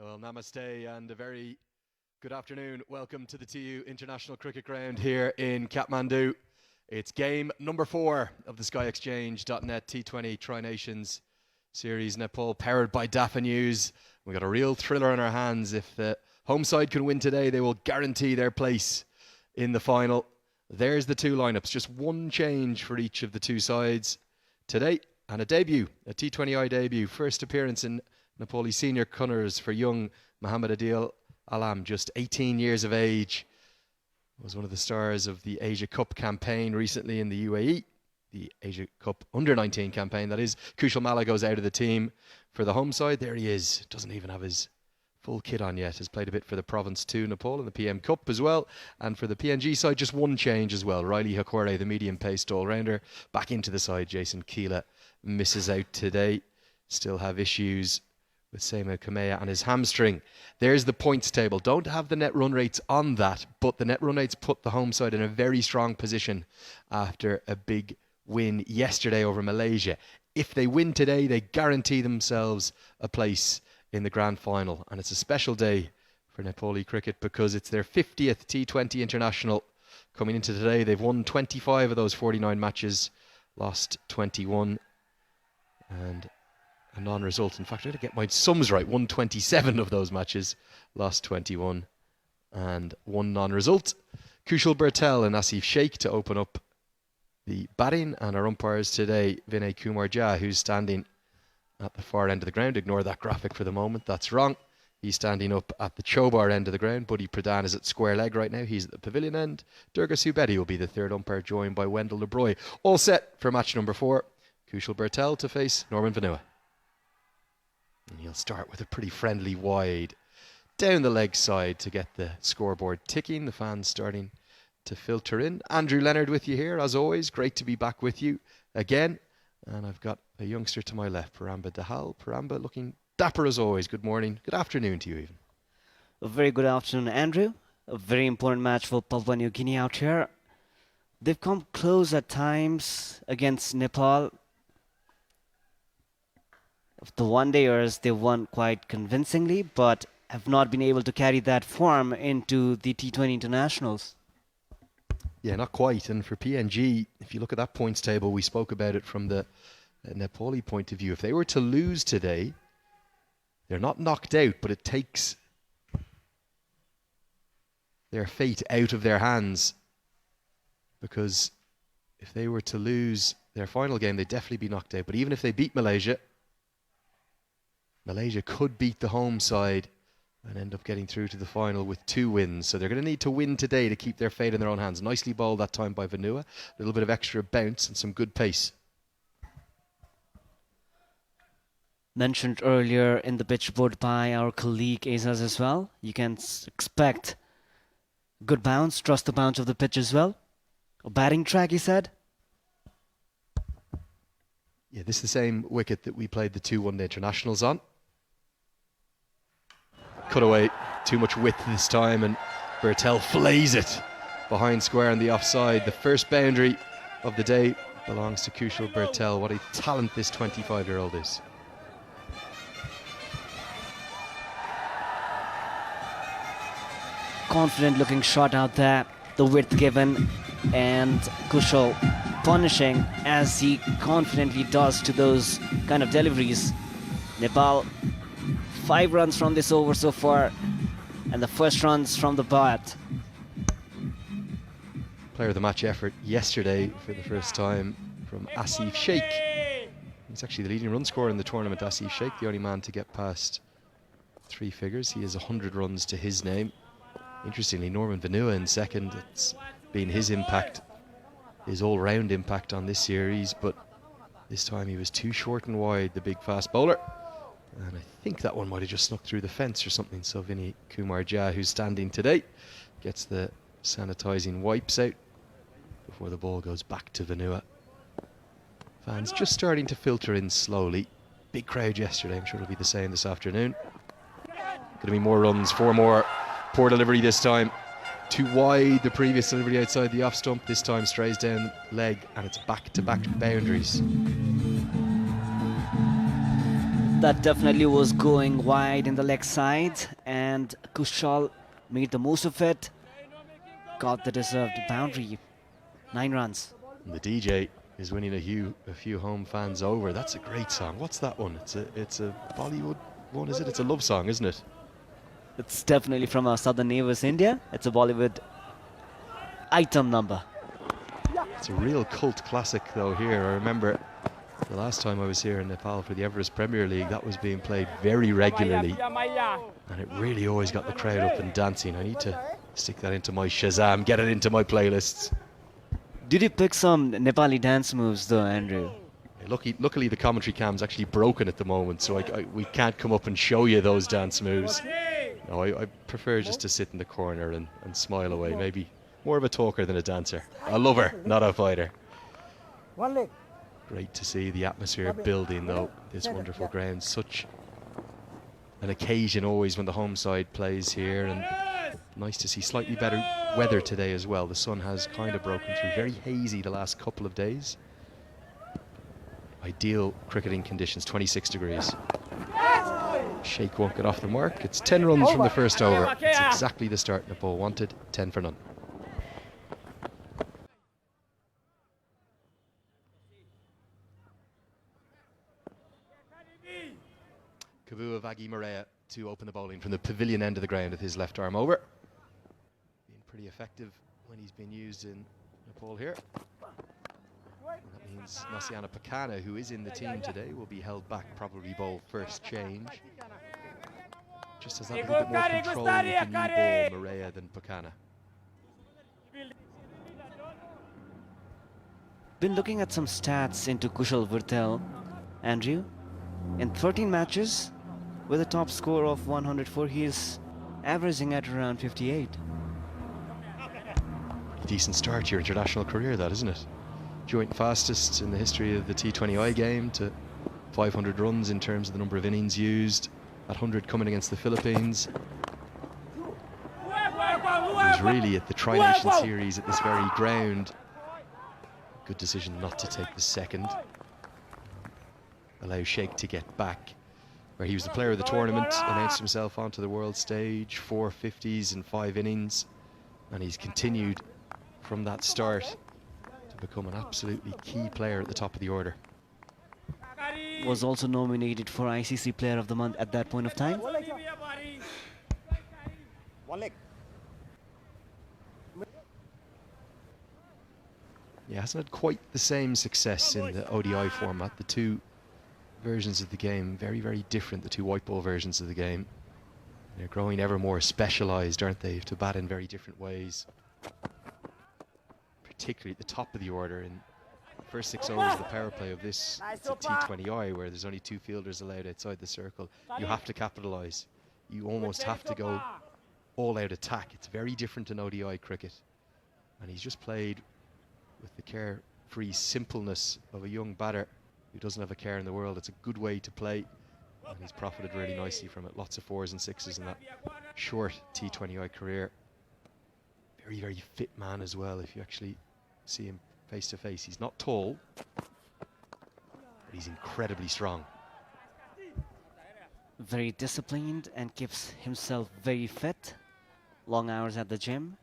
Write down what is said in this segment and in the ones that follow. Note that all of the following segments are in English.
Well, namaste and a very good afternoon. Welcome to the TU International Cricket Ground here in Kathmandu. It's game number 4 of the SkyExchange.net T20 Tri-Nations Series Nepal, powered by DAFA News. We've got a real thriller on our hands. If the home side can win today, they will guarantee their place in the final. There's the two lineups, just one change for each of the two sides today, and a debut, a T20I debut, first appearance in Nepali senior colours for young Mohammad Adil Alam, just 18 years of age. Was one of the stars of the Asia Cup campaign recently in the UAE, the Asia Cup under-19 campaign, that is. Kushal Malla goes out of the team for the home side. There he is, doesn't even have his full kit on yet. Has played a bit for the Province 2 Nepal in the PM Cup as well. And for the PNG side, just one change as well. Riley Hakware, the medium-paced all-rounder, back into the side. Jason Keela misses out today. Still have issues with Seema Kameya and his hamstring. There's the points table. Don't have the net run rates on that, but the net run rates put the home side in a very strong position after a big win yesterday over Malaysia. If they win today, they guarantee themselves a place in the grand final. And it's a special day for Nepali cricket because it's their 50th T20 international coming into today. They've won 25 of those 49 matches, lost 21, and a non-result. In fact, I had to get my sums right. 127 of those matches, lost 21, and one non-result. Kushal Bertel and Asif Sheikh to open up the batting, and our umpires today, Vinay Kumar Jha, who's standing at the far end of the ground. Ignore that graphic for the moment, that's wrong. He's standing up at the Chobar end of the ground. Buddy Pradhan is at square leg right now. He's at the pavilion end. Durga Subedi will be the third umpire, joined by Wendell LeBroy. All set for match number 4. Kushal Bertel to face Norman Vanua. And he'll start with a pretty friendly wide down the leg side to get the scoreboard ticking. The fans starting to filter in. Andrew Leonard with you here, as always. Great to be back with you again. And I've got a youngster to my left, Paramba Dahal. Paramba looking dapper as always. Good morning. Good afternoon to you even. A very good afternoon, Andrew. A very important match for Papua New Guinea out here. They've come close at times against Nepal. The one-dayers, they won quite convincingly, but have not been able to carry that form into the T20 internationals. Yeah, not quite. And for PNG, if you look at that points table, we spoke about it from the Nepali point of view. If they were to lose today, they're not knocked out, but it takes their fate out of their hands. Because if they were to lose their final game, they'd definitely be knocked out. But even if they beat Malaysia, Malaysia could beat the home side and end up getting through to the final with 2 wins. So they're going to need to win today to keep their fate in their own hands. Nicely bowled that time by Vanua. A little bit of extra bounce and some good pace. Mentioned earlier in the pitch board by our colleague Azaz as well. You can expect good bounce, trust the bounce of the pitch as well. A batting track, he said. Yeah, this is the same wicket that we played the 2 one-day internationals on. Cut away, too much width this time, and Bertel flays it behind square on the offside. The first boundary of the day belongs to Kushal Bertel. What a talent this 25-year-old is. Confident looking shot out there, the width given, and Kushal punishing as he confidently does to those kind of deliveries. Nepal 5 runs from this over so far, and the first runs from the bat. Player of the match effort yesterday for the first time from Asif Sheikh. He's actually the leading run scorer in the tournament, Asif Sheikh, the only man to get past 3 figures. He has 100 runs to his name. Interestingly, Norman Vanua in second. It's been his impact, his all-round impact on this series, but this time he was too short and wide, the big fast bowler. And I think that one might have just snuck through the fence or something. So Vinay Kumar Jha, who's standing today, gets the sanitising wipes out before the ball goes back to Vanua. Fans just starting to filter in slowly. Big crowd yesterday, I'm sure it'll be the same this afternoon. Going to be more runs, 4 more. Poor delivery this time. Too wide, the previous delivery outside the off stump. This time strays down leg, and it's back-to-back boundaries. That definitely was going wide in the leg side, and Kushal made the most of it. Got the deserved boundary. 9 runs. And the DJ is winning a few home fans over. That's a great song. What's that one? It's a Bollywood one, is it? It's a love song, isn't it? It's definitely from our southern neighbors, India. It's a Bollywood item number. It's a real cult classic, though, here. I remember the last time I was here in Nepal for the Everest Premier League, that was being played very regularly. And it really always got the crowd up and dancing. I need to stick that into my Shazam, get it into my playlists. Did you pick some Nepali dance moves, though, Andrew? Luckily, the commentary cam's actually broken at the moment, so we can't come up and show you those dance moves. No, I prefer just to sit in the corner and smile away. Maybe more of a talker than a dancer. A lover, not a fighter. Great to see the atmosphere building, though, this wonderful ground. Such an occasion always when the home side plays here, and nice to see slightly better weather today as well. The sun has kind of broken through. Very hazy the last couple of days. Ideal cricketing conditions, 26 degrees. Sheikh won't get off the mark. It's 10 runs from the first over. It's exactly the start Nepal wanted, 10 for none. Kavua Vagi Maria to open the bowling from the pavilion end of the ground with his left arm over. Been pretty effective when he's been used in Nepal here. And that means Nasiana Pakana, who is in the team today, will be held back, probably bowl first change. Just has that little bit more control with the new ball, Maria, than Pakana. Been looking at some stats into Kushal Virtel, Andrew. In 13 matches, with a top score of 104, he is averaging at around 58. Decent start to your international career, that, isn't it? Joint fastest in the history of the T20I game to 500 runs in terms of the number of innings used. At 100 coming against the Philippines. It was really at the Tri-Nation Series at this very ground. Good decision not to take the second. Allow Sheikh to get back, where he was the player of the tournament, announced himself onto the world stage, 4 50s in 5 innings, and he's continued from that start to become an absolutely key player at the top of the order. Was also nominated for ICC Player of the Month at that point of time. Yeah, hasn't had quite the same success in the ODI format. The two versions of the game, very, very different, the two white ball versions of the game. They're growing ever more specialised, aren't they, to bat in very different ways. Particularly at the top of the order in first 6 overs of the power play of this. It's a T20I where there's only 2 fielders allowed outside the circle. You have to capitalise. You almost have to go all-out attack. It's very different in ODI cricket. And he's just played with the carefree simpleness of a young batter who doesn't have a care in the world. It's a good way to play, and he's profited really nicely from it. Lots of 4s and 6s in that short T20I career. Very, very fit man as well, if you actually see him face to face. He's not tall, but he's incredibly strong. Very disciplined and keeps himself very fit. Long hours at the gym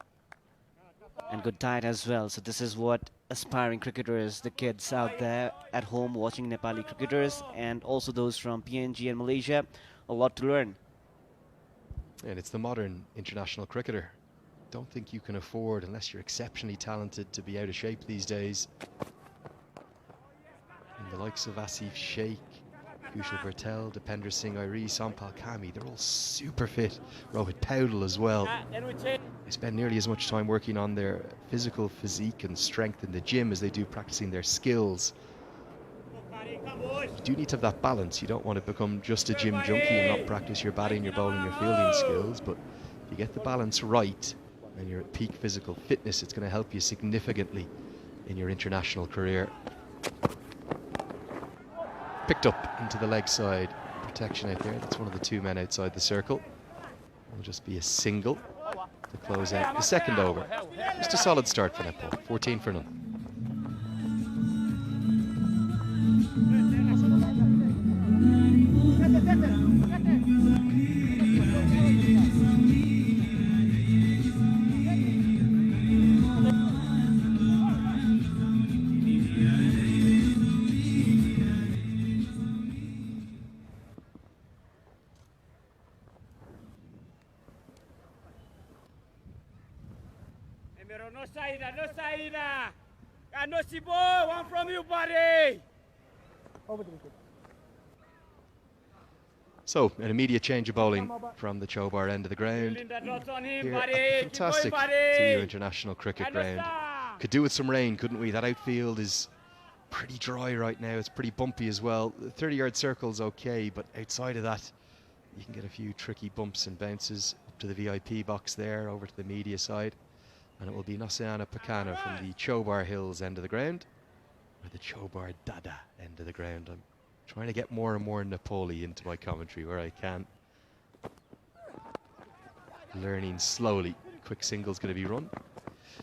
and good diet as well. So this is what aspiring cricketers, the kids out there at home watching Nepali cricketers, and also those from PNG and Malaysia, a lot to learn. And it's the modern international cricketer. Don't think you can afford, unless you're exceptionally talented, to be out of shape these days. And the likes of Asif Sheikh, Kushal Virtel, Dipender Singh Airi, Sampal Kami, they're all super fit. Rohit Paudel as well. They spend nearly as much time working on their physical physique and strength in the gym as they do practicing their skills. You do need to have that balance. You don't want to become just a gym junkie and not practice your batting, your bowling, your fielding skills, but if you get the balance right and you're at peak physical fitness, it's going to help you significantly in your international career. Picked up into the leg side. Protection out there. That's one of the 2 men outside the circle. It'll just be a single to close out the second over. Just a solid start for Nepal. 14 for none. One from you, buddy. So, an immediate change of bowling from the Chobar end of the ground. Here at the fantastic TU International Cricket Ground. Could do with some rain, couldn't we? That outfield is pretty dry right now. It's pretty bumpy as well. The 30-yard circle's okay, but outside of that, you can get a few tricky bumps and bounces up to the VIP box there, over to the media side. And it will be Nasiana Pakana from the Chobar Hills end of the ground, or the Chobar Dada end of the ground. I'm trying to get more and more Nepali into my commentary where I can. Learning slowly. Quick single's going to be run.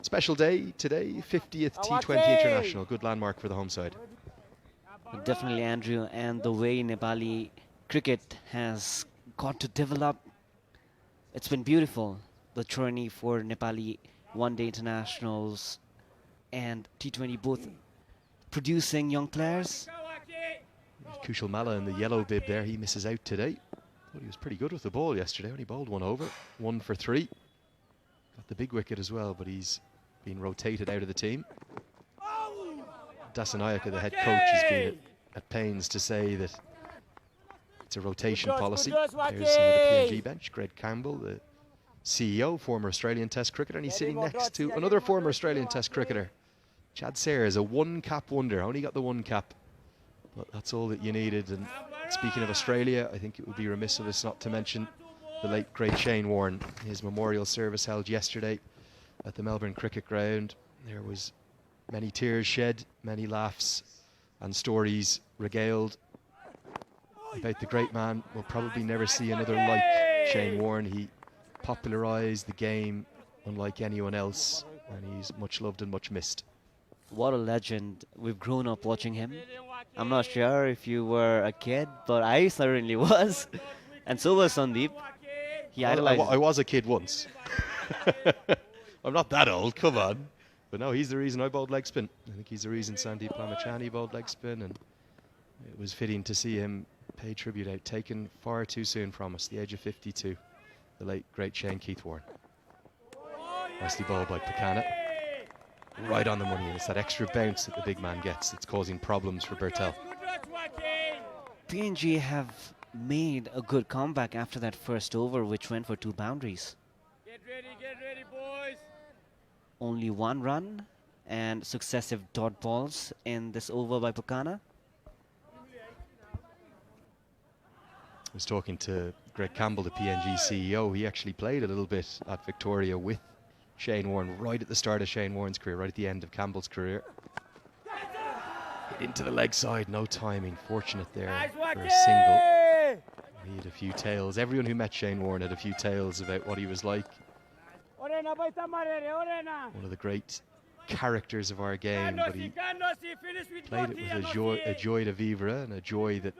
Special day today, 50th T20 International. Good landmark for the home side. Definitely, Andrew, and the way Nepali cricket has got to develop, it's been beautiful. The journey for Nepali one-day internationals and T20 both producing young players. Kushal Malla in the yellow bib there, he misses out today. Thought he was pretty good with the ball yesterday, only bowled one over, 1 for 3. Got the big wicket as well, but he's been rotated out of the team. Dasanayaka, the head coach, has been at pains to say that it's a rotation policy. There's some of the PNG bench, Greg Campbell, the CEO, former Australian Test cricketer, and he's sitting next to another former Australian Test cricketer. Chad Sayre is a one-cap wonder, only got the 1 cap. But that's all that you needed. And speaking of Australia, I think it would be remiss of us not to mention the late great Shane Warne. His memorial service held yesterday at the Melbourne Cricket Ground. There was many tears shed, many laughs and stories regaled about the great man. We'll probably never see another like Shane Warne. He popularised the game unlike anyone else, and he's much loved and much missed. What a legend. We've grown up watching him. I'm not sure if you were a kid, but I certainly was. And so was Sandeep. He idolized. I was a kid once. I'm not that old, come on. But no, he's the reason I bowled leg spin. I think he's the reason Sandeep Lamachani bowled leg spin, and it was fitting to see him pay tribute out, taken far too soon from us, the age of 52. The late, great Shane Keith Warne. Nicely bowled by Pakana. Right on the money, and it's that extra bounce that the big man gets that's causing problems for Bertel. PNG have made a good comeback after that first over, which went for 2 boundaries. Get ready, boys. Only 1 run and successive dot balls in this over by Pakana. I was talking to Greg Campbell, the PNG CEO. He actually played a little bit at Victoria with Shane Warne right at the start of Shane Warne's career, right at the end of Campbell's career. Hit into the leg side, no timing. Fortunate there for a single. He had a few tales. Everyone who met Shane Warne had a few tales about what he was like. One of the great characters of our game, but he played it with a joy de vivre and a joy that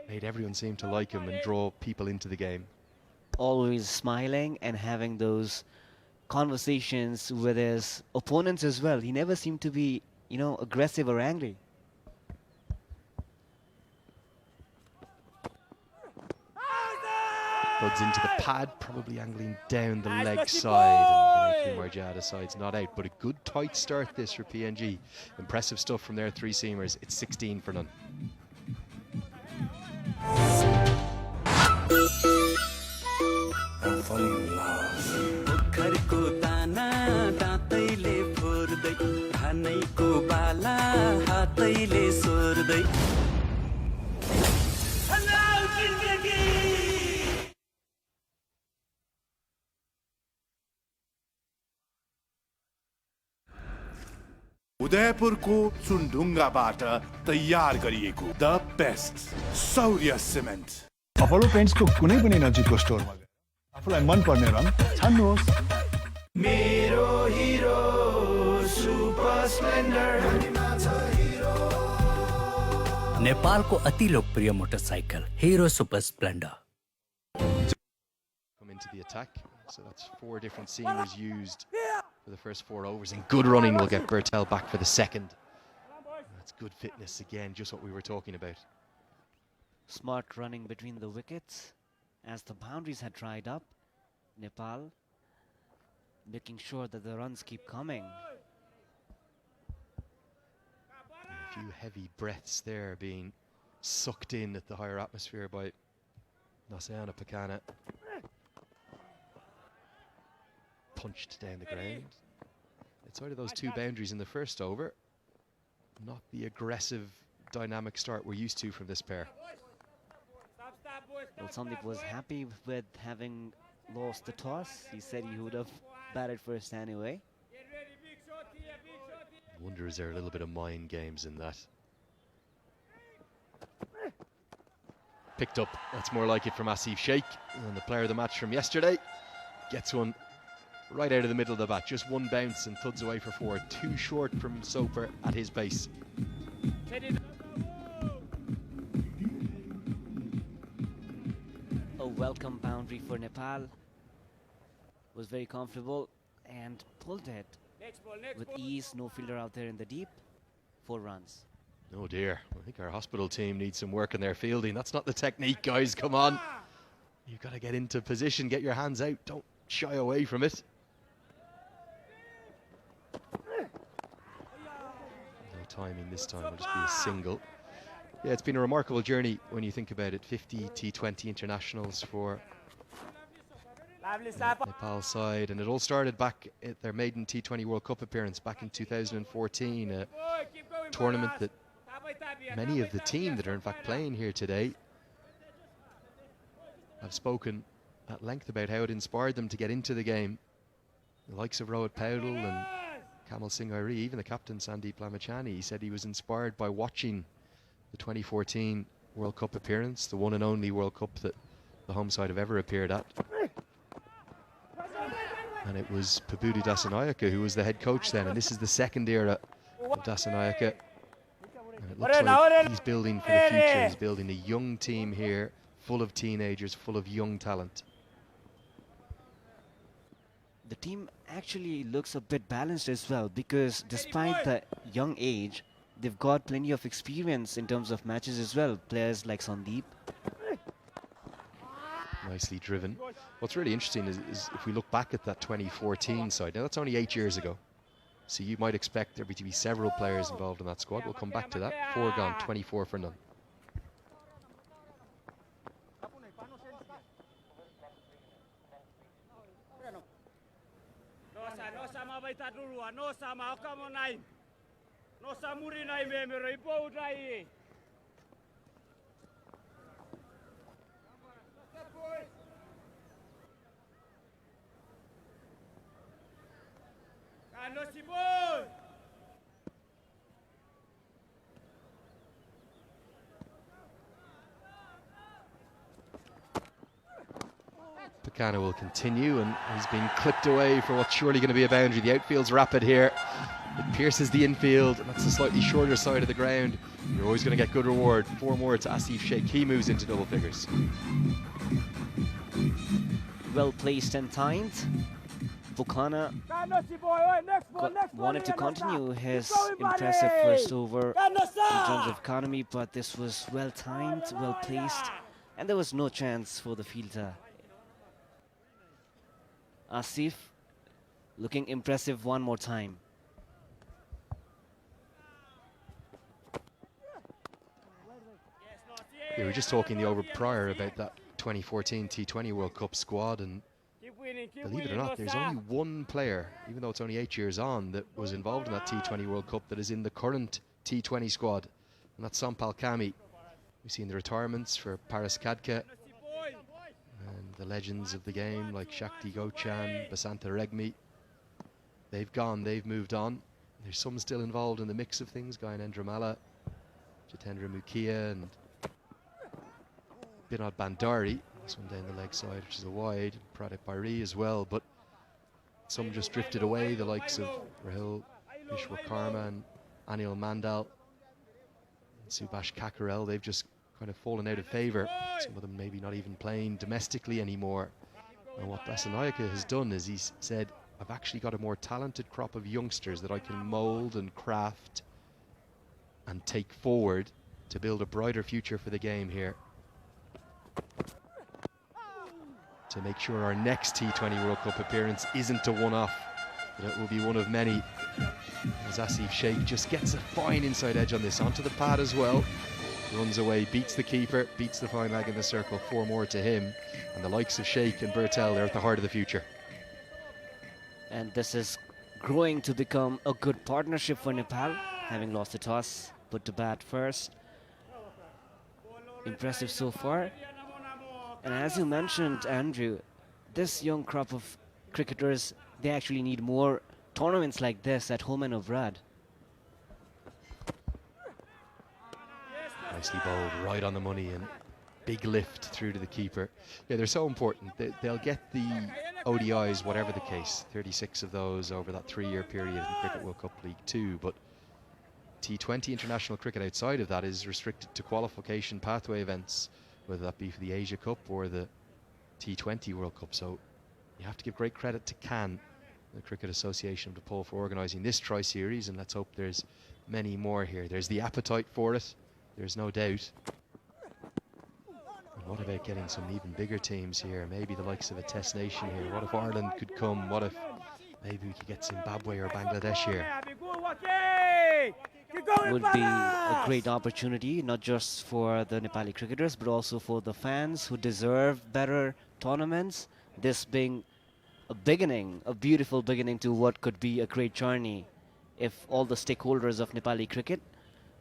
made everyone seem to like him and draw people into the game. Always smiling and having those conversations with his opponents as well. He never seemed to be, aggressive or angry. Buds into the pad, probably angling down the leg side, and Marjada side's not out, but a good tight start this for PNG. Impressive stuff from their 3-seamers. It's 16 for none. I'm falling in love. उदयपुरको चुनढुङ्गाबाट तयार गरिएको the best Shaurya cement Apollo पेन्ट्सको कुनै पनि नजिकको स्टोरमा गएर आफूलाई मन पर्ने रङ छान्नुहोस् मेरो हिरो सुपर स्प्लेन्डर नेपालको अति लोकप्रिय motorcycle hero Super Splendor Come into the attack, so that's 4 different seamers used for the first 4 overs, and good running will get Bertel back for the second. That's good fitness again, just what we were talking about. Smart running between the wickets as the boundaries had dried up. Nepal making sure that the runs keep coming. A few heavy breaths there being sucked in at the higher atmosphere by Naseana Pakana. Punched down the ground. Outside of those two boundaries in the first over, not the aggressive, dynamic start we're used to from this pair. Well, Sandeep was happy with having lost the toss. He said he would have batted first anyway. I wonder, is there a little bit of mind games in that? Picked up, that's more like it from Asif Sheikh, and the player of the match from yesterday gets one right out of the middle of the bat. Just one bounce and thuds away for four. Too short from Soper at his pace. A welcome boundary for Nepal. Was very comfortable and pulled it with ease. No fielder out there in the deep. 4 runs. Oh dear, I think our hospital team needs some work in their fielding. That's not the technique, guys, come on. You've got to get into position, get your hands out, don't shy away from it. No timing this time, it'll just be a single. Yeah, it's been a remarkable journey when you think about it. 50 T20 internationals for Nepal side, and it all started back at their maiden T20 World Cup appearance back in 2014, a tournament that many of the team that are in fact playing here today have spoken at length about how it inspired them to get into the game. The likes of Rohit Paudel and Kamal Singh Airi, even the captain Sandeep Lamachani, he said he was inspired by watching the 2014 World Cup appearance, the one and only World Cup that the home side have ever appeared at. And it was Pabudu Dasanayake who was the head coach then, and this is the second era of Dasanayake. And it looks like he's building for the future. He's building a young team here, full of teenagers, full of young talent. The team actually looks a bit balanced as well, because despite the young age, they've got plenty of experience in terms of matches as well. Players like Sandeep. Nicely driven. What's really interesting is if we look back at that 2014 side, now that's only 8 years ago. So you might expect there to be several players involved in that squad. We'll come back to that. 4 gone, 24 for none. Pakana will continue, and he's been clipped away for what's surely going to be a boundary. The outfield's rapid here. It pierces the infield, and that's the slightly shorter side of the ground. You're always going to get good reward. 4 more to Asif Sheikh. He moves into double figures. Well placed and timed. Pakana wanted to continue his impressive first over in terms of economy, but this was well timed, well placed, and there was no chance for the fielder. Asif looking impressive one more time. We were just talking the over prior about that 2014 T20 World Cup squad, and believe it or not, there's only one player, even though it's only 8 years on, that was involved in that T20 World Cup that is in the current T20 squad, and that's Sampal Kami. We've seen the retirements for Paras Kadka and the legends of the game like Shakti Gochan, Basanta Regmi. They've gone, they've moved on. There's some still involved in the mix of things, Gyanendra Malla, Jitendra Mukhia, and Binod Bandari. This one down the leg side, which is a wide. Pradip Pari as well, but some just drifted away, the likes of Rahul Vishwakarma and Anil Mandal, and Subhash Kakarel. They've just kind of fallen out of favour. Some of them maybe not even playing domestically anymore. And what Dasanayake has done is he's said, I've actually got a more talented crop of youngsters that I can mould and craft and take forward to build a brighter future for the game here, to make sure our next T20 World Cup appearance isn't a one-off, that it will be one of many As Asif Sheikh just gets a fine inside edge on this, onto the pad as well. Runs away, beats the keeper, beats the fine leg in the circle, 4 more to him. And the likes of Sheikh and Bertel, they're at the heart of the future. And this is growing to become a good partnership for Nepal, having lost the toss, put to bat first. Impressive so far. And as you mentioned, Andrew, this young crop of cricketers, they actually need more tournaments like this at home and abroad. Nicely bowled, right on the money, and big lift through to the keeper. Yeah, they're so important. They'll get the ODIs, whatever the case, 36 of those over that 3-year period in Cricket World Cup League 2, but T20 international cricket outside of that is restricted to qualification pathway events, whether that be for the Asia Cup or the T20 World Cup. So you have to give great credit to CAN, the Cricket Association of Nepal, for organising this tri-series, and let's hope there's many more here. There's the appetite for it, there's no doubt. And what about getting some even bigger teams here? Maybe the likes of a Test Nation here. What if Ireland could come? What if maybe we could get Zimbabwe or Bangladesh here? Would be a great opportunity, not just for the Nepali cricketers, but also for the fans who deserve better tournaments. This being a beginning, a beautiful beginning to what could be a great journey if all the stakeholders of Nepali cricket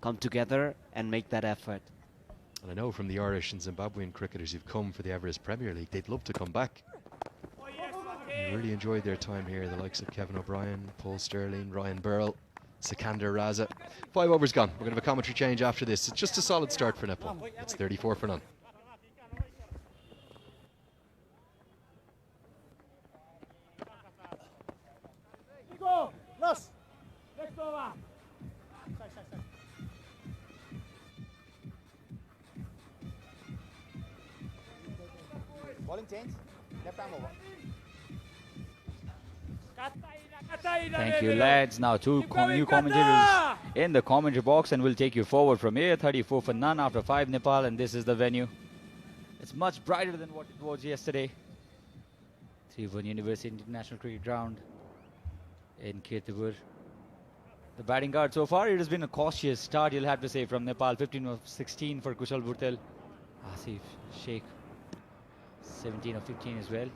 come together and make that effort. And I know from the Irish and Zimbabwean cricketers who've come for the Everest Premier League, they'd love to come back. They really enjoyed their time here, the likes of Kevin O'Brien, Paul Sterling, Ryan Burrell, Sikander Raza. 5 overs gone. We're going to have a commentary change after this. It's just a solid start for Nepal. It's 34 for none. Bowling change. Left arm over. Thank you, lads. Now new commentators in the commentary box, and we'll take you forward from here. 34 for none after 5 Nepal, and this is the venue. It's much brighter than what it was yesterday. T20I University International Cricket Ground in Kathmandu. The batting guard so far, it has been a cautious start, you'll have to say, from Nepal. 15 of 16 for Kushal Bhurtel. Asif Sheikh, 17 of 15 as well.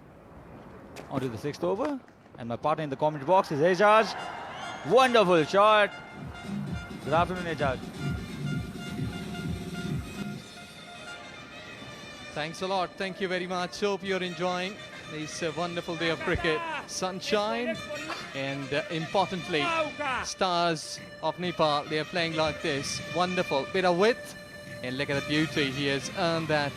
On to the 6th over. And my partner in the commentary box is Ejaz. Wonderful shot. Good afternoon, Ejaz. Thanks a lot. Thank you very much. Hope you're enjoying this wonderful day of cricket. Sunshine and importantly, stars of Nepal. They are playing like this. Wonderful. Bit of width. And look at the beauty. He has earned that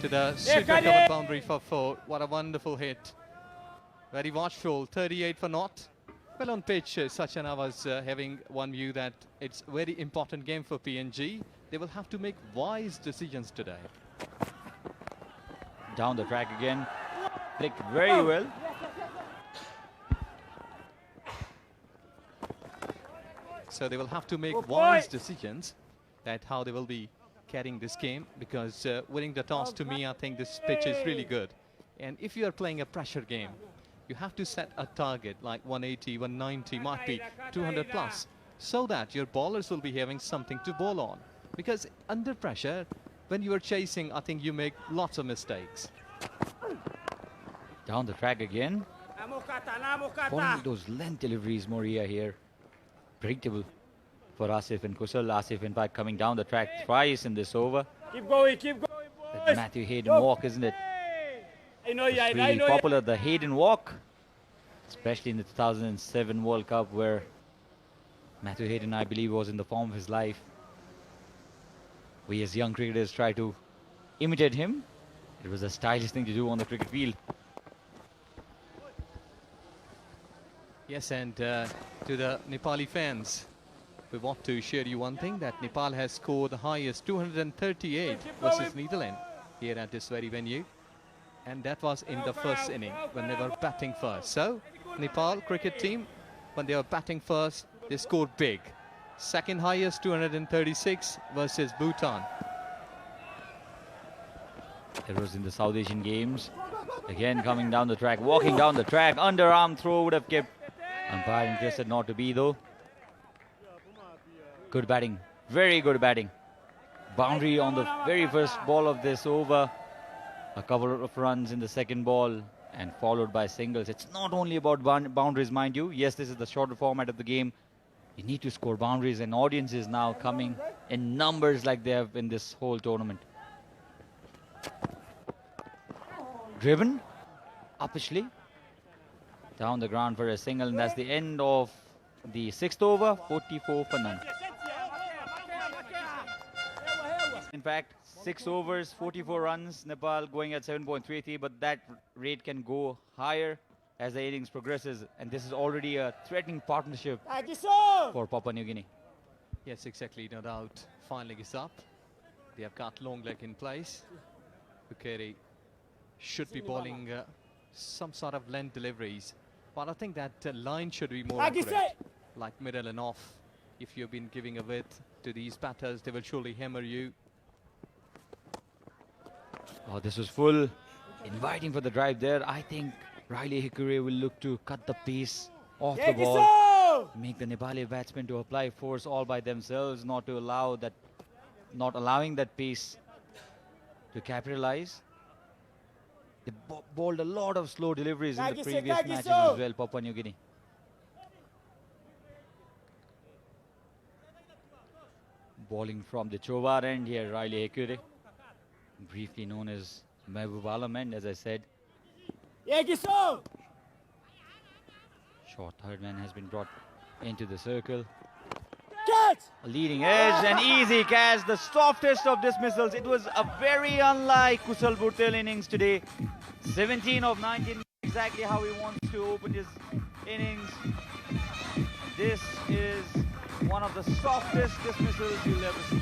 to the super covered boundary for 4. What a wonderful hit. Very watchful. 38 for naught. Well, on pitch, Sachin, I was having one view that it's a very important game for PNG. They will have to make wise decisions today. Down the track again. Clicked very well. So they will have to make wise decisions that how they will be carrying this game, because winning the toss, to me, I think this pitch is really good. And if you are playing a pressure game, you have to set a target like 180, 190, might be 200 plus, so that your bowlers will be having something to bowl on. Because under pressure, when you are chasing, I think you make lots of mistakes. Down the track again. Following those length deliveries, Moria here. Predictable for Asif and Kushal. Asif, in fact, coming down the track twice in this over. Keep going, that That Matthew Hayden walk, isn't it? It's really popular, the Hayden walk, especially in the 2007 World Cup, where Matthew Hayden, I believe, was in the form of his life. We as young cricketers try to imitate him. It was a stylish thing to do on the cricket field. Yes, and to the Nepali fans, we want to share you one thing, that Nepal has scored the highest 238 versus Netherlands here at this very venue. And that was in the first inning when they were batting first. So Nepal cricket team, when they were batting first, they scored big. Second highest 236 versus Bhutan. It was in the South Asian Games. Again coming down the track, walking down the track, underarm throw would have kept Umpire interested not to be though. Good batting, very good batting. Boundary on the very first ball of this over. A couple of runs in the second ball and followed by singles. It's not only about boundaries, mind you. Yes, this is the shorter format of the game. You need to score boundaries, and audience is now coming in numbers like they have in this whole tournament. Driven uppishly down the ground for a single, and that's the end of the 6th over. 44 for none. In fact, 6 overs, 44 runs. Nepal going at 7.33, but that rate can go higher as the innings progresses, and this is already a threatening partnership for Papua New Guinea. Yes, exactly, no doubt. Fine leg is up. They have got long leg in place. Ukeri should be bowling some sort of length deliveries, but I think that line should be more accurate, like middle and off. If you've been giving a width to these batters, they will surely hammer you. Oh, this was full. Inviting for the drive there. I think Riley Hickory will look to cut the pace off the ball, make the Nepali batsmen to apply force all by themselves, not allowing that pace to capitalize. They bowled a lot of slow deliveries in the previous matches as well, Papua New Guinea. Bowling from the Chovar end here, Riley Hickory, briefly known as Mehboob Alam end, as I said. Short third man has been brought into the circle. A leading edge, an easy catch, the softest of dismissals. It was a very unlike Kusal Bhurtel innings today. 17 of 19, exactly how he wants to open his innings. This is one of the softest dismissals you'll ever see.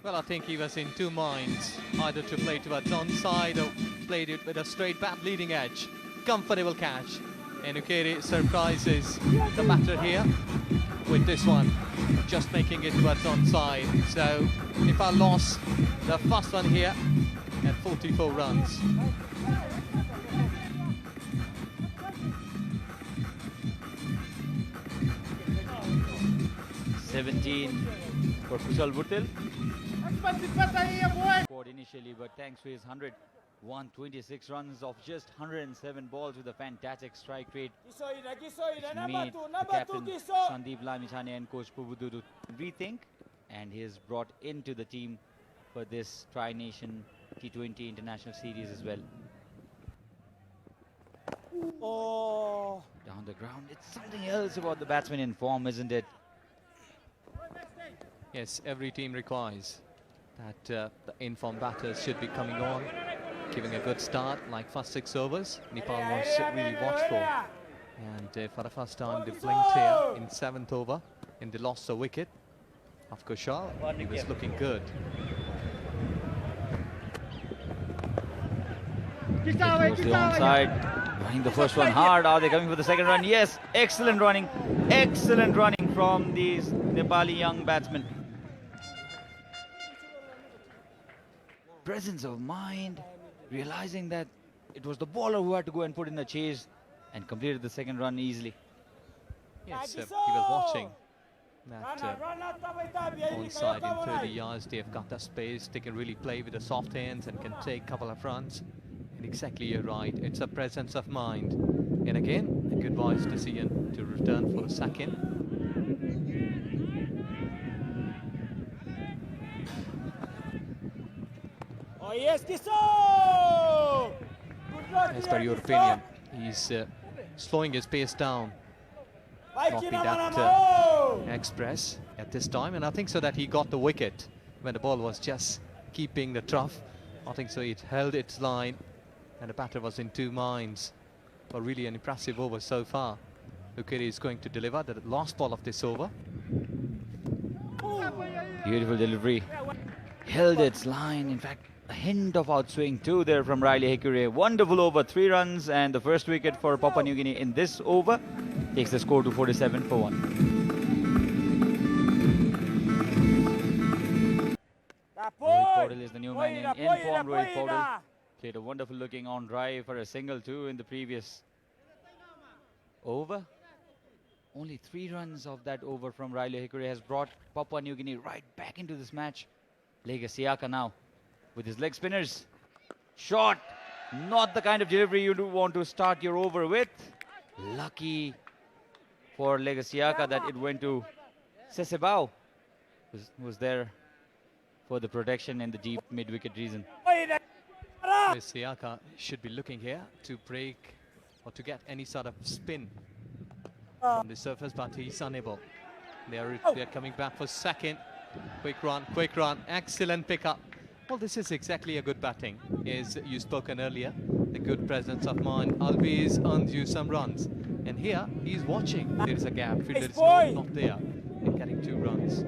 Well, I think he was in two minds, either to play towards onside or played it with a straight bat leading edge. Comfortable catch. And Ukeri surprises the batter here with this one, just making it towards onside. So Nepal lost the first one here at 44 runs. For Kusal Bhurtel. Scored initially, but thanks to his 126 runs of just 107 balls with a fantastic strike rate, which made the captain Sandeep Lamichhane and coach Pubudu to rethink, and he is brought into the team for this Tri-Nation T20 International Series as well. Down the ground, it's something else about the batsman in form, isn't it? Yes, every team requires that the in-form batters should be coming on, giving a good start, like first 6 overs. Nepal was really watchful, and for the first time they blinked here in 7th over, and they lost the wicket of Kushal. He was looking good. It was the onside, running the first one hard. Are they coming for the second run? Yes, excellent running from these Nepali young batsmen. Presence of mind, realizing that it was the bowler who had to go and put in the chase, and completed the second run easily. Yes, he was watching that onside in 30 yards. They have got the space. They can really play with the soft hands and can take a couple of runs. And exactly, you're right. It's a presence of mind. And again, a good wise decision to return for a second. As per your opinion, he's slowing his pace down, not be that express at this time, and I think so that he got the wicket when the ball was just keeping the trough. I think so it held its line, and the batter was in two minds. But really an impressive over so far. Ukeri is going to deliver the last ball of this over. Beautiful delivery, held its line. In fact, a hint of outswing too there from Riley Hickory. Wonderful over, 3 runs, and the first wicket for Papua New Guinea in this over takes the score to 47 for 1. Rohit Paudel is the new man in form. Rohit Paudel played a wonderful looking on drive for a single too in the previous over. Only 3 runs of that over from Riley Hickory has brought Papua New Guinea right back into this match. Lega Siaka now with his leg spinners. Shot! Not the kind of delivery you do want to start your over with. Lucky for Lega Siaka that it went to Sesebao, who was there for the protection in the deep mid-wicket region. Siaka should be looking here to break or to get any sort of spin from the surface, but he's unable. They're coming back for second. Quick run, excellent pickup. Well, this is exactly a good batting, as you spoken earlier. The good presence of mind always earns you some runs. And here, he's watching. There is a gap. Fielder is not there. And getting 2 runs.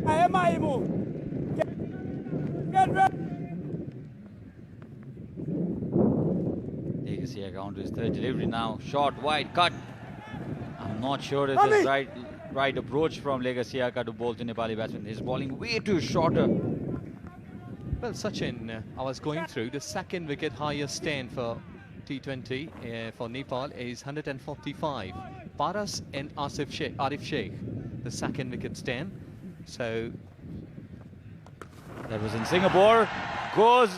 Lega Siaka on to his 3rd delivery now. Short, wide, cut. I'm not sure if it's right approach from Lega Siaka to bowl to Nepali batsman. He's bowling way too shorter. Well, Sachin, I was going through the 2nd wicket highest stand for T20 for Nepal is 145. Paras and Arif Sheikh, the 2nd wicket stand. So that was in Singapore. Goes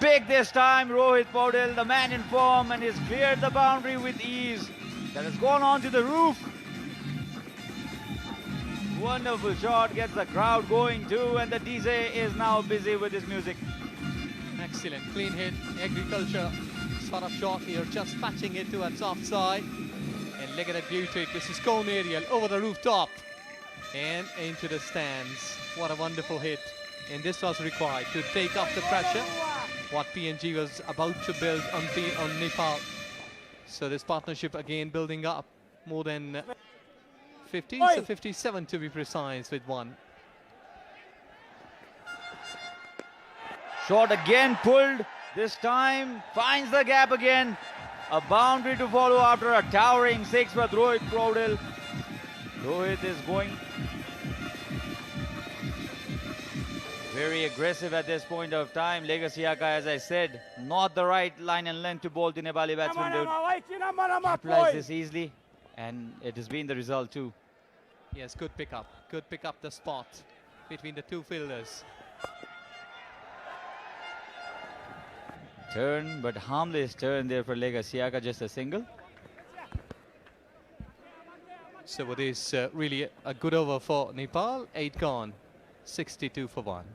big this time. Rohit Paudel, the man in form, and he's cleared the boundary with ease. That has gone on to the roof. Wonderful shot, gets the crowd going too, and the DJ is now busy with his music. excellent, clean hit, agriculture sort of shot here, just patching it towards offside. And look at that beauty, this is cone aerial over the rooftop and into the stands. What a wonderful hit. And this was required to take off the pressure what PNG was about to build on Nepal. So this partnership again building up more than 50, so 57 to be precise with one. Shot again pulled, this time finds the gap again. A boundary to follow after a towering 6 with Rohit Paudel. Rohit is going very aggressive at this point of time. Lega Siaka, as I said, not the right line and length to bowl the Nepali batsman to capitalize this easily, and it has been the result too. Yes, good pick up the spot between the two fielders. Turn, but harmless turn there for Lega Siaka, just a single. So it is really a good over for Nepal. 8 gone, 62 for 1.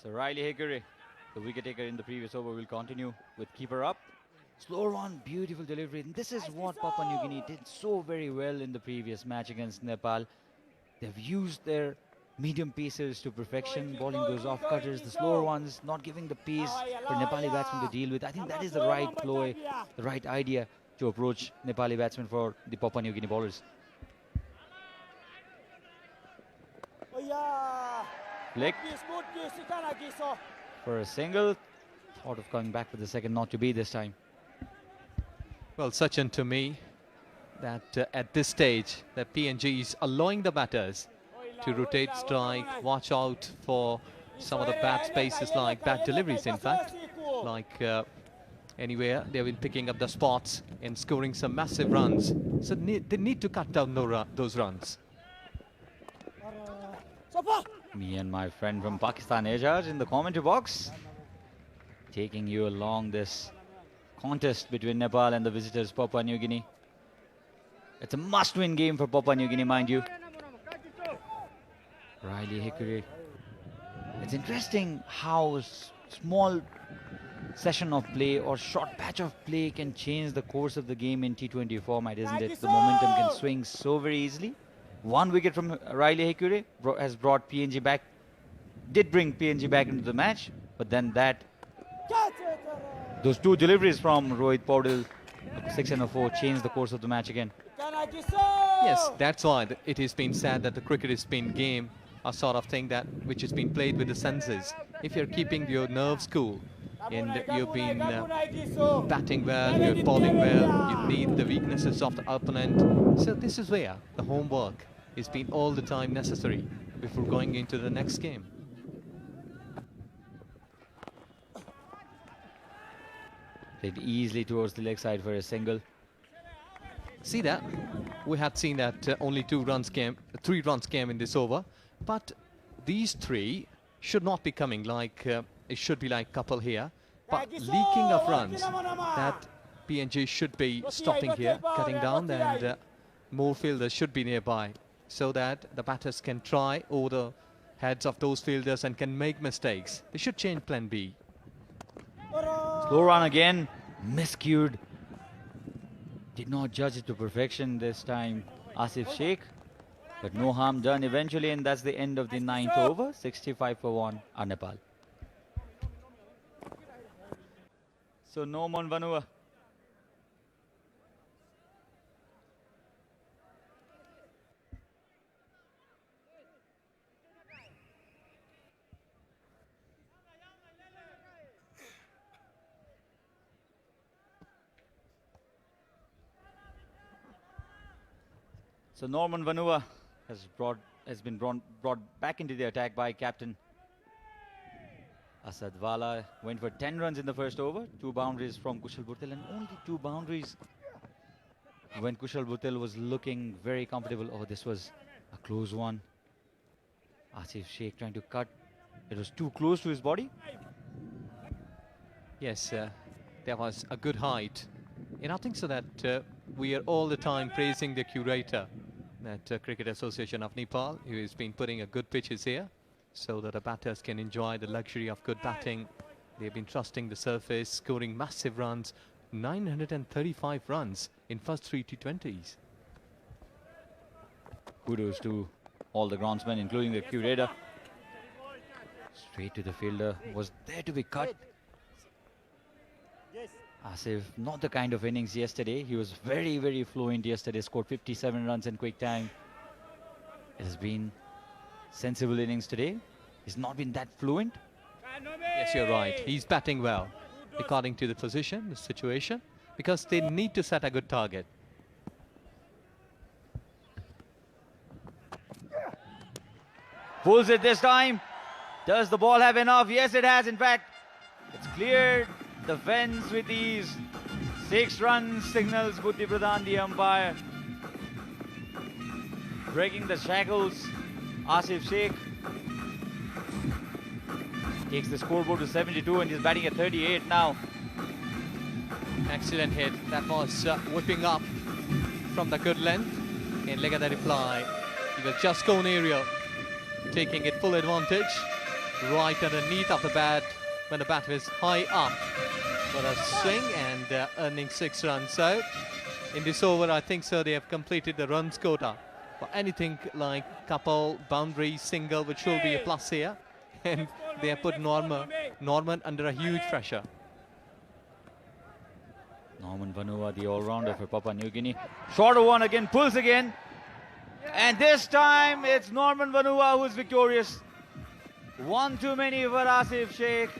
So Riley Hickory, the wicket taker in the previous over, will continue with keeper up. Slower on, beautiful delivery. And this is what Papua New Guinea did so very well in the previous match against Nepal. They've used their medium pacers to perfection, bowling those off-cutters, the slower ones, not giving the pace for Nepali batsmen to deal with. I think that is the right ploy, the right idea to approach Nepali batsmen for the Papua New Guinea bowlers. Flick for a single. Thought of coming back for the second, not to be this time. Well, Sachin, to me, that at this stage, that PNG is allowing the batters to rotate strike, watch out for some of the bad spaces, like bad deliveries, in fact. Like anywhere, they've been picking up the spots and scoring some massive runs. So they need to cut down those runs. Me and my friend from Pakistan, Ajaz, in the commentary box, taking you along this contest between Nepal and the visitors, Papua New Guinea. It's a must-win game for Papua New Guinea, mind you. Riley Hickory. It's interesting how a small session of play or short patch of play can change the course of the game in T20 format, isn't it? The momentum can swing so very easily. 1 wicket from Riley Hickory has brought PNG back, did bring PNG back into the match, but then those 2 deliveries from Rohit Paudel, 6 and a 4, changed the course of the match again. Yes, that's why it has been said that the cricket has been game, a sort of thing that which has been played with the senses. If you're keeping your nerves cool and you've been batting well, you're bowling well, you need the weaknesses of the opponent. So this is where the homework has been all the time necessary before going into the next game. Played easily towards the leg side for a single. See that? We had seen that only 3 runs came in this over. But these 3 should not be coming like it should be like couple here. But leaking of runs, that PNG should be stopping here, cutting down, and more fielders should be nearby so that the batters can try over the heads of those fielders and can make mistakes. They should change plan B. Slow run again, miscued. Did not judge it to perfection this time, Asif Sheikh. But no harm done eventually, and that's the end of the 9th over. 65 for 1, Nepal. So Norman Vanua. So Norman Vanua has been brought back into the attack by captain Asad Wala. Went for 10 runs in the first over, 2 boundaries from Kushal Bhutel, and only 2 boundaries when Kushal Bhutel was looking very comfortable. Oh, this was a close one. Asif Sheikh trying to cut. It was too close to his body. Yes, there was a good height. And I think so that we are all the time praising the curator at Cricket Association of Nepal, who has been putting a good pitches here so that the batters can enjoy the luxury of good batting. They've been trusting the surface, scoring massive runs, 935 runs in first 3 T20s. Kudos to all the groundsmen, including the curator. Straight to the fielder, was there to be cut. Asif, not the kind of innings yesterday. He was very, very fluent yesterday, scored 57 runs in quick time. It has been sensible innings today. He's not been that fluent. Yes, you're right. He's batting well, according to the position, the situation, because they need to set a good target. Pulls it this time. Does the ball have enough? Yes, it has. In fact, it's cleared the fence with these 6 runs, signals Buddhi Pradhan, the umpire. Breaking the shackles, Asif Sheikh takes the scoreboard to 72 and he's batting at 38 now. Excellent hit. That was whipping up from the good length. And look at the reply. He was just gone aerial, taking it full advantage. Right underneath of the bat when the bat was high up. For a swing and earning 6 runs. So in this over, I think so they have completed the runs quota for anything like couple, boundary, single, which will be a plus here. And they have put Norman under a huge pressure. Norman Vanua, the all-rounder for Papua New Guinea. Shorter one again, pulls again. And this time it's Norman Vanua who's victorious. One too many for Asif Sheikh.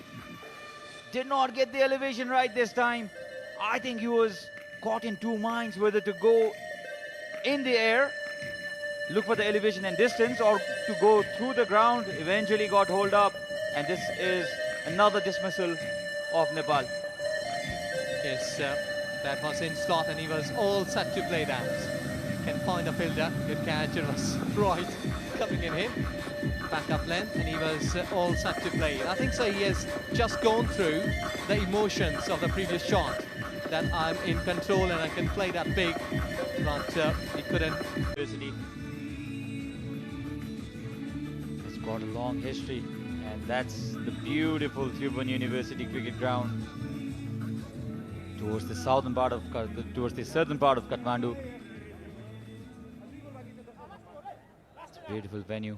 Did not get the elevation right this time. I think he was caught in 2 minds whether to go in the air, look for the elevation and distance, or to go through the ground. Eventually got hold up, and this is another dismissal of Nepal. Yes, that was in slot and he was all set to play that. Can find a fielder, good catch, it was right coming in him. Back up length, and he was all set to play. I think so he has just gone through the emotions of the previous shot, that I'm in control and I can play that big, but he couldn't. It's got a long history, and that's the beautiful Cuban University cricket ground towards the southern part of Kathmandu. It's a beautiful venue.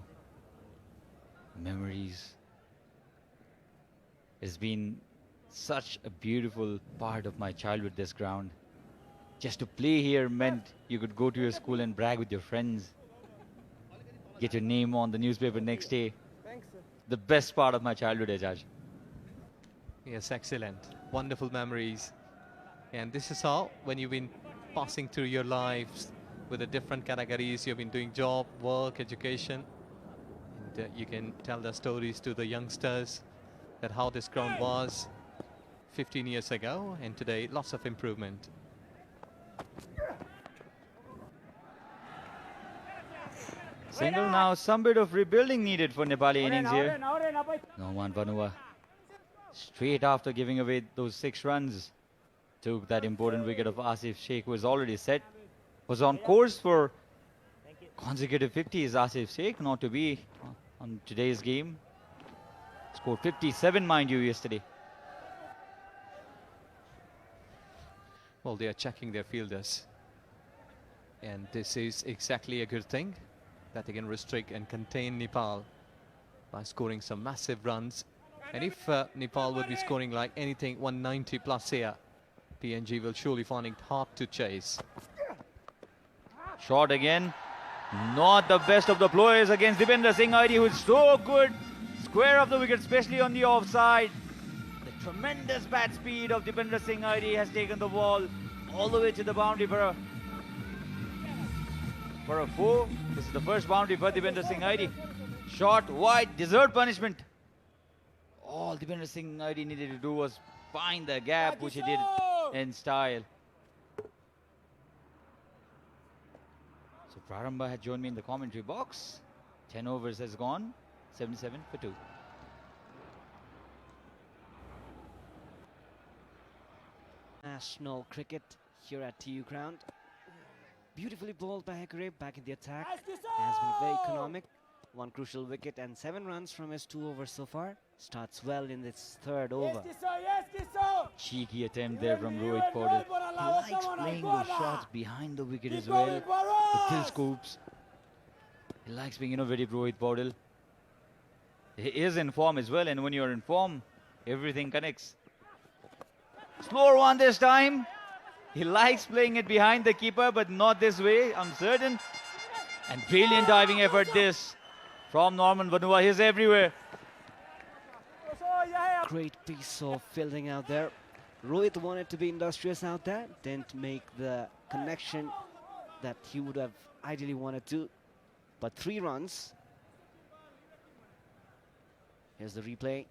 Memories. It's been such a beautiful part of my childhood, this ground. Just to play here meant you could go to your school and brag with your friends, get your name on the newspaper next day. Thanks, sir. The best part of my childhood, Ajaj. Yes, excellent. Wonderful memories. And this is how, when you've been passing through your lives with the different categories, you've been doing job, work, education, and you can tell the stories to the youngsters that how this ground was 15 years ago, and today lots of improvement. Single now, some bit of rebuilding needed for Nepali innings here. Norman Vanua, straight after giving away those 6 runs, took that important wicket of Asif Sheikh, who was already set, was on course for consecutive 50s. Asif Sheikh, not to be on today's game. Scored 57, mind you, yesterday. Well, they are checking their fielders, and this is exactly a good thing, that they can restrict and contain Nepal by scoring some massive runs. And if Nepal would be scoring like anything 190 plus here, PNG will surely find it hard to chase. Shot again. Not the best of the ploys against Dipendra Singh Aidi, who's so good. Square of the wicket, especially on the offside. The tremendous bat speed of Dipendra Singh Aidi has taken the ball all the way to the boundary for a 4. This is the first boundary for Dipendra Singh Aidi. Shot wide, deserved punishment. All Dipendra Singh Aidi needed to do was find the gap, which he did in style. So Prarambha had joined me in the commentary box. 10 overs has gone, 77 for 2. National cricket here at TU ground. Beautifully bowled by Hekare back in the attack. Has been very economic. 1 crucial wicket and 7 runs from his 2 overs so far. Starts well in this 3rd over. Cheeky attempt there from Rohit Paudel. He likes playing those shots behind the wicket as well. The telescopes. He likes being innovative, Rohit Paudel. He is in form as well, and when you're in form, everything connects. Slower one this time. He likes playing it behind the keeper, but not this way, I'm certain. And brilliant diving effort this from Norman Vanua. He's everywhere. Great piece of fielding out there. Rohit wanted to be industrious out there. Didn't make the connection that he would have ideally wanted to. But 3 runs. Here's the replay.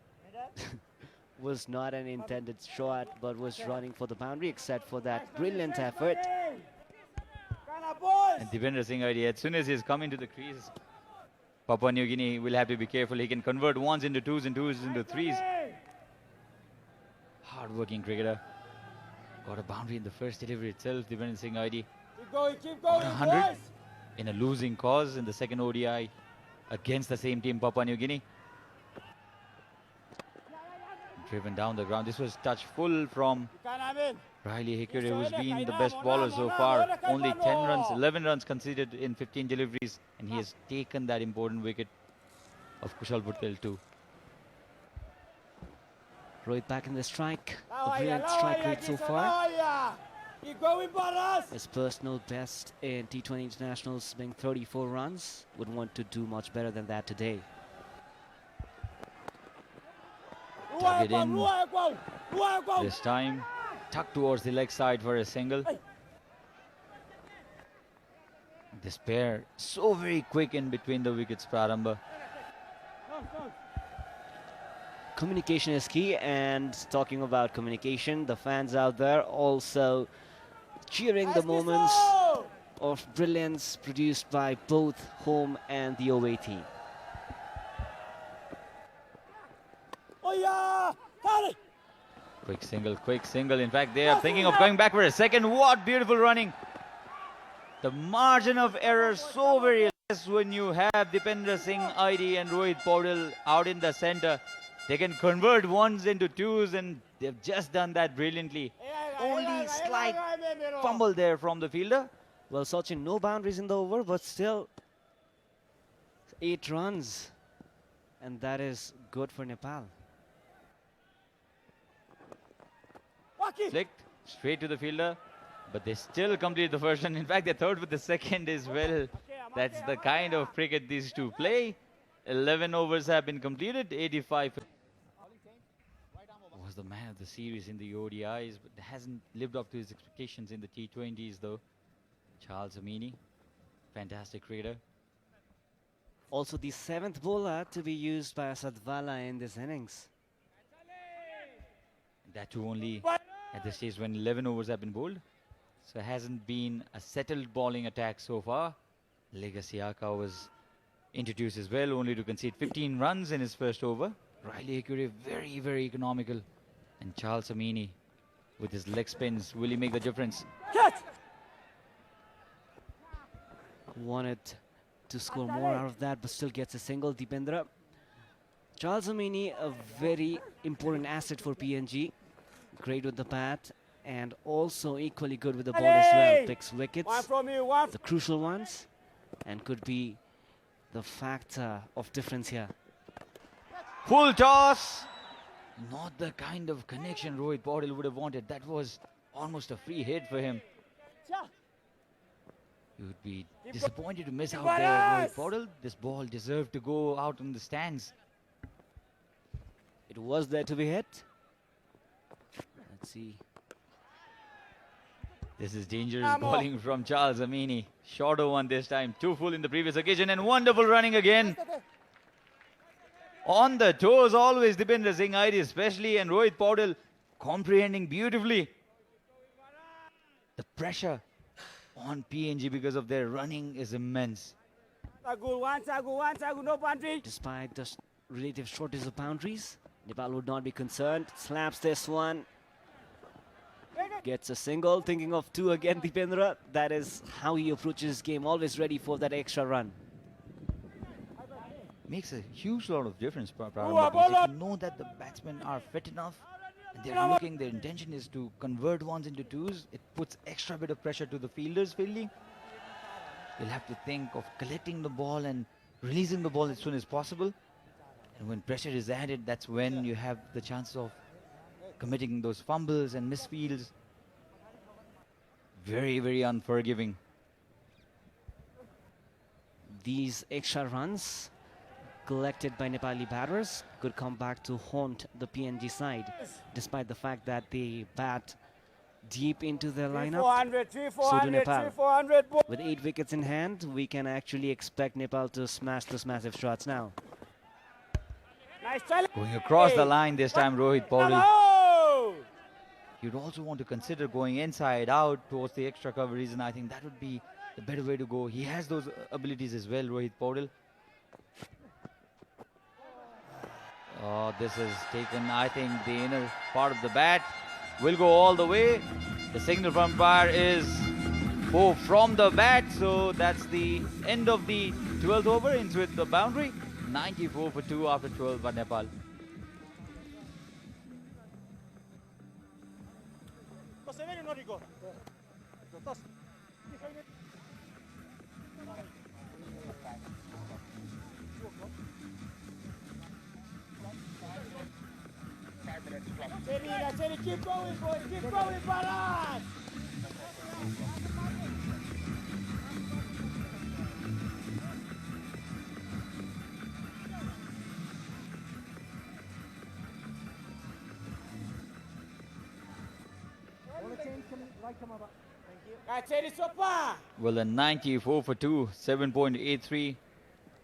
Was not an intended shot, but was running for the boundary, except for that brilliant effort. And Dipendra Singh Aidi, as soon as he's come into the crease, Papua New Guinea will have to be careful. He can convert 1s into 2s and 2s into 3s. Hard-working cricketer. Got a boundary in the first delivery itself. Dipendra Singh Aidi got 100 in a losing cause in the 2nd ODI against the same team, Papua New Guinea. Driven down the ground. This was touch full from Riley Hekare, who's been the best bowler so far. Only 10 runs, 11 runs conceded in 15 deliveries, and he has taken that important wicket of Kushal Bhuttel too. Rohit back in the strike. A brilliant strike rate so far. His personal best in T20 internationals being 34 runs. Would want to do much better than that today. Tuck it in this time. Tuck towards the leg side for a single. This pair so very quick in between the wickets, Prarambha. Communication is key, and talking about communication, the fans out there also cheering the moments of brilliance produced by both home and the away team. Quick single. In fact, they are thinking of going back for a second. What beautiful running. The margin of error so very less when you have Dipendra Singh Aidi and Rohit Paudel out in the center. They can convert 1s into 2s, and they've just done that brilliantly. Only slight fumble there from the fielder. Well, Sachin, no boundaries in the over, but still 8 runs. And that is good for Nepal. Flicked straight to the fielder, but they still complete the first run. In fact, they third with the second as well. That's the kind of cricket these two play. 11 overs have been completed, 85. Was the man of the series in the ODIs, but hasn't lived up to his expectations in the T20s though. Charles Amini, fantastic cricketer. Also the 7th bowler to be used by Asadwala in this innings. That too only at the stage when 11 overs have been bowled. So it hasn't been a settled bowling attack so far. Legacy Aka was introduced as well, only to concede 15 runs in his first over. Riley Akure very, very economical. And Charles Amini with his leg spins, will he make the difference? Wanted to score more out of that, but still gets a single. Deependra. Charles Amini, a very important asset for PNG. Great with the bat and also equally good with the ball as well. Picks wickets, One from you, one. the crucial ones, and could be the factor of difference here. Full toss! Not the kind of connection Rohit Paudel would have wanted. That was almost a free hit for him. You would be disappointed to miss out there, Rohit Paudel. This ball deserved to go out in the stands. It was there to be hit. Let's see. This is dangerous bowling from Charles Amini. Shorter one this time. 2 full in the previous occasion and wonderful running again. On the toes always, Dipendra Singh Airi especially, and Rohit Paudel comprehending beautifully. The pressure on PNG because of their running is immense. No boundary. Despite the relative shortage of boundaries, Nepal would not be concerned. Slaps this one. Gets a single. Thinking of 2 again, Deependra. That is how he approaches his game. Always ready for that extra run. Makes a huge lot of difference, Prarambha, because if you know that the batsmen are fit enough and they're looking, their intention is to convert ones into twos, it puts extra bit of pressure to the fielders fielding. You'll have to think of collecting the ball and releasing the ball as soon as possible. And when pressure is added, that's when you have the chance of committing those fumbles and misfields. Very, very unforgiving. These extra runs collected by Nepali batters could come back to haunt the PNG side, despite the fact that they bat deep into their lineup. 400, So do Nepal. 400. With 8 wickets in hand, we can actually expect Nepal to smash those massive shots now. Nice challenge. Going across the line this time, Rohit Paudel. Oh! You'd also want to consider going inside out towards the extra coverage, and I think that would be the better way to go. He has those abilities as well, Rohit Paudel. Oh, this has taken, I think, the inner part of the bat. Will go all the way. The signal from umpire is 4 from the bat, so that's the end of the 12th over. Ends with the boundary. 94 for 2 after 12 by Nepal. Cherry, keep going, boys. Keep going, Bharat. Cherry, sopa. Well, a 94 for 2, 7.83,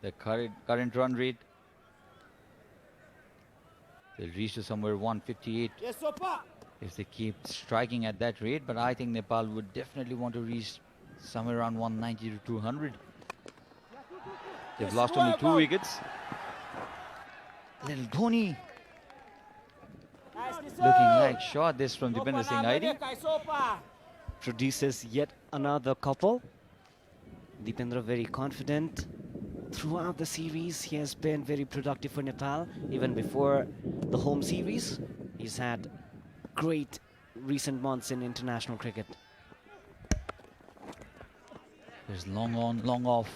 the current run rate. They'll reach to somewhere 158 Yes, sopa. if they keep striking at that rate, but I think Nepal would definitely want to reach somewhere around 190 to 200. They've lost only 2 wickets. Little Dhoni looking like shot this from Dipendra Singh Airi. Produces yet another couple. Deependra very confident. Throughout the series, he has been very productive for Nepal. Even before the home series, he's had great recent months in international cricket. There's long on, long off,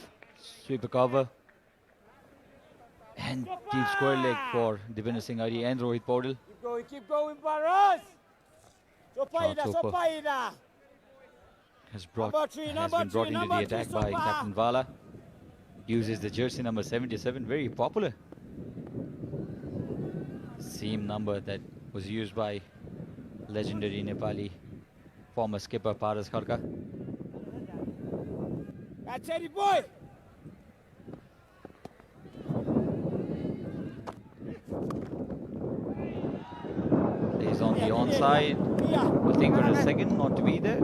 sweeper cover. And deep square leg for Dipendra Singh Airi and Rohit Paudel. Keep going, Bharat. Short sopa has been brought into the attack by Captain Vala. Uses the jersey number 77, very popular. Same number that was used by legendary Nepali former skipper Paras Kharka. That's it, boy. He's on the onside. I think for a second not to be there.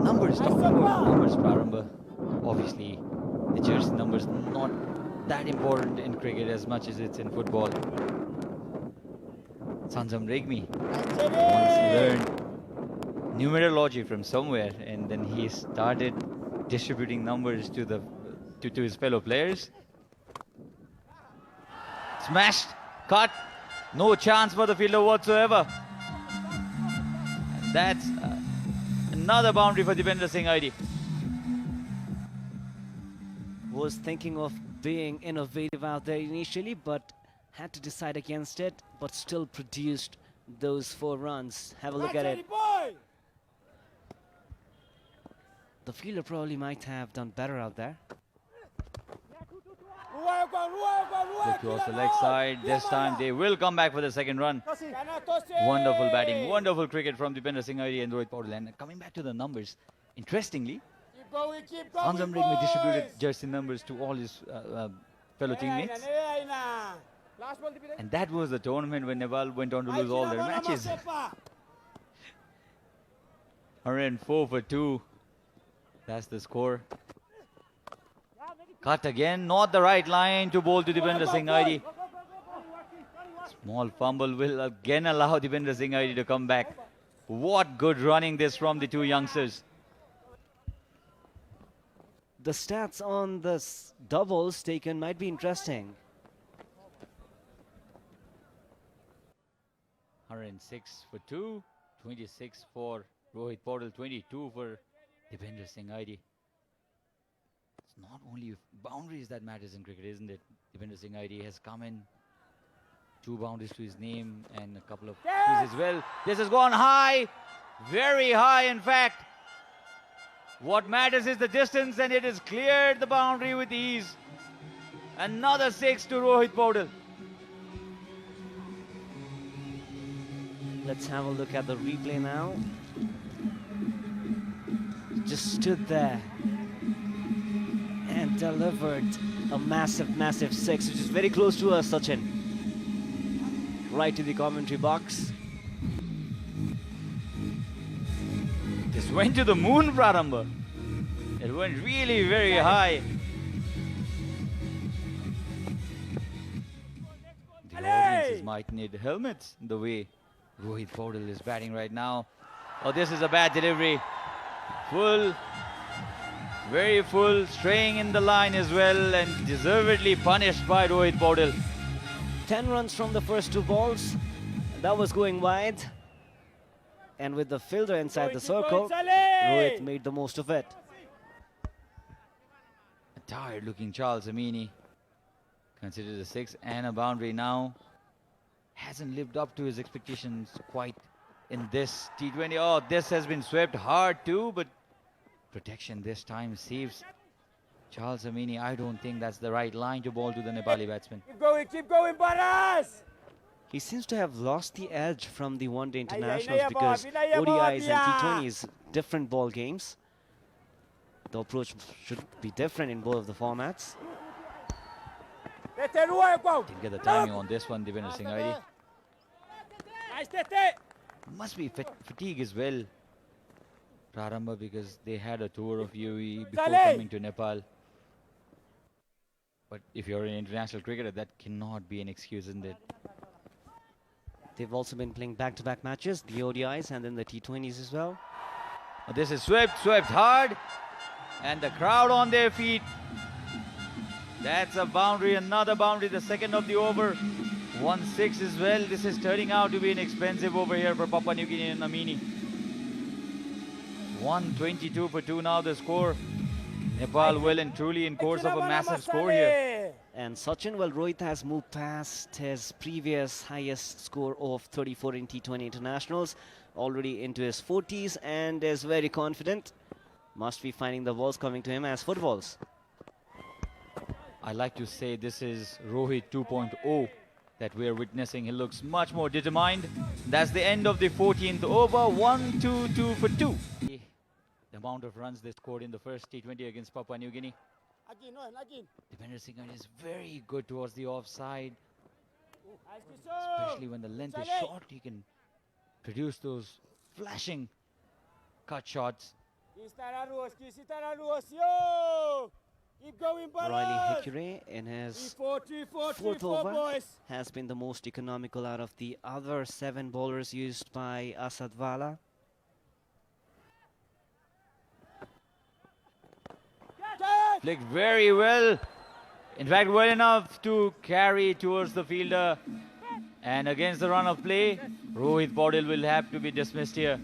Numbers, talking about numbers, Prarambha. Obviously, the jersey numbers not that important in cricket as much as it's in football. Sanjam Regmi once learned numerology from somewhere, and then he started distributing numbers to his fellow players. Smashed, cut, no chance for the fielder whatsoever. And that's another boundary for Dipender Singh ID. Was thinking of being innovative out there initially, but had to decide against it, but still produced those 4 runs. Have a look at it. The fielder probably might have done better out there. Look towards the leg side. This time they will come back for the second run. Wonderful batting, wonderful cricket from Dipender Singh ID and Rohit Paudel. And coming back to the numbers, interestingly, Sanjam Regmi distributed jersey numbers to all his fellow teammates. And that was the tournament when Nepal went on to lose all their matches. 104 for 2. That's the score. Cut again, not the right line to bowl to Dipender Singh ID. Small fumble will again allow Dipender Singh ID to come back. What good running this from the 2 youngsters. The stats on the doubles taken might be interesting. 106 for 2, 26 for Rohit Paudel, 22 for Dipender Singh ID. It's not only boundaries that matters in cricket, isn't it? Dipender Singh ID has come in, 2 boundaries to his name and a couple of threes as well. This has gone high, very high in fact. What matters is the distance, and it has cleared the boundary with ease. Another 6 to Rohit Paudel. Let's have a look at the replay now. Just stood there and delivered a massive, massive 6, which is very close to us, Sachin. Right to the commentary box. This went to the moon, Prarambha. It went really very high. The audiences might need helmets the way Rohit Paudel is batting right now. Oh, this is a bad delivery. Full, very full, straying in the line as well, and deservedly punished by Rohit Paudel. 10 runs from the first 2 balls. That was going wide. And with the fielder inside the circle, Rohit made the most of it. A tired looking Charles Amini. Considered a 6 and a boundary now. Hasn't lived up to his expectations quite in this T20. Oh, this has been swept hard too, but protection this time saves Charles Amini. I don't think that's the right line to bowl to the Nepali batsman. Keep going, Baras! He seems to have lost the edge from the one-day internationals because ODIs and T20s, different ball games. The approach should be different in both of the formats. Didn't get the timing on this one, Dipender Singh ID. Must be fatigue as well, Prarambha, because they had a tour of UAE before coming to Nepal. But if you're an international cricketer, that cannot be an excuse, isn't it? They've also been playing back-to-back matches, the ODIs and then the T20s as well. Oh, this is swept hard, and the crowd on their feet. That's a boundary, another boundary, the second of the over. 1-6 as well. This is turning out to be an expensive over here for Papua New Guinea and Amini. 122 for 2 now the score. Nepal well and truly in course of a massive score here. And Sachin, well, Rohit has moved past his previous highest score of 34 in T20 internationals, already into his 40s, and is very confident. Must be finding the balls coming to him as footballs. I like to say this is Rohit 2.0 that we are witnessing. He looks much more determined. That's the end of the 14th over. 1-2-2 for 2. The amount of runs they scored in the first T20 against Papua New Guinea. Dipender Singh is very good towards the offside. Especially when the length is short, he can produce those flashing cut shots. Keep going, Riley Hickory in his fourth over has been the most economical out of the other 7 bowlers used by Asad Wala. Flicked very well. In fact, well enough to carry towards the fielder. And against the run of play, Rohit Paudel will have to be dismissed here.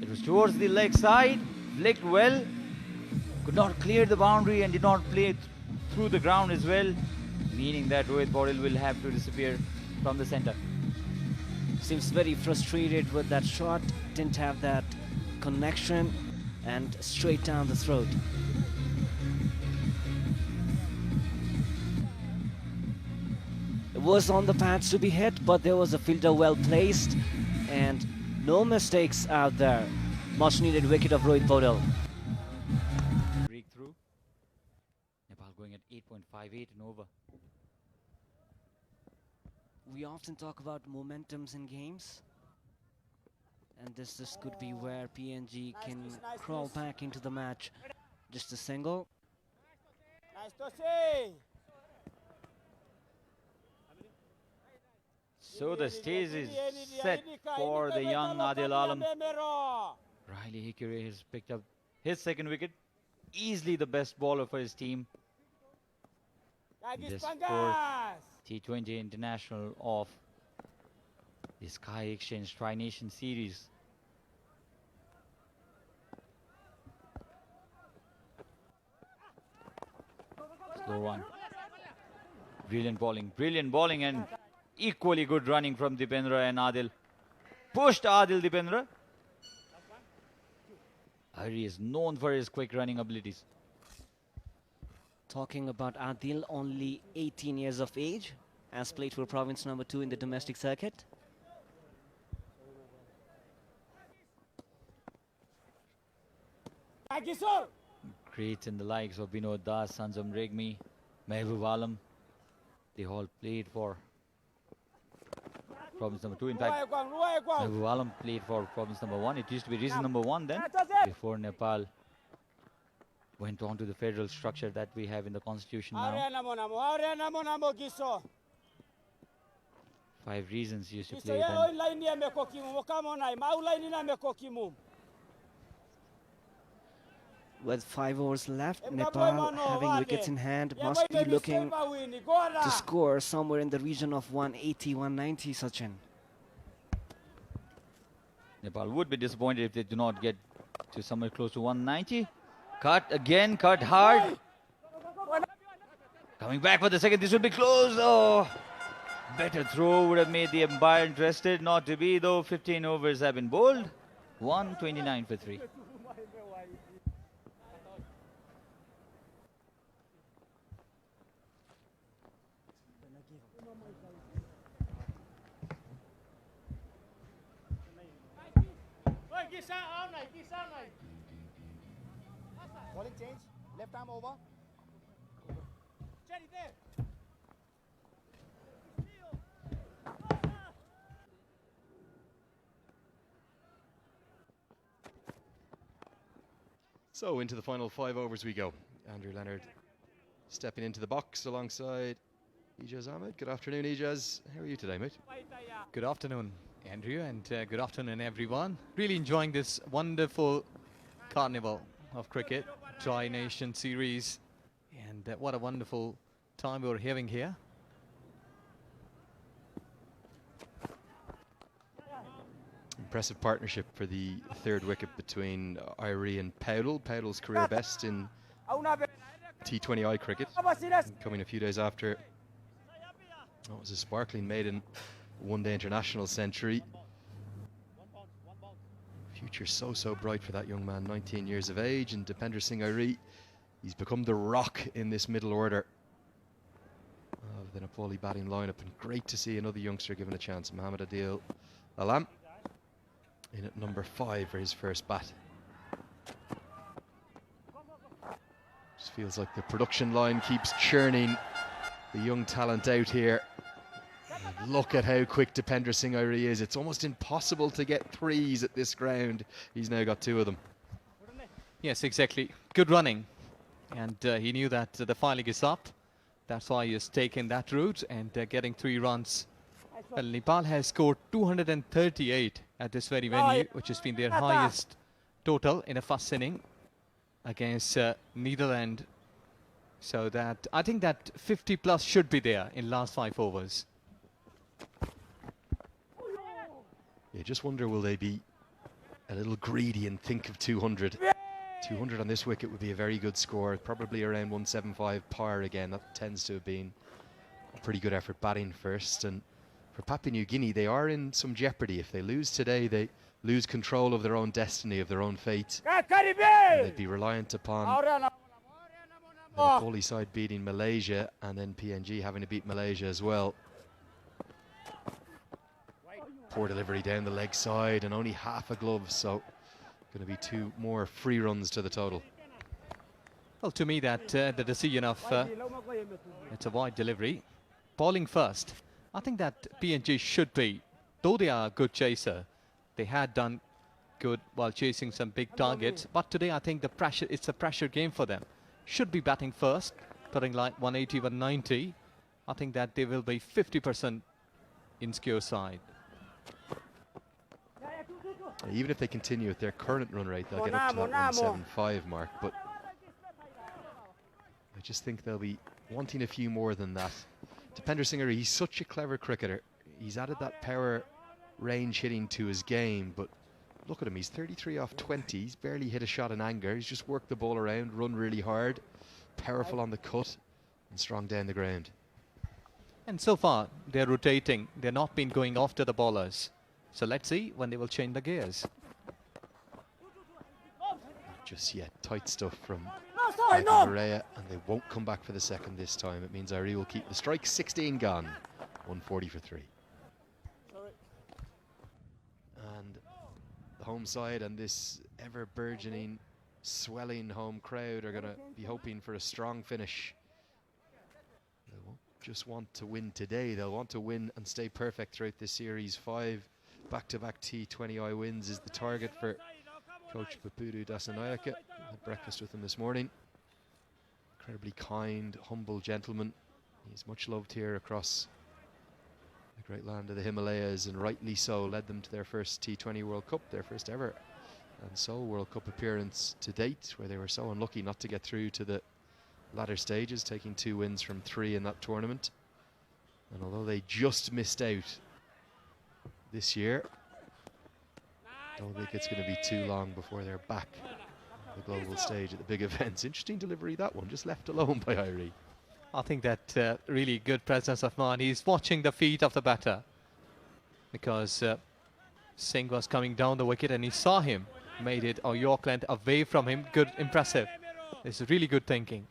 It was towards the leg side, flicked well, could not clear the boundary and did not play through the ground as well, meaning that Rohit Paudel will have to disappear from the center. Seems very frustrated with that shot, didn't have that connection, and straight down the throat. It was on the pads to be hit, but there was a fielder well placed and no mistakes out there. Much needed wicket of Rohit Paudel. Breakthrough. Nepal going at 8.58 and over. We often talk about momentums in games, and this could be where PNG can crawl back into the match. Just a single. Nice to see. So the stage is set for the young Adil Alam. Riley Hickory has picked up his second wicket. Easily the best bowler for his team. This fourth T20 international of the Sky Exchange Tri-Nation Series. Slow one. Brilliant bowling and equally good running from Dipendra and Adil. Pushed Adil Dipendra. Hari is known for his quick running abilities. Talking about Adil, only 18 years of age, has played for province number 2 in the domestic circuit. Thank you, sir. Greats in the likes of Binod Das, Sanjam Regmi, Mehboob Alam. They all played for province number 2. In fact, Mehboob Alam played for province number 1. It used to be region number 1 then, before Nepal went on to the federal structure that we have in the constitution now. 5 regions used to play then. With 5 overs left, Nepal having wickets in hand must be looking to score somewhere in the region of 180, 190, Sachin. Nepal would be disappointed if they do not get to somewhere close to 190. Cut again, cut hard. Coming back for the second, this will be close. Oh, better throw would have made the umpire interested. Not to be though. 15 overs have been bowled. 129 for 3. Bowling change. Left arm over. So into the final 5 overs we go. Andrew Leonard stepping into the box alongside Ijaz Ahmed. Good afternoon, Ijaz. How are you today, mate? Good afternoon, Andrew, and good afternoon, everyone. Really enjoying this wonderful carnival of cricket, Tri-Nation Series, and what a wonderful time we're having here. Impressive partnership for the third wicket between Irie and Paudel. Paudel's career best in T20I cricket, coming a few days after what was a sparkling maiden one-day international century. Future so bright for that young man, 19 years of age, and Dipender Singh Irie, he's become the rock in this middle order of the Nepali batting lineup, and great to see another youngster given a chance. Mohammad Adil Alam in at number 5 for his first bat. Just feels like the production line keeps churning the young talent out here. And look at how quick Dipender Singh Airi is. It's almost impossible to get threes at this ground. He's now got 2 of them. Yes, exactly. Good running. And he knew that the filing is up. That's why he has taken that route and getting 3 runs. Well, Nepal has scored 238 at this very venue, which has been their highest total in a first inning against Netherlands. So that I think that 50 plus should be there in last 5 overs. You just wonder, will they be a little greedy and think of 200? 200 on this wicket would be a very good score, probably around 175 par again. That tends to have been a pretty good effort batting first. And for Papua New Guinea, they are in some jeopardy. If they lose today, they lose control of their own destiny, of their own fate. And they'd be reliant upon the Nepali side beating Malaysia and then PNG having to beat Malaysia as well. Poor delivery down the leg side and only half a glove, so going to be 2 more free runs to the total. Well, to me, that the decision of it's a wide delivery, bowling first. I think that PNG should be, though they are a good chaser, they had done good while chasing some big targets. But today, I think the pressure, it's a pressure game for them. Should be batting first, putting like 180, 190. I think that they will be 50% in skewer side. Even if they continue at their current run rate, they'll get up to that 175 mark. But I just think they'll be wanting a few more than that. Dipender Singh Airi, he's such a clever cricketer. He's added that power range hitting to his game, but look at him, he's 33 off 20. He's barely hit a shot in anger. He's just worked the ball around, run really hard, powerful on the cut, and strong down the ground. And so far, they're rotating. They're not been going after the bowlers. So let's see when they will change the gears. Not just yet. Tight stuff from Maria, and they won't come back for the second this time. It means Airi will keep the strike. 16 gone. 140 for 3. And the home side and this ever burgeoning, swelling home crowd are going to be hoping for a strong finish. They won't just want to win today. They'll want to win and stay perfect throughout this series. 5 back-to-back T20I wins is the target for Coach Papudu Dasanayake. I had breakfast with him this morning. Incredibly kind, humble gentleman. He's much loved here across the great land of the Himalayas, and rightly so. Led them to their first T20 World Cup, their first ever and sole World Cup appearance to date, where they were so unlucky not to get through to the latter stages, taking 2 wins from 3 in that tournament. And although they just missed out this year, don't think it's going to be too long before they're back on the global stage at the big events. Interesting delivery, that one, just left alone by Airi. I think that really good presence of mind. He's watching the feet of the batter, because Singh was coming down the wicket and he saw him, made it a York length away from him. Good, impressive. This is really good thinking.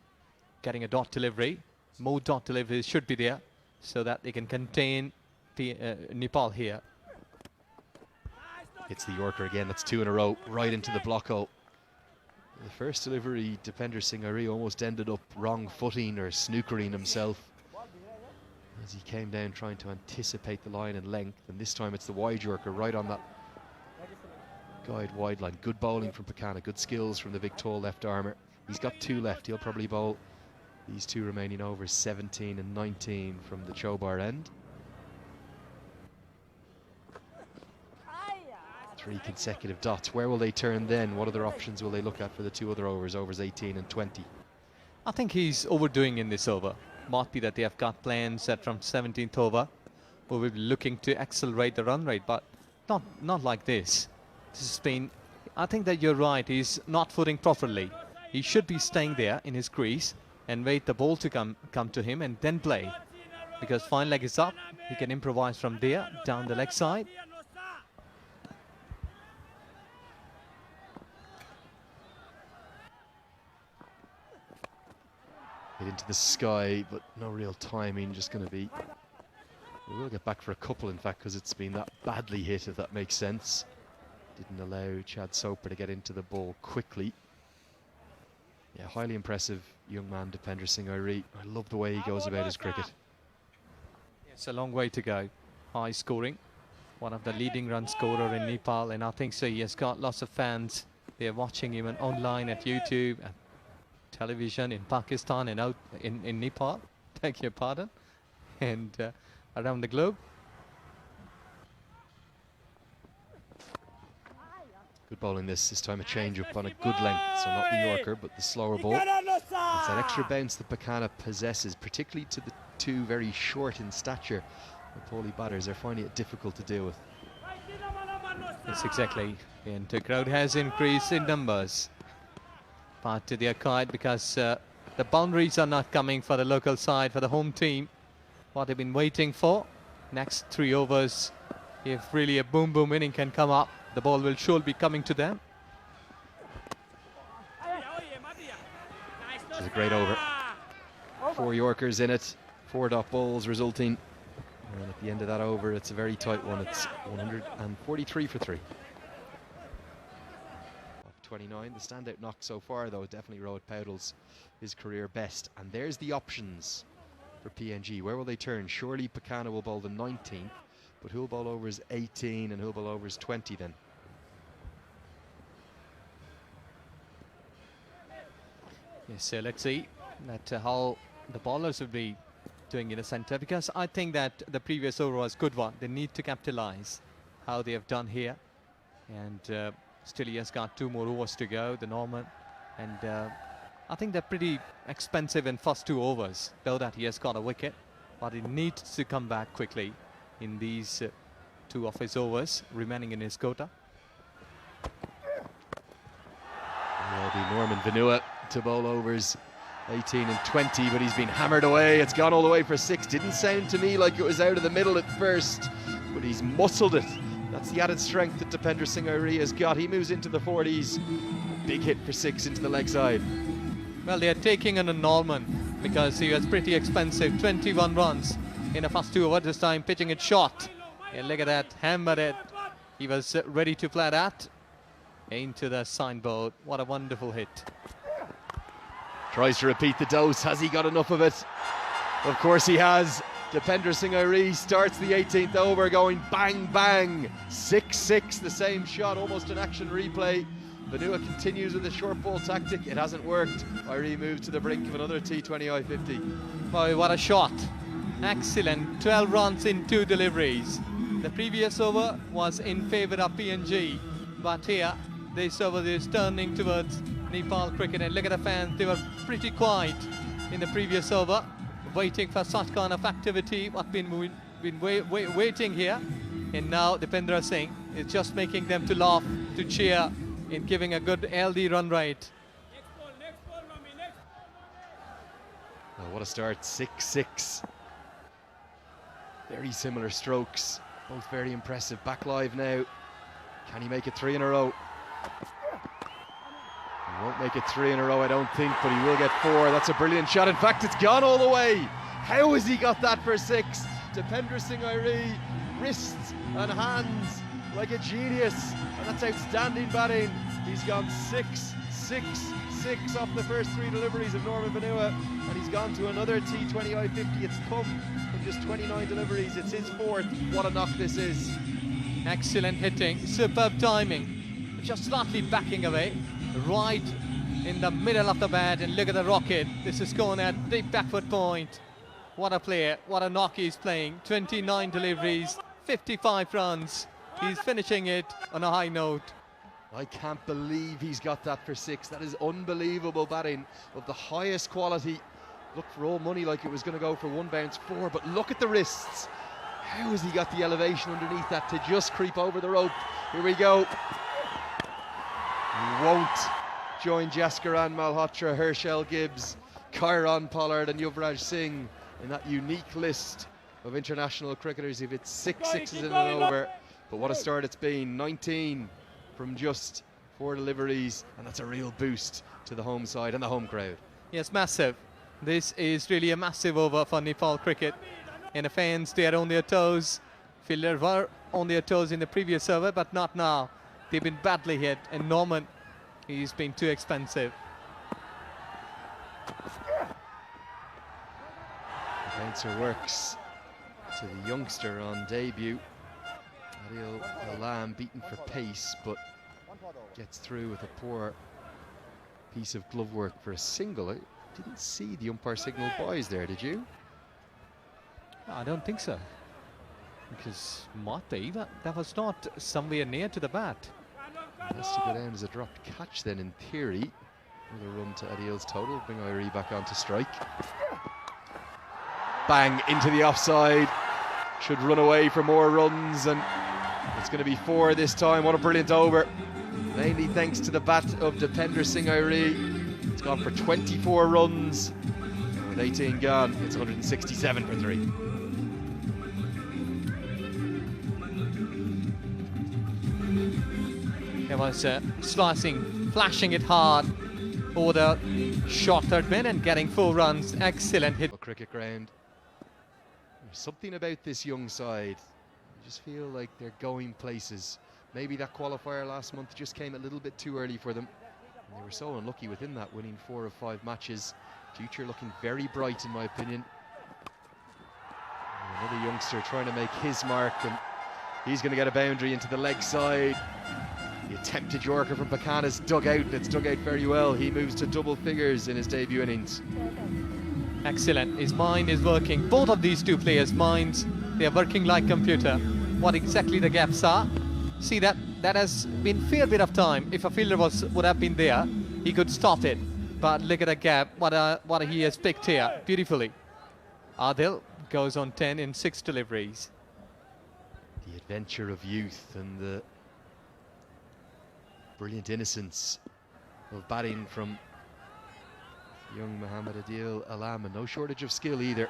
Getting a dot delivery. More dot deliveries should be there so that they can contain Nepal here. Hits the Yorker again. That's 2 in a row, right into the block hole. The first delivery, Dipender Singh Airi almost ended up wrong footing or snookering himself as he came down trying to anticipate the line and length. And this time it's the wide Yorker right on that guide wide line. Good bowling from Pakana, good skills from the big tall left armour. He's got 2 left. He'll probably bowl these 2 remaining overs, 17 and 19 from the Chobar end. 3 consecutive dots. Where will they turn then? What other options will they look at for the 2 other overs, overs 18 and 20? I think he's overdoing in this over. Might be that they have got plans that from 17th over we will be looking to accelerate the run rate, but not like this. This has been, I think that you're right, he's not footing properly. He should be staying there in his crease and wait the ball to come to him and then play. Because fine leg is up, he can improvise from there, down the leg side. Into the sky, but no real timing, just going to be... We will get back for a couple, in fact, because it's been that badly hit, if that makes sense. Didn't allow Chad Soper to get into the ball quickly. Yeah, highly impressive young man, Dipender Singh Airi. I love the way he goes about his cricket. It's a long way to go. High scoring. One of the leading run scorer in Nepal, and I think so he has got lots of fans. They're watching him online at YouTube, at television in Pakistan and out in Nepal, beg your pardon, and around the globe. Good bowling this time a change up on a good length, so not the Yorker but the slower ball. It's that extra bounce that Pakana possesses, particularly to the two very short in stature Nepali batters. They're finding it difficult to deal with. Yes, exactly, and the crowd has increased in numbers, but they are quiet because the boundaries are not coming for the local side, for the home team. What they've been waiting for, next 3 overs, if really a boom inning can come up, the ball will surely be coming to them. This is a great over. 4 Yorkers in it, 4 dot balls resulting. And at the end of that over, it's a very tight one. It's 143 for 3. 29, the standout knock so far, though, definitely Rohit Paudil's his career best. And there's the options for PNG. Where will they turn? Surely Pakana will bowl the 19th, but who'll bowl overs 18 and who'll bowl overs 20 then? Yes, so let's see that how the bowlers will be doing in the centre, because I think that the previous over was a good one. They need to capitalise how they have done here, and still he has got 2 more overs to go, the Norman, and I think they're pretty expensive in first 2 overs, though that he has got a wicket, but he needs to come back quickly in these 2 of his overs remaining in his quota. It'll be Norman Vanua to bowl overs 18 and 20, but he's been hammered away. It's gone all the way for 6. Didn't sound to me like it was out of the middle at first, but he's muscled it. That's the added strength that Dipender Singh Airi has got. He moves into the 40s. Big hit for 6 into the leg side. Well, they are taking on a Norman because he was pretty expensive. 21 runs in the first 2 overs this time, pitching it short. And look at that, hammered it. He was ready to play that into the signboard. What a wonderful hit. Tries to repeat the dose. Has he got enough of it? Of course he has. Dipender Singh Airi starts the 18th over going bang, bang. 6-6, the same shot, almost an action replay. Vanua continues with the short ball tactic. It hasn't worked. Airi moves to the brink of another T20I 50. Oh, what a shot. Excellent. 12 runs in 2 deliveries. The previous over was in favour of PNG, but here this over is turning towards Nepal cricket, and look at the fans, they were pretty quiet in the previous over, waiting for such kind of activity. What been waiting here, and now Dipender Singh is just making them to laugh, to cheer, in giving a good LD run rate. Oh, what a start, 6-6. Very similar strokes, both very impressive. Back live now. Can he make it 3 in a row? He won't make it 3 in a row, I don't think, but he will get 4. That's a brilliant shot. In fact, it's gone all the way. How has he got that for 6? Dipender Singh Airi, wrists and hands like a genius, and that's outstanding batting. He's gone 6 off the first 3 deliveries of Norman Vanua, and he's gone to another T20I 50. It's come from just 29 deliveries. It's his 4th. What a knock this is. Excellent hitting, superb timing, just slightly backing away, right in the middle of the bat, and look at the rocket. This is going at deep backward point. What a player, what a knock he's playing. 29 deliveries, 55 runs. He's finishing it on a high note. I can't believe he's got that for 6. That is unbelievable batting of the highest quality. Looked for all money like it was going to go for 1 bounce 4, but look at the wrists. How has he got the elevation underneath that to just creep over the rope? Here we go. He won't join Jaskaran Malhotra, Herschel Gibbs, Kyron Pollard and Yuvraj Singh in that unique list of international cricketers if it's 6 sixes in an over. But what a start it's been. 19 from just 4 deliveries, and that's a real boost to the home side and the home crowd. Yes, massive. This is really a massive over for Nepal cricket. And the fans, they are on their toes. Fielders were on their toes in the previous over, but not now. They've been badly hit, and Norman, he's been too expensive. Answer works to the youngster on debut. Adil Alam beaten for pace, but gets through with a poor piece of glove work for a single. I didn't see the umpire signal boys there, did you? I don't think so. Because Mate, that was not somewhere near to the bat. It has to go down as a dropped catch then, in theory. Another run to Adil's total, bring Irie back on to strike. Bang, into the offside. Should run away for more runs, and it's going to be 4 this time. What a brilliant over. Mainly thanks to the bat of Dipender Singh Irie. It's gone for 24 runs. With 18 gone, it's 167 for 3. He was slicing, flashing it hard over the short third man and getting 4 runs. Excellent hit. Cricket ground. There's something about this young side. You just feel like they're going places. Maybe that qualifier last month just came a little bit too early for them. And they were so unlucky within that, winning 4 of 5 matches. Future looking very bright, in my opinion. And another youngster trying to make his mark, and he's going to get a boundary into the leg side. The attempted Yorker from Pakana's dug out. It's dug out very well. He moves to double figures in his debut innings. Excellent. His mind is working. Both of these two players' minds, they are working like computer. What exactly the gaps are. See, that has been fair bit of time. If a fielder would have been there, he could stop it. But look at the gap. What he has picked here beautifully. Adil goes on 10 in 6 deliveries. The adventure of youth and the brilliant innocence of batting from young Mohammad Adil Alam, and no shortage of skill either.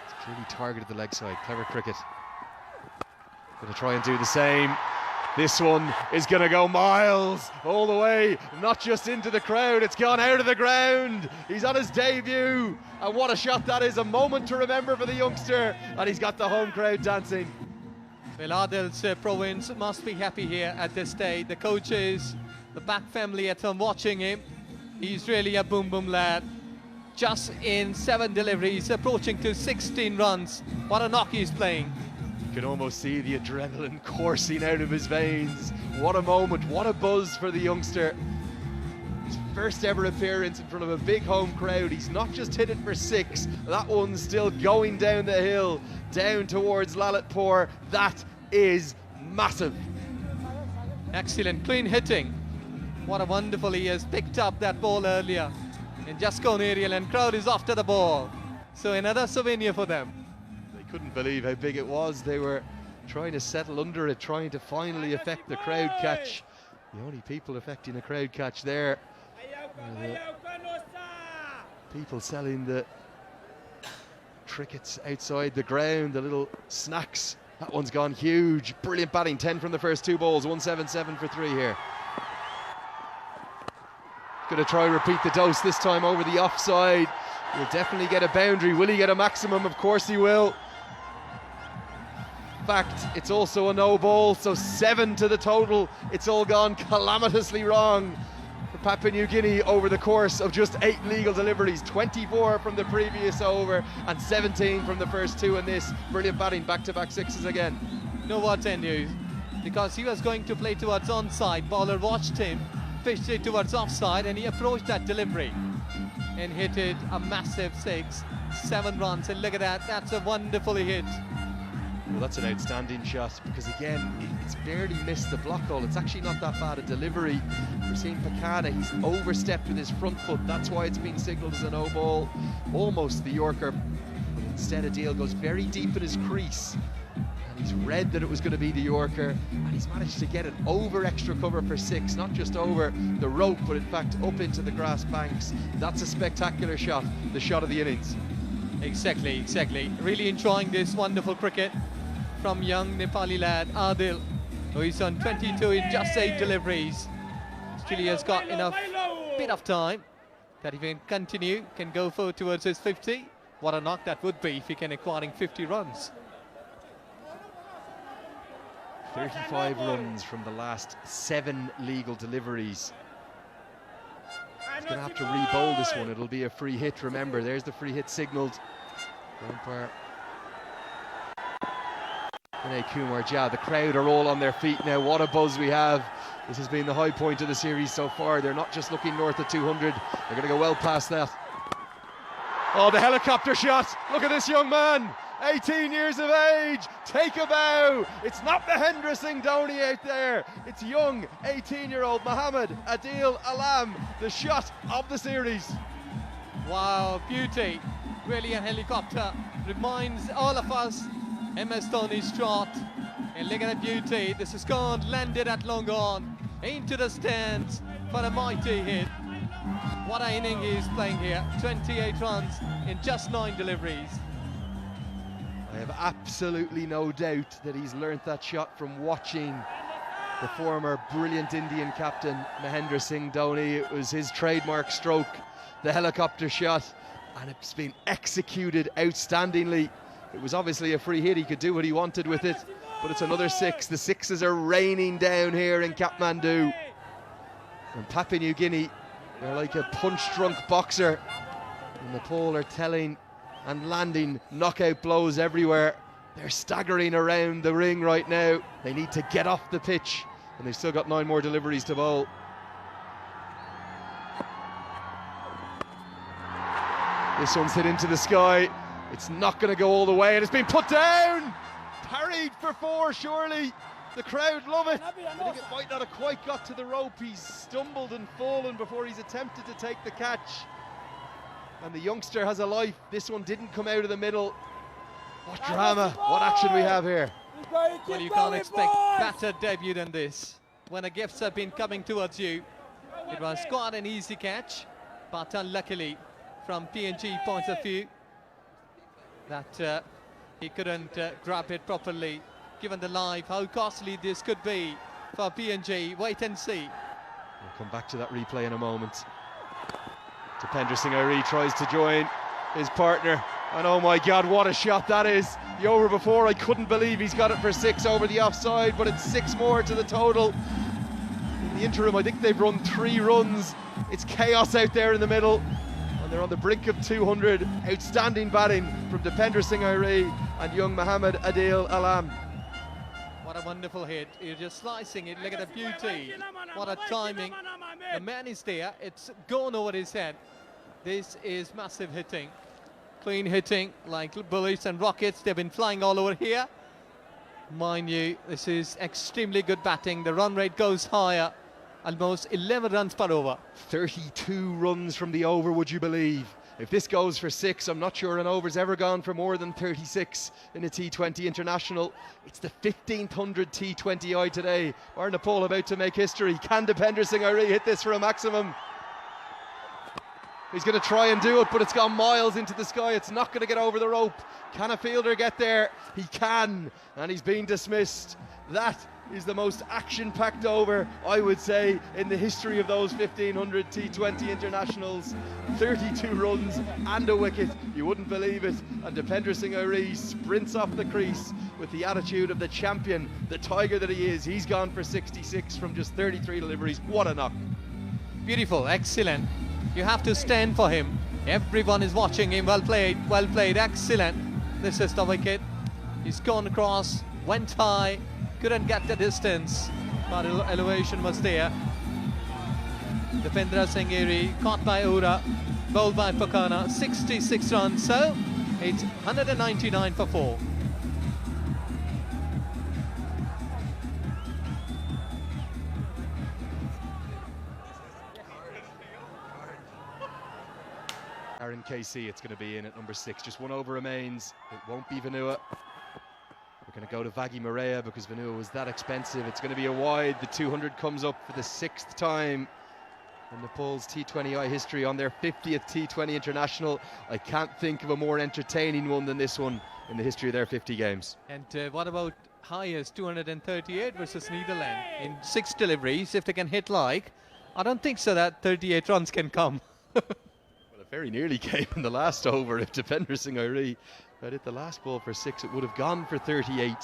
It's clearly targeted the leg side. Clever cricket. Going to try and do the same. This one is going to go miles all the way, not just into the crowd, it's gone out of the ground. He's on his debut, and what a shot that is. A moment to remember for the youngster, and he's got the home crowd dancing. Well, Adil's province must be happy here at this stage. The coaches, the back family at home watching him. He's really a boom boom lad. Just in 7 deliveries, approaching to 16 runs. What a knock he's playing. You can almost see the adrenaline coursing out of his veins. What a moment, what a buzz for the youngster. His first ever appearance in front of a big home crowd. He's not just hit it for 6, that one's still going down the hill, down towards Lalitpur. That is massive. Excellent, clean hitting. What a wonderful, he has picked up that ball earlier and just gone aerial, and crowd is after the ball. So another souvenir for them. Couldn't believe how big it was. They were trying to settle under it, trying to finally affect the crowd catch. The only people affecting the crowd catch there are the people selling the trinkets outside the ground, the little snacks. That one's gone huge. Brilliant batting, 10 from the first 2 balls, 177 for 3 here. Going to try and repeat the dose, this time over the offside. He'll definitely get a boundary. Will he get a maximum? Of course he will. In fact, it's also a no ball, so 7 to the total. It's all gone calamitously wrong for Papua New Guinea over the course of just 8 legal deliveries. 24 from the previous over and 17 from the first 2 in this. Brilliant batting, back-to-back 6s again. No what, Andrew, because he was going to play towards onside. Bowler watched him, pitched it towards offside, and he approached that delivery and hit it a massive 6, 7 runs, and look at that, that's a wonderfully hit. Well, that's an outstanding shot, because again, it's barely missed the block hole. It's actually not that bad a delivery. We're seeing Pakana, he's overstepped with his front foot. That's why it's been signalled as a no ball. Almost the Yorker, but instead Adil goes very deep in his crease. And he's read that it was going to be the Yorker, and he's managed to get it over extra cover for 6, not just over the rope, but in fact up into the grass banks. That's a spectacular shot, the shot of the innings. Exactly. Really enjoying this wonderful cricket from young Nepali lad Adil, who is on 22 in just 8 deliveries. Still he has got enough bit of time that he can continue, can go forward towards his 50. What a knock that would be if he can acquiring 50 runs. 35 runs from the last 7 legal deliveries. He's going to have to re-bowl this one. It'll be a free hit. Remember, there's the free hit signalled. Umpire Vinay Kumar Jha. The crowd are all on their feet now. What a buzz we have. This has been the high point of the series so far. They're not just looking north of 200. They're going to go well past that. Oh, the helicopter shot. Look at this young man. 18 years of age. Take a bow. It's not Mahendra Singh Dhoni out there. It's young 18-year-old Mohammad Adil Alam. The shot of the series. Wow, beauty. Really a helicopter. Reminds all of us MS Dhoni's shot. And look at the beauty. This has gone, landed at long on, into the stands for a mighty hit. What an inning he is playing here. 28 runs in just 9 deliveries. I have absolutely no doubt that he's learnt that shot from watching the former brilliant Indian captain Mahendra Singh Dhoni. It was his trademark stroke, the helicopter shot, and it's been executed outstandingly. It was obviously a free hit. He could do what he wanted with it, but it's another 6. The 6s are raining down here in Kathmandu. And Papua New Guinea, they're like a punch-drunk boxer. And Nepal are telling and landing knockout blows everywhere. They're staggering around the ring right now. They need to get off the pitch, and they've still got 9 more deliveries to bowl. This one's hit into the sky. It's not going to go all the way, and it's been put down. Parried for 4, surely. The crowd love it. I think it might not have quite got to the rope. He's stumbled and fallen before he's attempted to take the catch. And the youngster has a life. This one didn't come out of the middle. What drama, what action we have here. Well, you can't expect better debut than this. When the gifts have been coming towards you, it was quite an easy catch, but unluckily, from PNG point of view, that he couldn't grab it properly. Given the life, how costly this could be for PNG. Wait and see. We'll come back to that replay in a moment. Dipendra Singh Airi tries to join his partner, and oh my God, what a shot that is. The over before, I couldn't believe he's got it for 6 over the offside, but it's 6 more to the total. In the interim, I think they've run 3 runs. It's chaos out there in the middle, and they're on the brink of 200. Outstanding batting from Dipendra Singh Airi and young Mohammad Adil Alam. What a wonderful hit. You're just slicing it. Look at the beauty. What a timing. The man is there. It's gone over his head. This is massive hitting. Clean hitting like bullets and rockets. They've been flying all over here. Mind you, this is extremely good batting. The run rate goes higher. Almost 11 runs per over. 32 runs from the over, would you believe? If this goes for 6, I'm not sure an over's ever gone for more than 36 in a T20 international. It's the 1500 T20I today. Are Nepal about to make history? Can Dipendra Singh Airi hit this for a maximum? He's going to try and do it, but it's gone miles into the sky. It's not going to get over the rope. Can a fielder get there? He can, and he's been dismissed. That is the most action-packed over, I would say, in the history of those 1500 T20 internationals. 32 runs and a wicket, you wouldn't believe it. And Dipendra Singh Airi sprints off the crease with the attitude of the champion, the tiger that he is. He's gone for 66 from just 33 deliveries. What a knock. Beautiful, excellent. You have to stand for him. Everyone is watching him. Well played, excellent. This is the wicket. He's gone across, went high, couldn't get the distance, but elevation was there. Dipendra Singh Airi caught by Ura, bowled by Pakana, 66 runs, so it's 199 for 4. Aaron KC, it's going to be in at number 6. Just 1 over remains. It won't be Vanua. We're going to go to Vaggy Maria because Vanua was that expensive. It's going to be a wide. The 200 comes up for the 6th time in Nepal's T20I history on their 50th T20 international. I can't think of a more entertaining one than this one in the history of their 50 games. And what about highest 238 versus Netherlands in 6 deliveries? If they can hit like, I don't think so that 38 runs can come. Well, it very nearly came in the last over. If Dipendra Singh Airi had hit the last ball for 6, it would have gone for 38.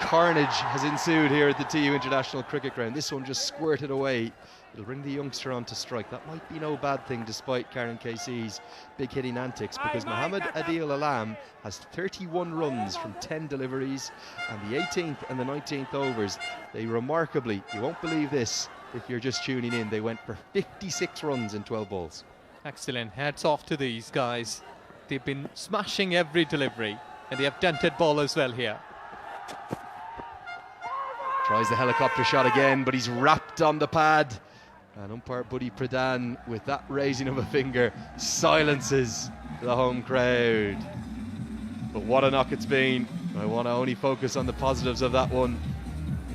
carnage has ensued here at the TU International Cricket Ground. This one just squirted away. It'll bring the youngster on to strike. That might be no bad thing despite Karen KC's big hitting antics, because Mohammad Adil Alam has 31 runs from 10 deliveries, and the 18th and the 19th overs, they remarkably, you won't believe this if you're just tuning in, they went for 56 runs in 12 balls. Excellent. Hats off to these guys. They've been smashing every delivery, and they have dented ball as well here. Tries the helicopter shot again, but he's wrapped on the pad. And umpire Buddy Pradhan, with that raising of a finger, silences the home crowd. But what a knock it's been. I want to only focus on the positives of that one.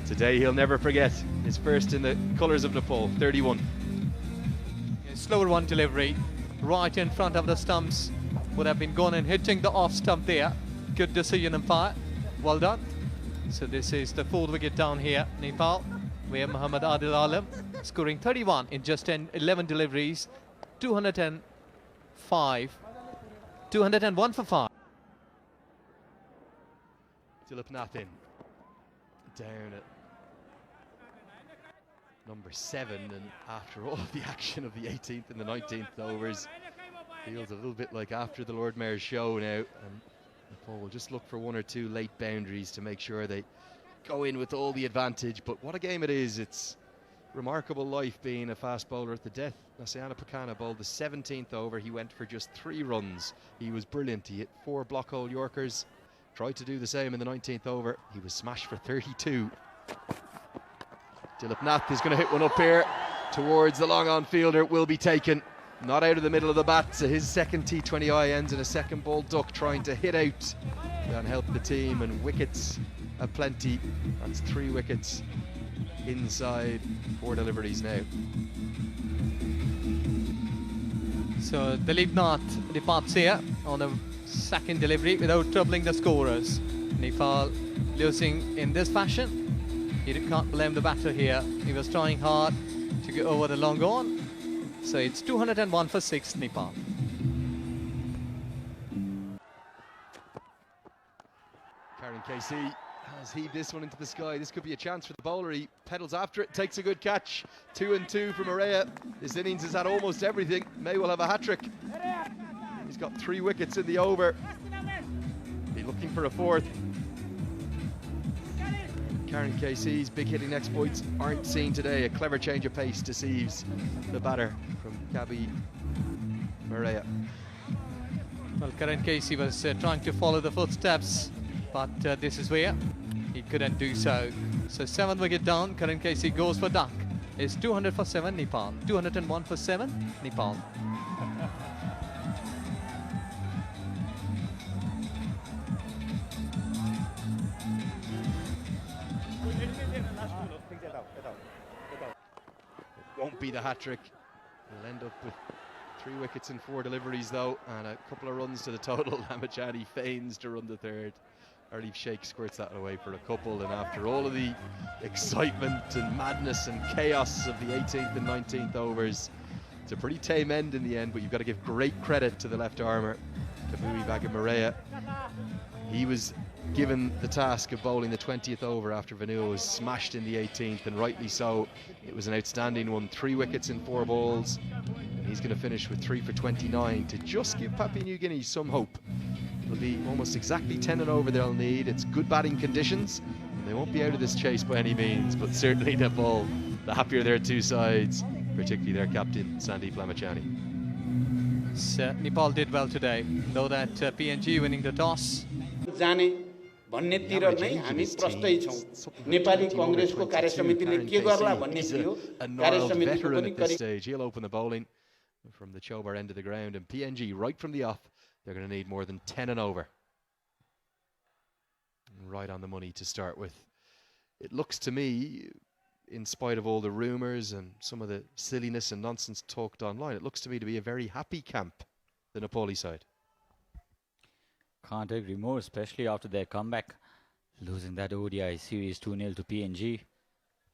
Today he'll never forget his first in the colours of Nepal, 31. A slower one delivery, right in front of the stumps. Would have been gone and hitting the off stump there. Good decision, umpire. Well done. So this is the 4th wicket down here, Nepal, where Mohammad Adil Alam scoring 31 in just 11 deliveries, 205, 201 for 5. Dilip Nath in. Down at number 7, and after all of the action of the 18th and the 19th overs, feels a little bit like after the Lord Mayor's show now, and Nepal will just look for 1 or 2 late boundaries to make sure they go in with all the advantage. But what a game it is. It's remarkable life being a fast bowler at the death. Nasiana Pakana bowled the 17th over. He went for just 3 runs. He was brilliant. He hit 4 block hole Yorkers. Tried to do the same in the 19th over. He was smashed for 32. Dilip Nath is going to hit one up here towards the long on fielder. It will be taken. Not out of the middle of the bat, so his second T20I ends in a second ball duck, trying to hit out and help the team, and wickets aplenty. That's 3 wickets inside 4 deliveries now. So Dilip Nath departs here on a second delivery without troubling the scorers. Nepal losing in this fashion. You can't blame the batter here. He was trying hard to get over the long on. So it's 201 for 6, Nepal. Karen KC has heaved this one into the sky. This could be a chance for the bowler. He pedals after it, takes a good catch. 2 and 2 from Araya. This innings has had almost everything. May well have a hat-trick. He's got 3 wickets in the over. Be looking for a 4th. Karen KC's big hitting exploits aren't seen today. A clever change of pace deceives the batter from Kabi Maria. Well, Karen KC was trying to follow the footsteps, but this is where he couldn't do so. So 7th wicket down, Karen KC goes for duck. It's 200 for 7, Nepal. 201 for 7, Nepal. Won't be the hat-trick. He'll end up with 3 wickets in 4 deliveries though, and a couple of runs to the total. Lamachani feigns to run the 3rd. Arleif Sheikh squirts that away for a couple, and after all of the excitement and madness and chaos of the 18th and 19th overs, it's a pretty tame end in the end, but you've got to give great credit to the left armour, Kabui Bagamareya. He was given the task of bowling the 20th over after Vanua was smashed in the 18th, and rightly so. It was an outstanding one. 3 wickets in 4 balls, and he's going to finish with 3 for 29 to just give Papua New Guinea some hope. It'll be almost exactly 10 and over they'll need. It's good batting conditions, and they won't be out of this chase by any means, but certainly Nepal, the happier their 2 sides, particularly their captain Sandeep Lamachani. So Nepal did well today, though that PNG winning the toss. भन्नेतिर नै हामी प्रष्टै छौं नेपाली कांग्रेसको कार्यसमितिले के गर्ला भन्ने थियो कार्यसमितिको पनि stage. He'll open the bowling from the Chobar end of the ground, and PNG right from the off, they're going to need more than 10 and over. Right on the money to start with. It looks to me, in spite of all the rumours and some of the silliness and nonsense talked online, it looks to me to be a very happy camp, the Nepali side. Can't agree more, especially after their comeback, losing that ODI series 2-0 to PNG.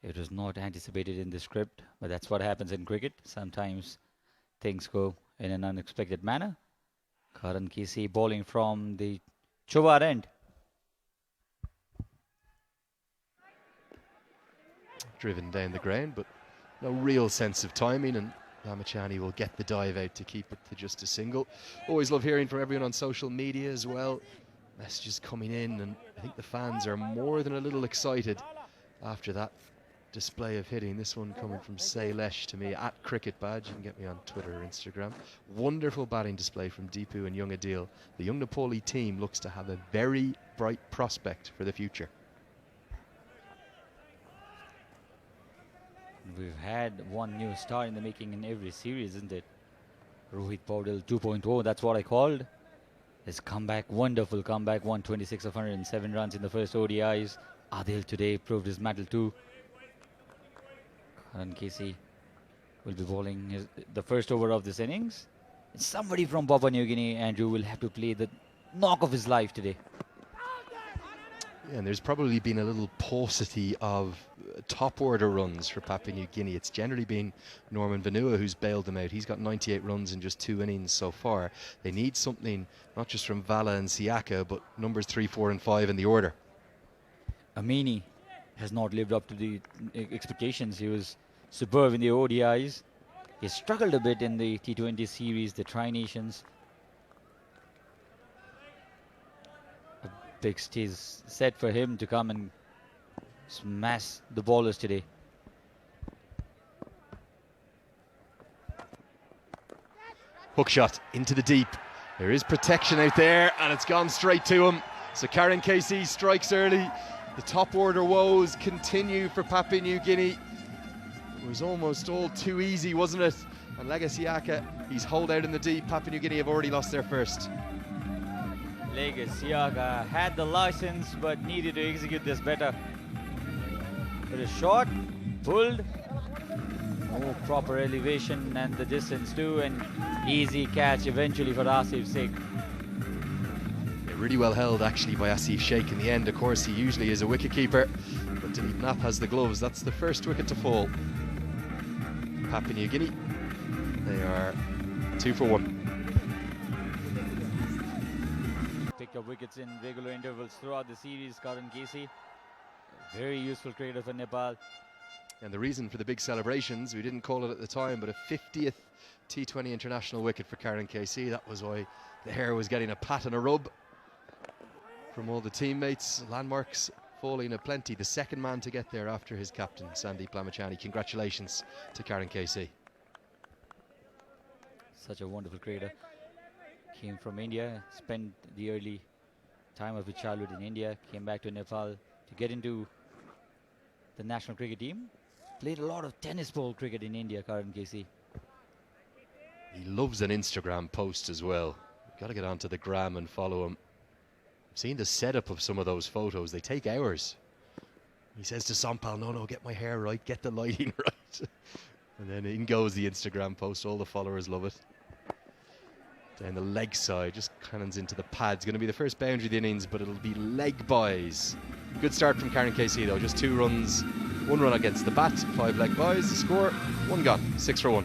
It was not anticipated in the script, but that's what happens in cricket. Sometimes things go in an unexpected manner. Karan KC bowling from the Chobar end. driven down the ground, but no real sense of timing, and Plamachani will get the dive out to keep it to just a single. Always love hearing from everyone on social media as well. Messages coming in, and I think the fans are more than a little excited after that display of hitting. This one coming from Sailesh to me at Cricket Badge. You can get me on Twitter or Instagram. Wonderful batting display from Deepu and Young Adil. The young Nepali team looks to have a very bright prospect for the future. We've had one new star in the making in every series, isn't it? Rohit Paudel 2.0, that's what I called. His comeback, wonderful comeback, 126 of 107 runs in the first ODIs. Adil today proved his mettle too. Karan Casey will be bowling the first over of this innings. Somebody from Papua New Guinea, Andrew, will have to play the knock of his life today. Yeah, and there's probably been a little paucity of top order runs for Papua New Guinea. It's generally been Norman Vanua who's bailed them out. He's got 98 runs in just 2 innings so far. They need something not just from Vala and Siaka, but numbers 3, 4 and 5 in the order. Amini has not lived up to the expectations. He was superb in the ODIs. He struggled a bit in the T20 series, the Tri-Nations. A big stage set for him to come and smash the bowlers today. Hook shot into the deep. There is protection out there, and it's gone straight to him. So Karan Casey strikes early. The top order woes continue for Papua New Guinea. It was almost all too easy, wasn't it? And Legasiaka, he's holed out in the deep. Papua New Guinea have already lost their first. Legasiaka had the license but needed to execute this better. It is short, pulled, no proper elevation and the distance too, and easy catch eventually for Asif Sheikh. Really well held actually by Asif Sheikh in the end. Of course, he usually is a wicketkeeper, but Dilip Nath has the gloves. That's the first wicket to fall. Papua New Guinea, they are 2 for 1. Picked up wickets in regular intervals throughout the series, Karan Casey. Very useful cricketer for Nepal. And the reason for the big celebrations, we didn't call it at the time, but a 50th T20 international wicket for Karan Casey. That was why the hair was getting a pat and a rub from all the teammates. Landmarks falling aplenty. The second man to get there after his captain, Sandeep Plamachani. Congratulations to Karan Casey. Such a wonderful cricketer. Came from India, spent the early time of his childhood in India, came back to Nepal to get into the national cricket team. Played a lot of tennis ball cricket in India, Karan Casey. He loves an Instagram post as well. Got to get onto the gram and follow him. I've seen the setup of some of those photos. They take hours. He says to Sampal, no, get my hair right, get the lighting right. And then in goes the Instagram post. All the followers love it. Down the leg side, just cannons into the pads. Going to be the first boundary of the innings, but it'll be leg buys. Good start from Karan Casey though. Just 2 runs, 1 run against the bat, 5 leg buys. The score, 1 gone, 6 for 1.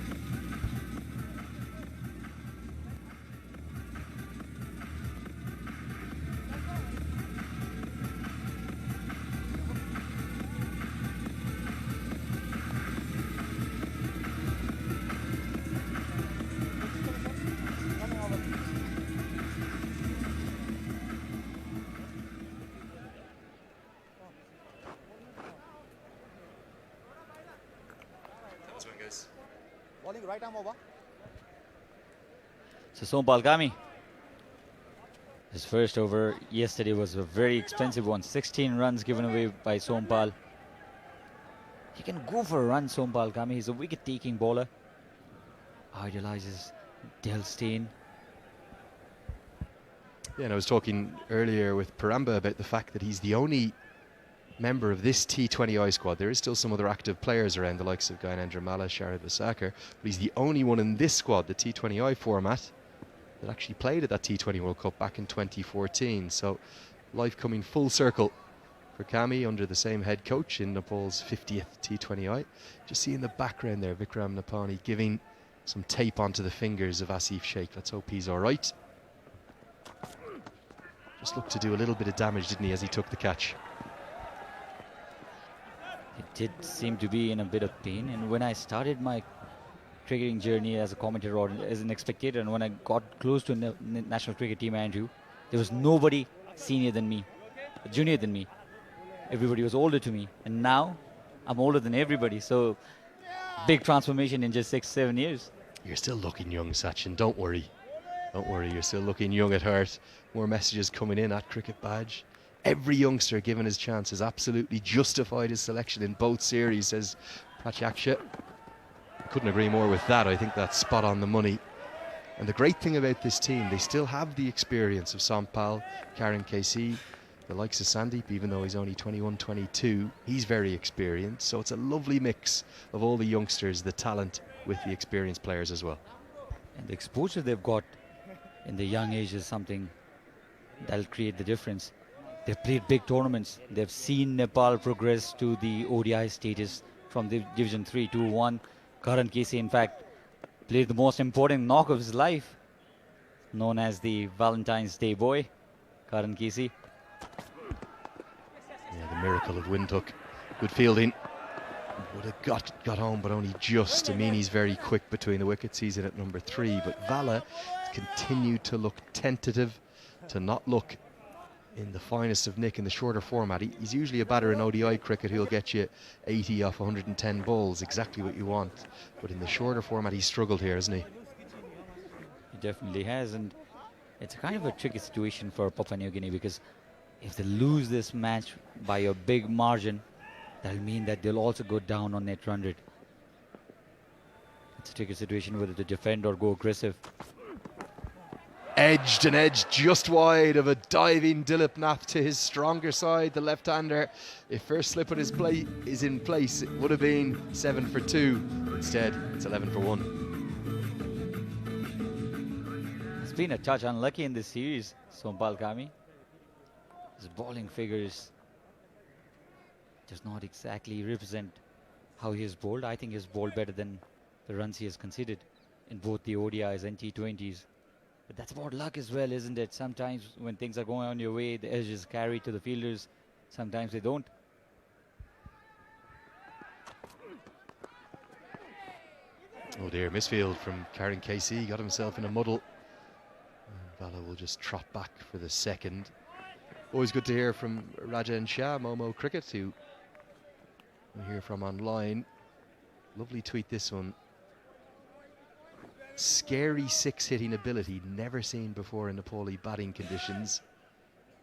Bowling right arm over. So Sompal Kami. His first over yesterday was a very expensive one. 16 runs given away by Sompal. He can go for a run, Sompal Kami. He's a wicket-taking bowler. Idolizes Del Steyn. Yeah, and I was talking earlier with Paramba about the fact that he's the only member of this T20I squad. There is still some other active players around, the likes of Gyanendra Malla, Sharad Vasakar, but he's the only one in this squad, the T20I format, that actually played at that T20 World Cup back in 2014. So life coming full circle for Kami under the same head coach in Nepal's 50th T20I. Just see in the background there, Vikram Napani giving some tape onto the fingers of Asif Sheikh. Let's hope he's all right. Just looked to do a little bit of damage, didn't he, as he took the catch. He did seem to be in a bit of pain. And when I started my cricketing journey as a commentator or as an spectator, and when I got close to national cricket team, Andrew, there was nobody senior than me, junior than me. Everybody was older to me, and now I'm older than everybody. So big transformation in just 6-7 years. You're still looking young, Sachin. Don't worry. Don't worry, you're still looking young at heart. More messages coming in at Cricket Badge. Every youngster given his chance has absolutely justified his selection in both series, says Pratyaksha. Couldn't agree more with that. I think that's spot on the money. And the great thing about this team, they still have the experience of Sampal, Karen KC, the likes of Sandeep, even though he's only 21, 22. He's very experienced. So it's a lovely mix of all the youngsters, the talent with the experienced players as well. And the exposure they've got in the young age is something that'll create the difference. They've played big tournaments. They've seen Nepal progress to the ODI status from the Division 3 to 1. Karan Casey, in fact, played the most important knock of his life, known as the Valentine's Day boy, Karan Casey. Yeah, the miracle of Windhoek. Good fielding. Would have got home, but only just. Amini's very quick between the wickets. He's in at number 3. But Vala continued to look tentative, to not look in the finest of nick in the shorter format. He's usually a batter in ODI cricket who'll get you 80 off 110 balls, exactly what you want. But in the shorter format, he's struggled here, hasn't he? He definitely has, and it's kind of a tricky situation for Papua New Guinea, because if they lose this match by a big margin, that'll mean that they'll also go down on net run rate. It's a tricky situation whether to defend or go aggressive. Edged and edged just wide of a diving Dilip Nath to his stronger side, the left-hander. If first slip on his plate is in place, it would have been 7 for 2. Instead, it's 11 for 1. He's been a touch unlucky in this series, Sompal Kami. His bowling figures does not exactly represent how he has bowled. I think he's bowled better than the runs he has conceded in both the ODIs and T20s. But that's about luck as well, isn't it? Sometimes when things are going on your way, the edges carry to the fielders. Sometimes they don't. Oh dear, misfield from Karen KC. He got himself in a muddle. And Vala will just trot back for the second. Always good to hear from Rajan Shah, Momo Cricket, who we hear from online. Lovely tweet, this one. Scary 6-hitting ability never seen before in Nepali batting conditions.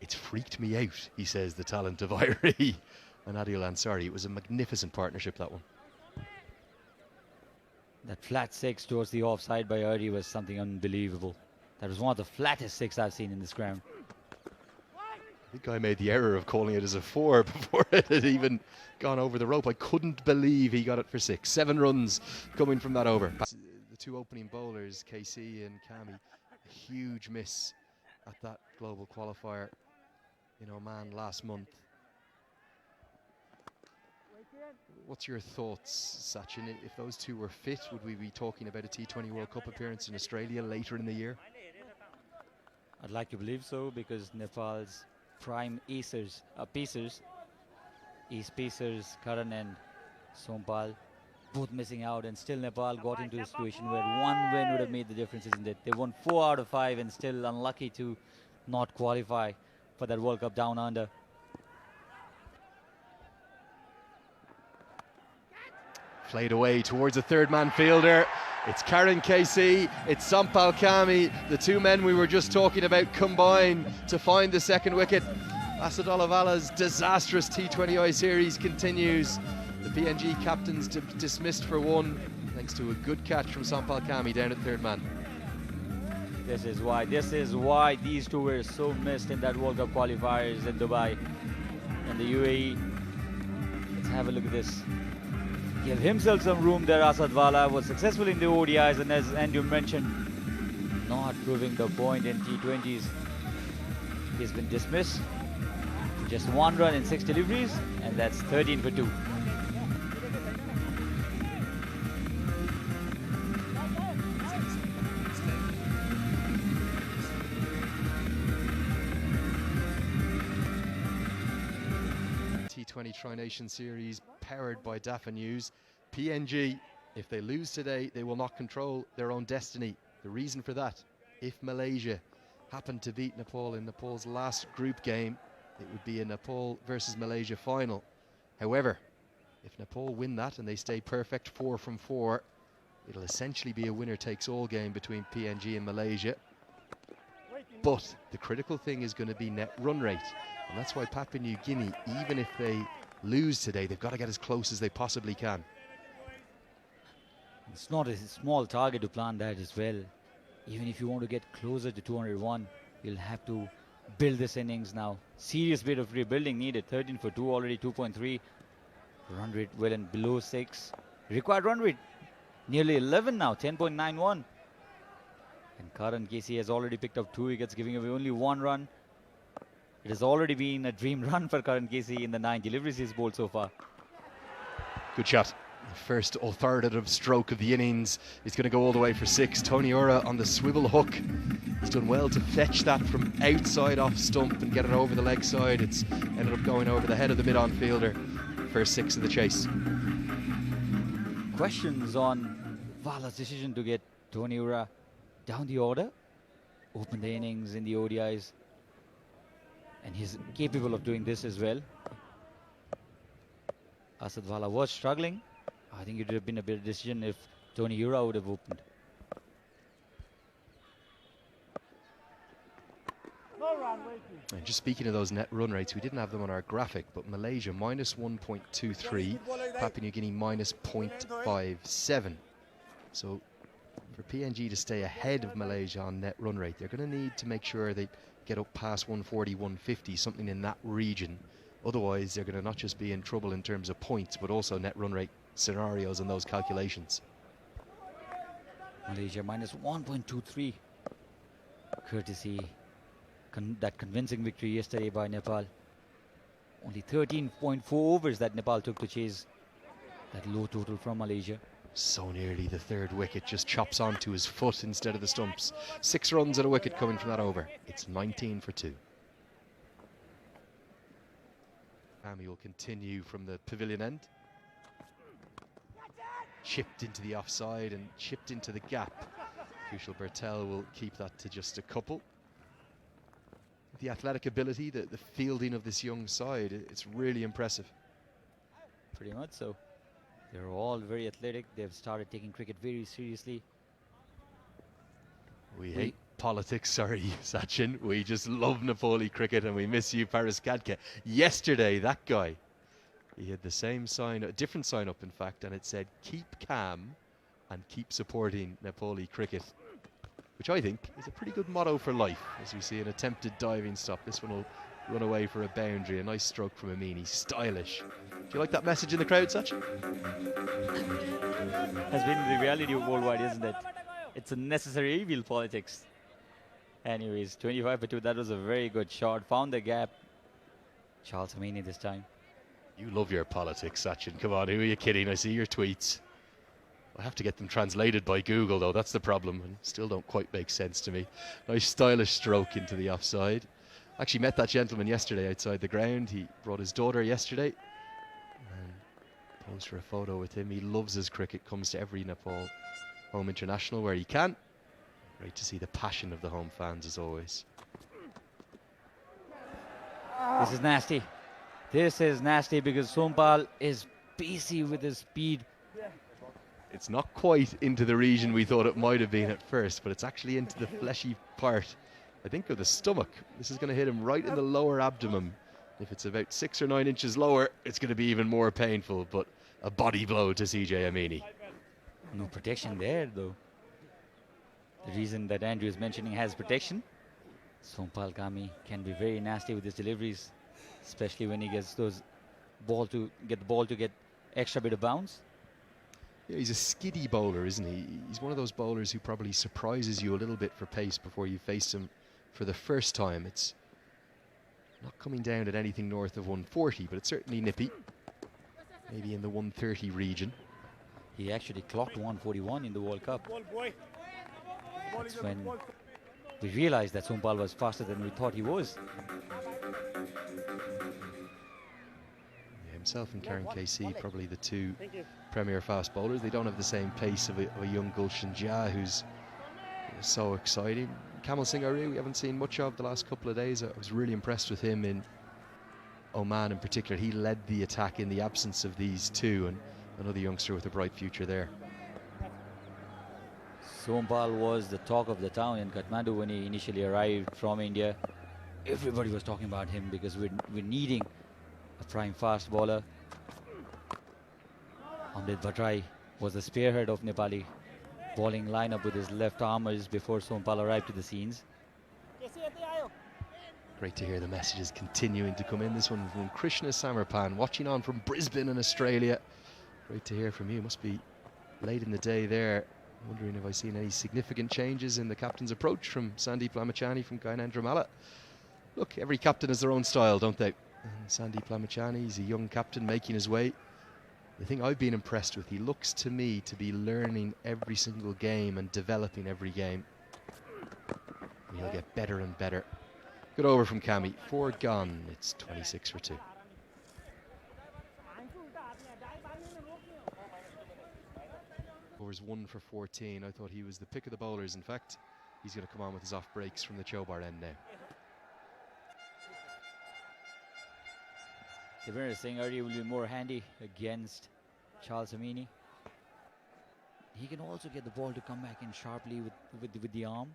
It's freaked me out, he says, the talent of Irie and Adil Ansari. It was a magnificent partnership, that one. That flat 6 towards the offside by Irie was something unbelievable. That was one of the flattest 6 I've seen in this ground. I think I made the error of calling it as a 4 before it had even gone over the rope. I couldn't believe he got it for 6. 7 runs coming from that over. The two opening bowlers, KC and Kami, a huge miss at that global qualifier in Oman last month. What's your thoughts, Sachin? If those two were fit, would we be talking about a T20 World Cup appearance in Australia later in the year? I'd like to believe so, because Nepal's prime pacers, East pacers, Karan and Sompal, both missing out, and still Nepal got into a situation where one win would have made the difference, isn't it? They won 4 out of 5 and still unlucky to not qualify for that World Cup down under. Played away towards the third man fielder. It's Karen KC, it's Sampal Kami, the two men we were just talking about combine to find the second wicket. Asadullah Vala's disastrous T20I series continues. The PNG captains dismissed for 1, thanks to a good catch from Sampal Kami down at third man. This is why these two were so missed in that World Cup qualifiers in Dubai and the UAE. Let's have a look at this. Give himself some room there. Asad Vala was successful in the ODIs, and as Andrew mentioned, not proving the point in T20s. He's been dismissed. Just 1 run in 6 deliveries, and that's 13 for 2. T20 Tri-Nation Series powered by DAFA News. PNG, if they lose today, they will not control their own destiny. The reason for that, if Malaysia happened to beat Nepal in Nepal's last group game, it would be a Nepal versus Malaysia final. However, if Nepal win that and they stay perfect 4 from 4, it'll essentially be a winner-takes-all game between PNG and Malaysia. But the critical thing is going to be net run rate. And that's why Papua New Guinea, even if they lose today, they've got to get as close as they possibly can. It's not a small target to plan that as well. Even if you want to get closer to 201, you'll have to build this innings now. Serious bit of rebuilding needed. 13 for 2 already, 2.3. Run rate well and below 6. Required run rate nearly 11 now, 10.91. And Karan Casey has already picked up 2 wickets, giving away only 1 run. It has already been a dream run for Karan Casey in the 9 deliveries he's bowled so far. Good shot. The first authoritative stroke of the innings is going to go all the way for 6. Tony Ura on the swivel hook. He's done well to fetch that from outside off stump and get it over the leg side. It's ended up going over the head of the mid-on fielder. First 6 of the chase. Questions on Vala's decision to get Tony Ura down the order, open the innings in the ODIs, and he's capable of doing this as well. Asad Vala was struggling. I think it would have been a better decision if Tony Ura would have opened. And just speaking of those net run rates, we didn't have them on our graphic, but Malaysia minus 1.23, Papua New Guinea minus 0.57. So for PNG to stay ahead of Malaysia on net run rate, they're going to need to make sure they get up past 140, 150, something in that region. Otherwise, they're going to not just be in trouble in terms of points, but also net run rate scenarios and those calculations. Malaysia minus 1.23. Courtesy that convincing victory yesterday by Nepal. Only 13.4 overs that Nepal took to chase that low total from Malaysia. So nearly the 3rd wicket, just chops onto his foot instead of the stumps. 6 runs and a wicket coming from that over. It's 19 for 2. Amy will continue from the pavilion end. Chipped into the offside and chipped into the gap. Kushal Bertel will keep that to just a couple. The athletic ability, the fielding of this young side, it's really impressive. Pretty much so. They're all very athletic. They've started taking cricket very seriously. We hate politics, sorry, Sachin. We just love Nepali cricket and we miss you, Paris Kadke. Yesterday, that guy, he had the same sign, a different sign up in fact, and it said, keep calm and keep supporting Nepali cricket, which I think is a pretty good motto for life. As we see an attempted diving stop, this one will run away for a boundary. A nice stroke from Amini, stylish. Do you like that message in the crowd, Sachin? Has been the reality of worldwide, isn't it? It's a necessary evil, politics. Anyways, 25 for 2, that was a very good shot. Found the gap. Charles Amini this time. You love your politics, Sachin. Come on, who are you kidding? I see your tweets. I have to get them translated by Google, though. That's the problem, and still don't quite make sense to me. Nice stylish stroke into the offside. Actually met that gentleman yesterday outside the ground. He brought his daughter yesterday and posed for a photo with him. He loves his cricket, comes to every Nepal home international where he can. Great to see the passion of the home fans as always. This is nasty. This is nasty because Sompal is pacey with his speed. It's not quite into the region we thought it might have been at first, but it's actually into the fleshy part, I think, of the stomach. This is going to hit him right in the lower abdomen. If it's about 6 or 9 inches lower, it's going to be even more painful, but a body blow to CJ Amini. No protection there, though. The reason that Andrew is mentioning has protection. Sompal Kami can be very nasty with his deliveries, especially when he gets those ball to get extra bit of bounce. Yeah, he's a skiddy bowler, isn't he? He's one of those bowlers who probably surprises you a little bit for pace before you face him for the first time. It's not coming down at anything north of 140, but it's certainly nippy. Maybe in the 130 region. He actually clocked 141 in the World Cup. That's when we realized that Sompal was faster than we thought he was. himself and Karen KC, probably the two premier fast bowlers. They don't have the same pace of a young Gulshan Jha, who's so exciting. Kamal Singh Aree, we haven't seen much of the last couple of days. I was really impressed with him in Oman in particular. He led the attack in the absence of these two, and another youngster with a bright future there. Sompal was the talk of the town in Kathmandu when he initially arrived from India. Everybody was talking about him because we're needing a prime fast bowler. Amrit Bhatrai was the spearhead of Nepali bowling lineup with his left armers before Sompal arrived to the scenes. Great to hear the messages continuing to come in. This one from Krishna Samarpan, watching on from Brisbane in Australia. Great to hear from you. Must be late in the day there. Wondering if I've seen any significant changes in the captain's approach from Sandeep Lamachani, from Gyanendra Malla. Look, every captain has their own style, don't they? And Sandeep Lamachani, he's a young captain making his way. The thing I've been impressed with, he looks to me to be learning every single game and developing every game. And he'll get better and better. Good over from Kami. 4 gone. It's 26 for 2. Overs 1 for 14. I thought he was the pick of the bowlers. In fact, he's going to come on with his off breaks from the Chobar end now. Devendra Singh Aree will be more handy against Charles Amini. He can also get the ball to come back in sharply with the arm.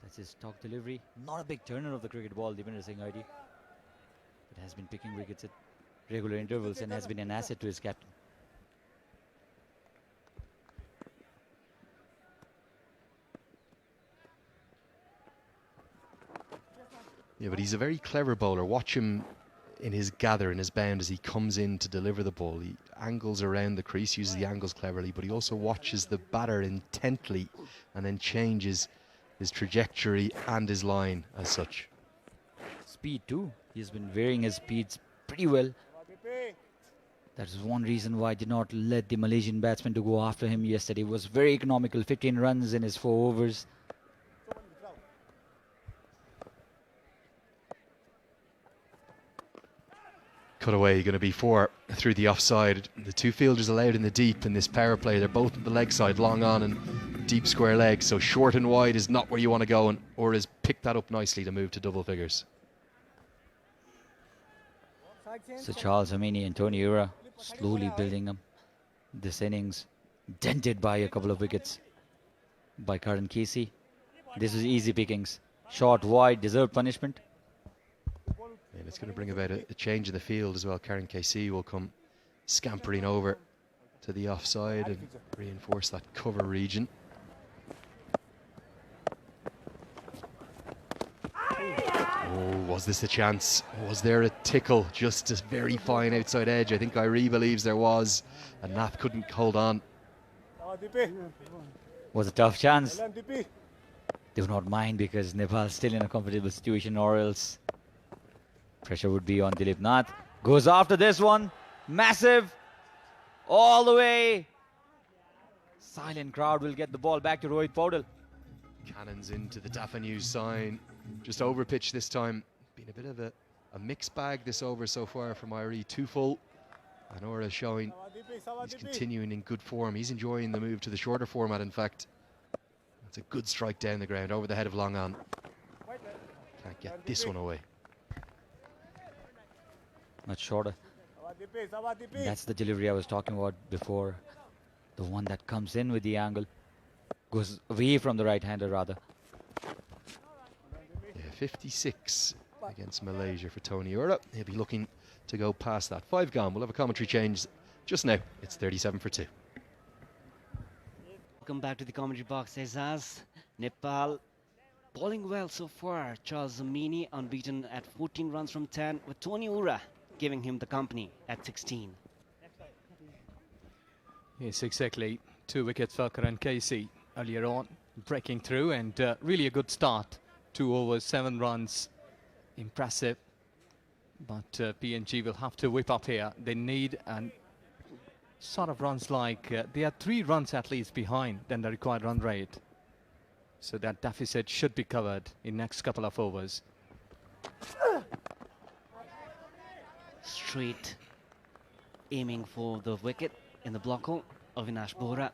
That's his stock delivery. Not a big turner of the cricket ball, Devendra Singh Aree, but has been picking wickets at regular intervals and has been an asset to his captain. Yeah, but he's a very clever bowler. Watch him in his gather, in his bound, as he comes in to deliver the ball. He angles around the crease, uses the angles cleverly, but he also watches the batter intently and then changes his trajectory and his line as such. Speed too. He's been varying his speeds pretty well. That is one reason why I did not let the Malaysian batsman to go after him yesterday. He was very economical, 15 runs in his 4 overs. Cut away, going to be 4 through the offside. The two fielders allowed in the deep in this power play. They're both at the leg side, long on and deep square leg. So short and wide is not where you want to go, and Ura's picked that up nicely to move to double figures. So Charles Amini and Tony Ura slowly building up this innings, dented by a couple of wickets by Karan Casey. This was easy pickings. Short, wide, deserved punishment. And it's going to bring about a change in the field as well. Karen KC will come scampering over to the offside and reinforce that cover region. Oh, was this a chance? Was there a tickle? Just a very fine outside edge. I think Irie believes there was, and Nath couldn't hold on. Was a tough chance. They would not mind because Nepal still in a comfortable situation, or else pressure would be on Dilip Nath. Goes after this one. Massive. All the way. Silent crowd will get the ball back to Rohit Paudel. Cannons into the Dafa News sign. Just over pitch this time. Been a bit of a mixed bag this over so far from Irie. 2 full. And Ura showing he's continuing in good form. He's enjoying the move to the shorter format, in fact. That's a good strike down the ground over the head of long on. Can't get this one away. Much shorter. That's the delivery I was talking about before. The one that comes in with the angle. Goes away from the right-hander rather. Yeah, 56 against Malaysia for Tony Ura. He'll be looking to go past that. 5 gone. We'll have a commentary change just now. It's 37 for 2. Welcome back to the commentary box, Aizaz. Nepal bowling well so far. Charles Amini unbeaten at 14 runs from 10, with Tony Ura giving him the company at 16. Yes, exactly. 2 wickets for Karan Casey earlier on, breaking through, and really a good start. 2 overs, 7 runs. Impressive. But PNG will have to whip up here. They need and sort of runs like they are 3 runs at least behind than the required run rate. So that deficit should be covered in next couple of overs. Straight aiming for the wicket in the block hole. Avinash Bohra.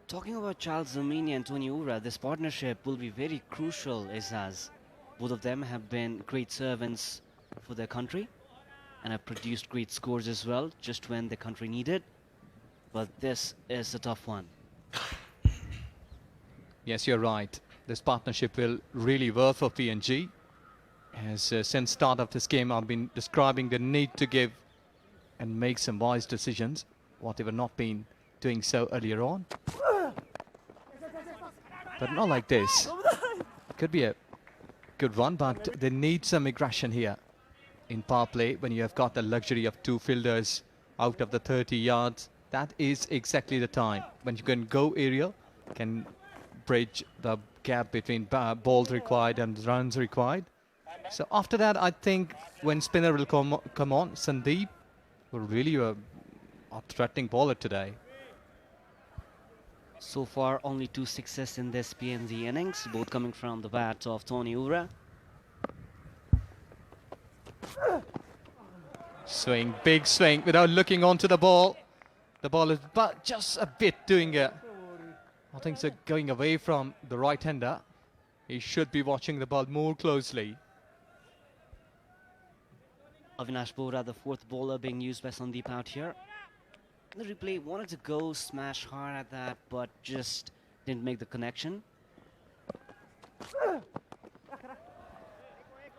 Talking about Charles Zamini and Tony Ura, this partnership will be very crucial, Izaz. Both of them have been great servants for their country and have produced great scores as well, just when the country needed. But this is a tough one. Yes, you're right. This partnership will really work for PNG. As since start of this game, I've been describing the need to give and make some wise decisions, what they were not been doing so earlier on. But not like this. Could be a good one, but they need some aggression here in power play when you have got the luxury of 2 fielders out of the 30 yards. That is exactly the time when you can go aerial, can bridge the gap between balls required and runs required. So after that, I think when spinner will come on, Sandeep will really a threatening bowler today. So far, only 2 sixes in this PNG innings, both coming from the bat of Tony Ura. Swing, big swing, without looking onto the ball. The ball is but just a bit doing it. I think so, going away from the right-hander. He should be watching the ball more closely. Avinash Bohra, the 4th bowler being used by Sandeep out here. The replay wanted to go smash hard at that, but just didn't make the connection.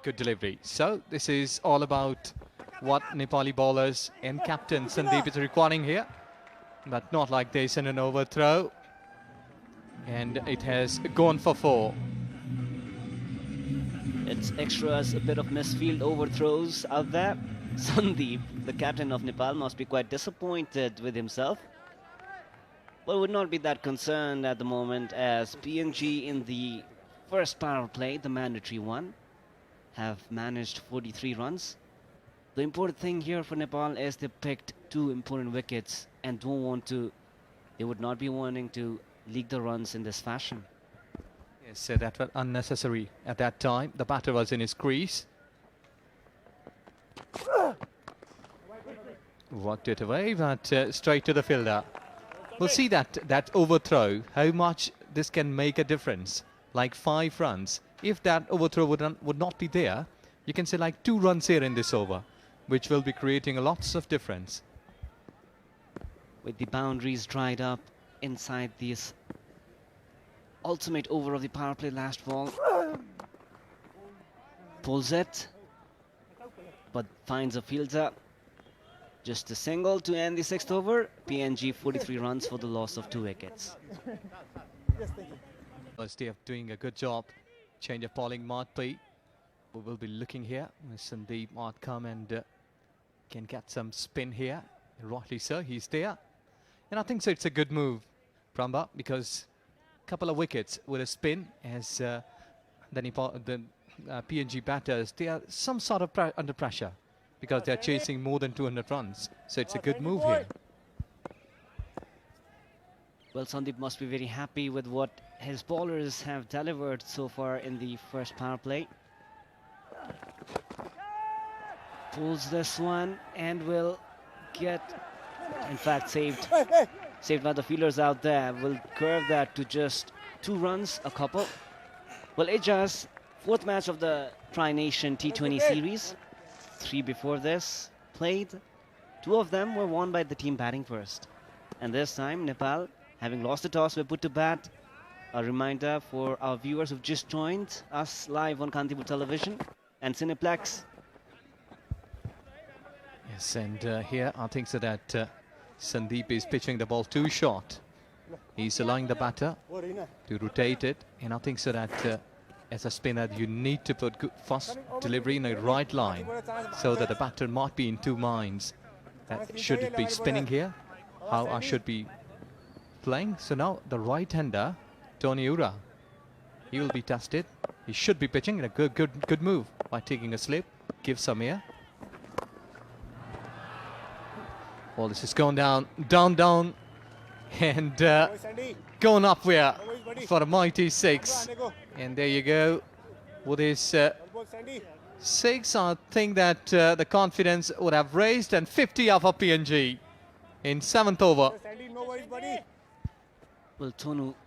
Good delivery. So this is all about what Nepali bowlers and captain Sandeep is requiring here. But not like this in an overthrow. And it has gone for 4. It's extras, a bit of misfield overthrows out there. Sandeep, the captain of Nepal, must be quite disappointed with himself, but would not be that concerned at the moment, as PNG in the first power play, the mandatory one, have managed 43 runs. The important thing here for Nepal is they picked 2 important wickets and they would not be wanting to leak the runs in this fashion. Yes, that was unnecessary at that time. The batter was in his crease. Walked it away, but straight to the fielder. We'll see that overthrow, how much this can make a difference. Like 5 runs. If that overthrow would not be there, you can say like 2 runs here in this over, which will be creating lots of difference. With the boundaries dried up inside this ultimate over of the power play, last ball. Pulls it, but finds a fielder. Just a single to end the 6th over. PNG 43 runs for the loss of 2 wickets. They are doing a good job. Change of bowling might be. We will be looking here. Sandeep might come and can get some spin here. Rightly so, he's there. And I think so it's a good move, Pramba, because a couple of wickets with a spin as the PNG batters, they are some sort of under pressure because they are chasing more than 200 runs. So it's a good move here. Well, Sandeep must be very happy with what his bowlers have delivered so far in the first power play. Pulls this one and will get, in fact, saved by the fielders out there. Will curve that to just 2 runs, a couple. Well, Ijaz, 4th match of the Tri-Nation T20 series. 3 before this played. 2 of them were won by the team batting first. And this time, Nepal, having lost the toss, were put to bat. A reminder for our viewers who've just joined us live on Kantipur Television and Cineplex. Yes, and here I think so that Sandeep is pitching the ball too short. He's allowing the batter to rotate it, and I think so that as a spinner you need to put good fast delivery in a right line so that the batter might be in 2 minds. Should it be spinning here? How I should be playing? So now the right-hander, Tony Ura, he will be tested. He should be pitching in a good move by taking a slip, give some air. Well, this has gone down, and going up where for a mighty 6. And there you go, with his 6, I think that the confidence would have raised, and 50 off of PNG in 7th over. Sandy, no worries, buddy. Well,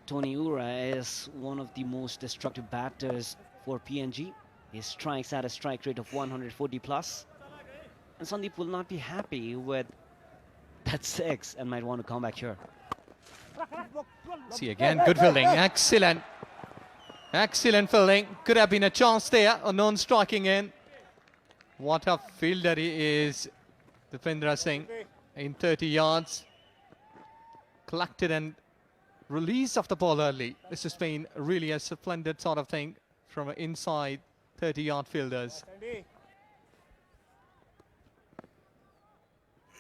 Tony Ura is one of the most destructive batters for PNG. He strikes at a strike rate of 140 plus. And Sandeep will not be happy with that 6 and might want to come back here. See again, good fielding, excellent. Excellent fielding. Could have been a chance there, a non-striking in. What a fielder he is, Dipendra Singh, in 30 yards. Collected and release of the ball early. This has been really a splendid sort of thing from inside 30-yard fielders.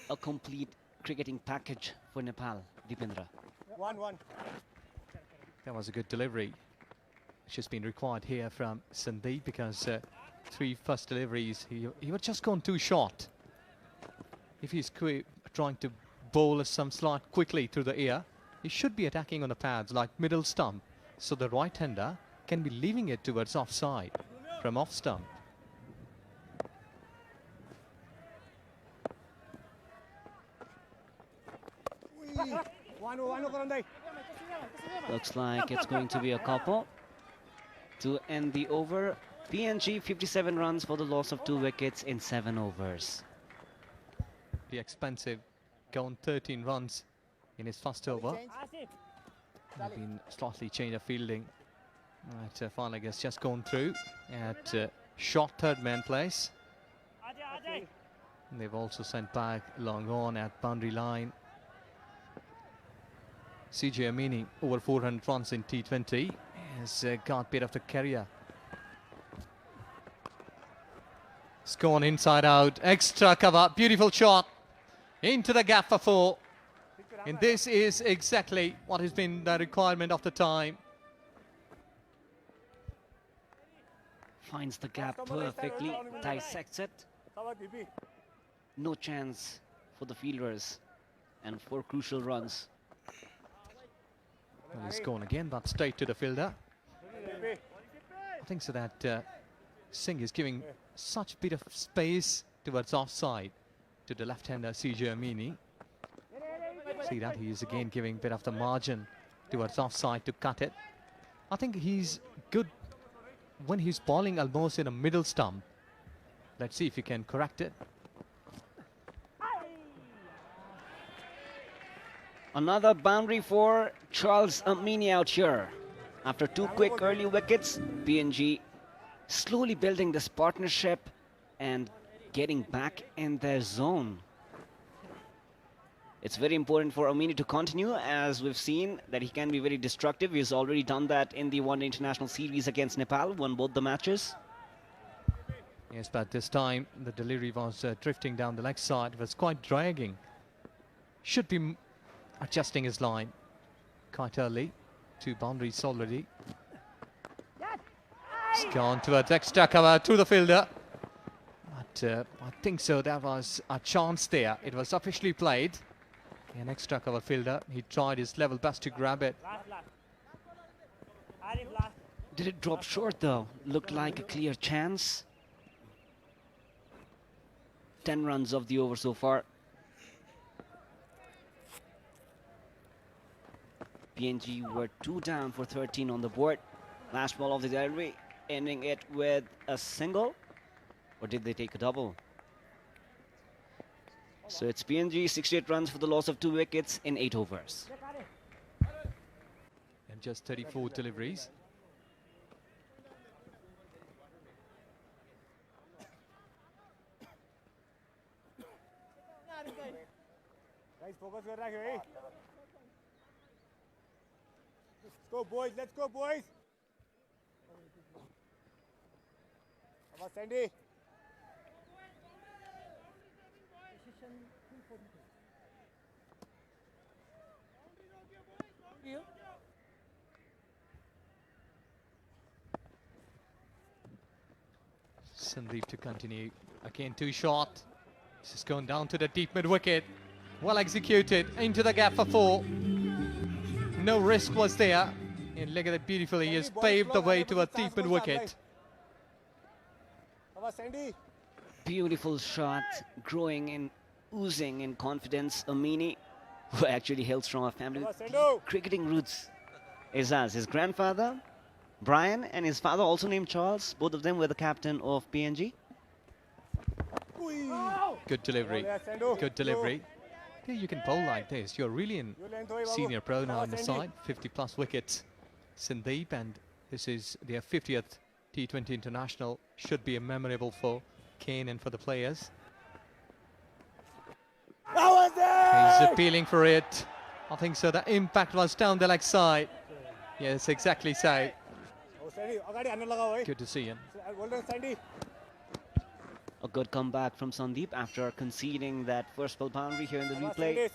A complete cricketing package for Nepal, Dipendra. 1-1. That was a good delivery. It's just been required here from Sandeep, because 3 first deliveries, he was just gone too short. If he's trying to bowl some slot quickly through the air, he should be attacking on the pads like middle stump, so the right-hander can be leaving it towards offside from off stump. Looks like it's going to be a couple to end the over. PNG 57 runs for the loss of 2 wickets in 7 overs. Be expensive, gone 13 runs in his first over. Been slightly changed of fielding. Right, finally gets just gone through at short third man place. And they've also sent back long on at boundary line. CJ Amini, over 400 runs in T20, has got a bit of the career. It's gone inside out, extra cover, beautiful shot into the gap for 4. And this is exactly what has been the requirement of the time. Finds the gap perfectly, dissects it. No chance for the fielders, and 4 crucial runs. Well, he's gone again, but straight to the fielder. I think so that Singh is giving such bit of space towards offside to the left-hander CJ Amini. See that he is again giving a bit of the margin towards offside to cut it. I think he's good when he's bowling almost in a middle stump. Let's see if he can correct it. Another boundary for Charles Amini out here. After 2 quick early wickets, PNG slowly building this partnership and getting back in their zone. It's very important for Amini to continue, as we've seen that he can be very destructive. He's already done that in the One Day International Series against Nepal, won both the matches. Yes, but this time the delivery was drifting down the leg side. It was quite dragging. Should be adjusting his line quite early. 2 boundaries already. It's gone towards extra cover to the fielder. But I think so there was a chance there. It was officially played. An extra cover fielder. He tried his level best to grab it. Did it drop short though? Looked like a clear chance. 10 runs of the over so far. PNG were 2 down for 13 on the board. Last ball of the delivery, ending it with a single. Or did they take a double? So it's PNG 68 runs for the loss of 2 wickets in 8 overs. And just 34 deliveries. Guys, focus कर रहा है. Let's go, boys. Let's go, boys. Come on, Sandy. Sandeep to continue. Again, too short. This has gone down to the deep mid wicket. Well executed into the gap for 4. No risk was there. And look at it beautifully. He has paved the way to a deep mid wicket. Sandy. Beautiful shot, growing and oozing in confidence. Amini, who actually hails from a family with cricketing roots. Azaz, his grandfather, Brian, and his father, also named Charles. Both of them were the captain of PNG. Good delivery. Good delivery. Yeah, you can bowl like this. You're really in senior pro now on the side. 50+ wickets. Sandeep, and this is their 50th T20 international. Should be a memorable for Kane and for the players. He's appealing for it. I think so. The impact was down the leg side. Yes, exactly so. Good to see him. A good comeback from Sandeep after conceding that first ball boundary here in the replay.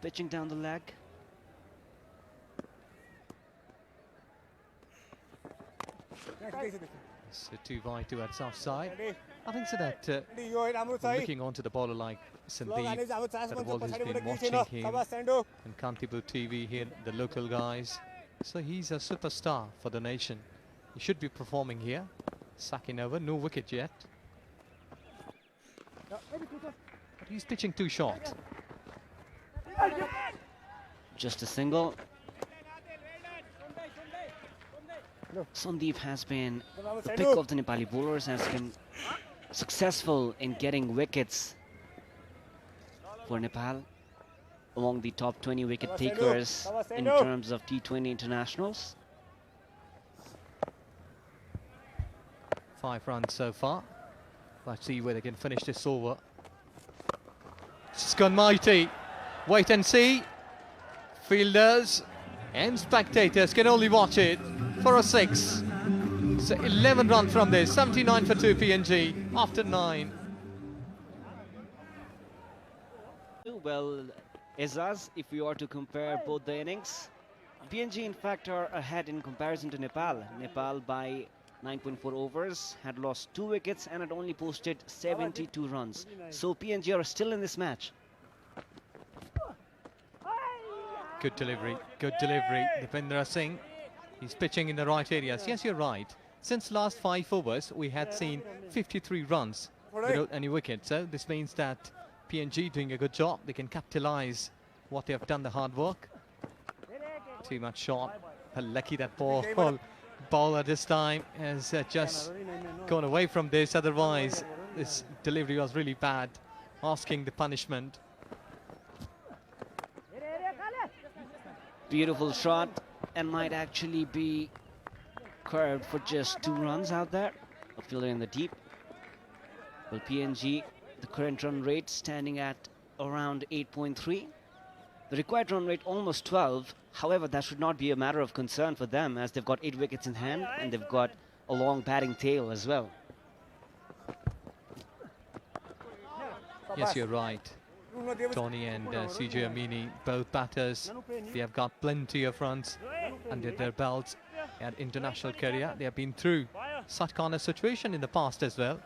Pitching down the leg. So 2 wide towards offside. I think so that looking onto the bowler like Sandeep, that the world has been watching him, and Kantipur TV here, the local guys. So he's a superstar for the nation. He should be performing here. Sacking over, no wicket yet. But he's pitching too short. Just a single. Sandeep has been the pick of the Nepali bowlers, has been successful in getting wickets for Nepal, among the top 20 wicket takers in terms of T20 internationals. 5 runs so far. Let's see where they can finish this over. It's gone mighty. Wait and see. Fielders and spectators can only watch it for a 6. So 11 runs from this. 79 for 2 PNG after 9. Well, Azaz, if we are to compare both the innings, PNG in fact are ahead in comparison to Nepal. Nepal by 9.4 overs had lost 2 wickets and had only posted 72 runs. So PNG are still in this match. Good delivery, good delivery. Dipendra Singh, he's pitching in the right areas. Yes, you're right. Since last 5 overs, we had seen 53 runs without any wicket. So this means that PNG doing a good job. They can capitalize what they have done, the hard work. Too much shot. Lucky that bowler this time has just gone away from this. Otherwise, this delivery was really bad, asking the punishment. Beautiful shot, and might actually be curved for just 2 runs out there. A fielder in the deep. Well, PNG, the current run rate standing at around 8.3. The required run rate almost 12. However, that should not be a matter of concern for them, as they've got 8 wickets in hand and they've got a long batting tail as well. Yes, you're right. Tony and CJ Amini, both batters, they have got plenty of runs under their belts at international career. They have been through such kind of situation in the past as well.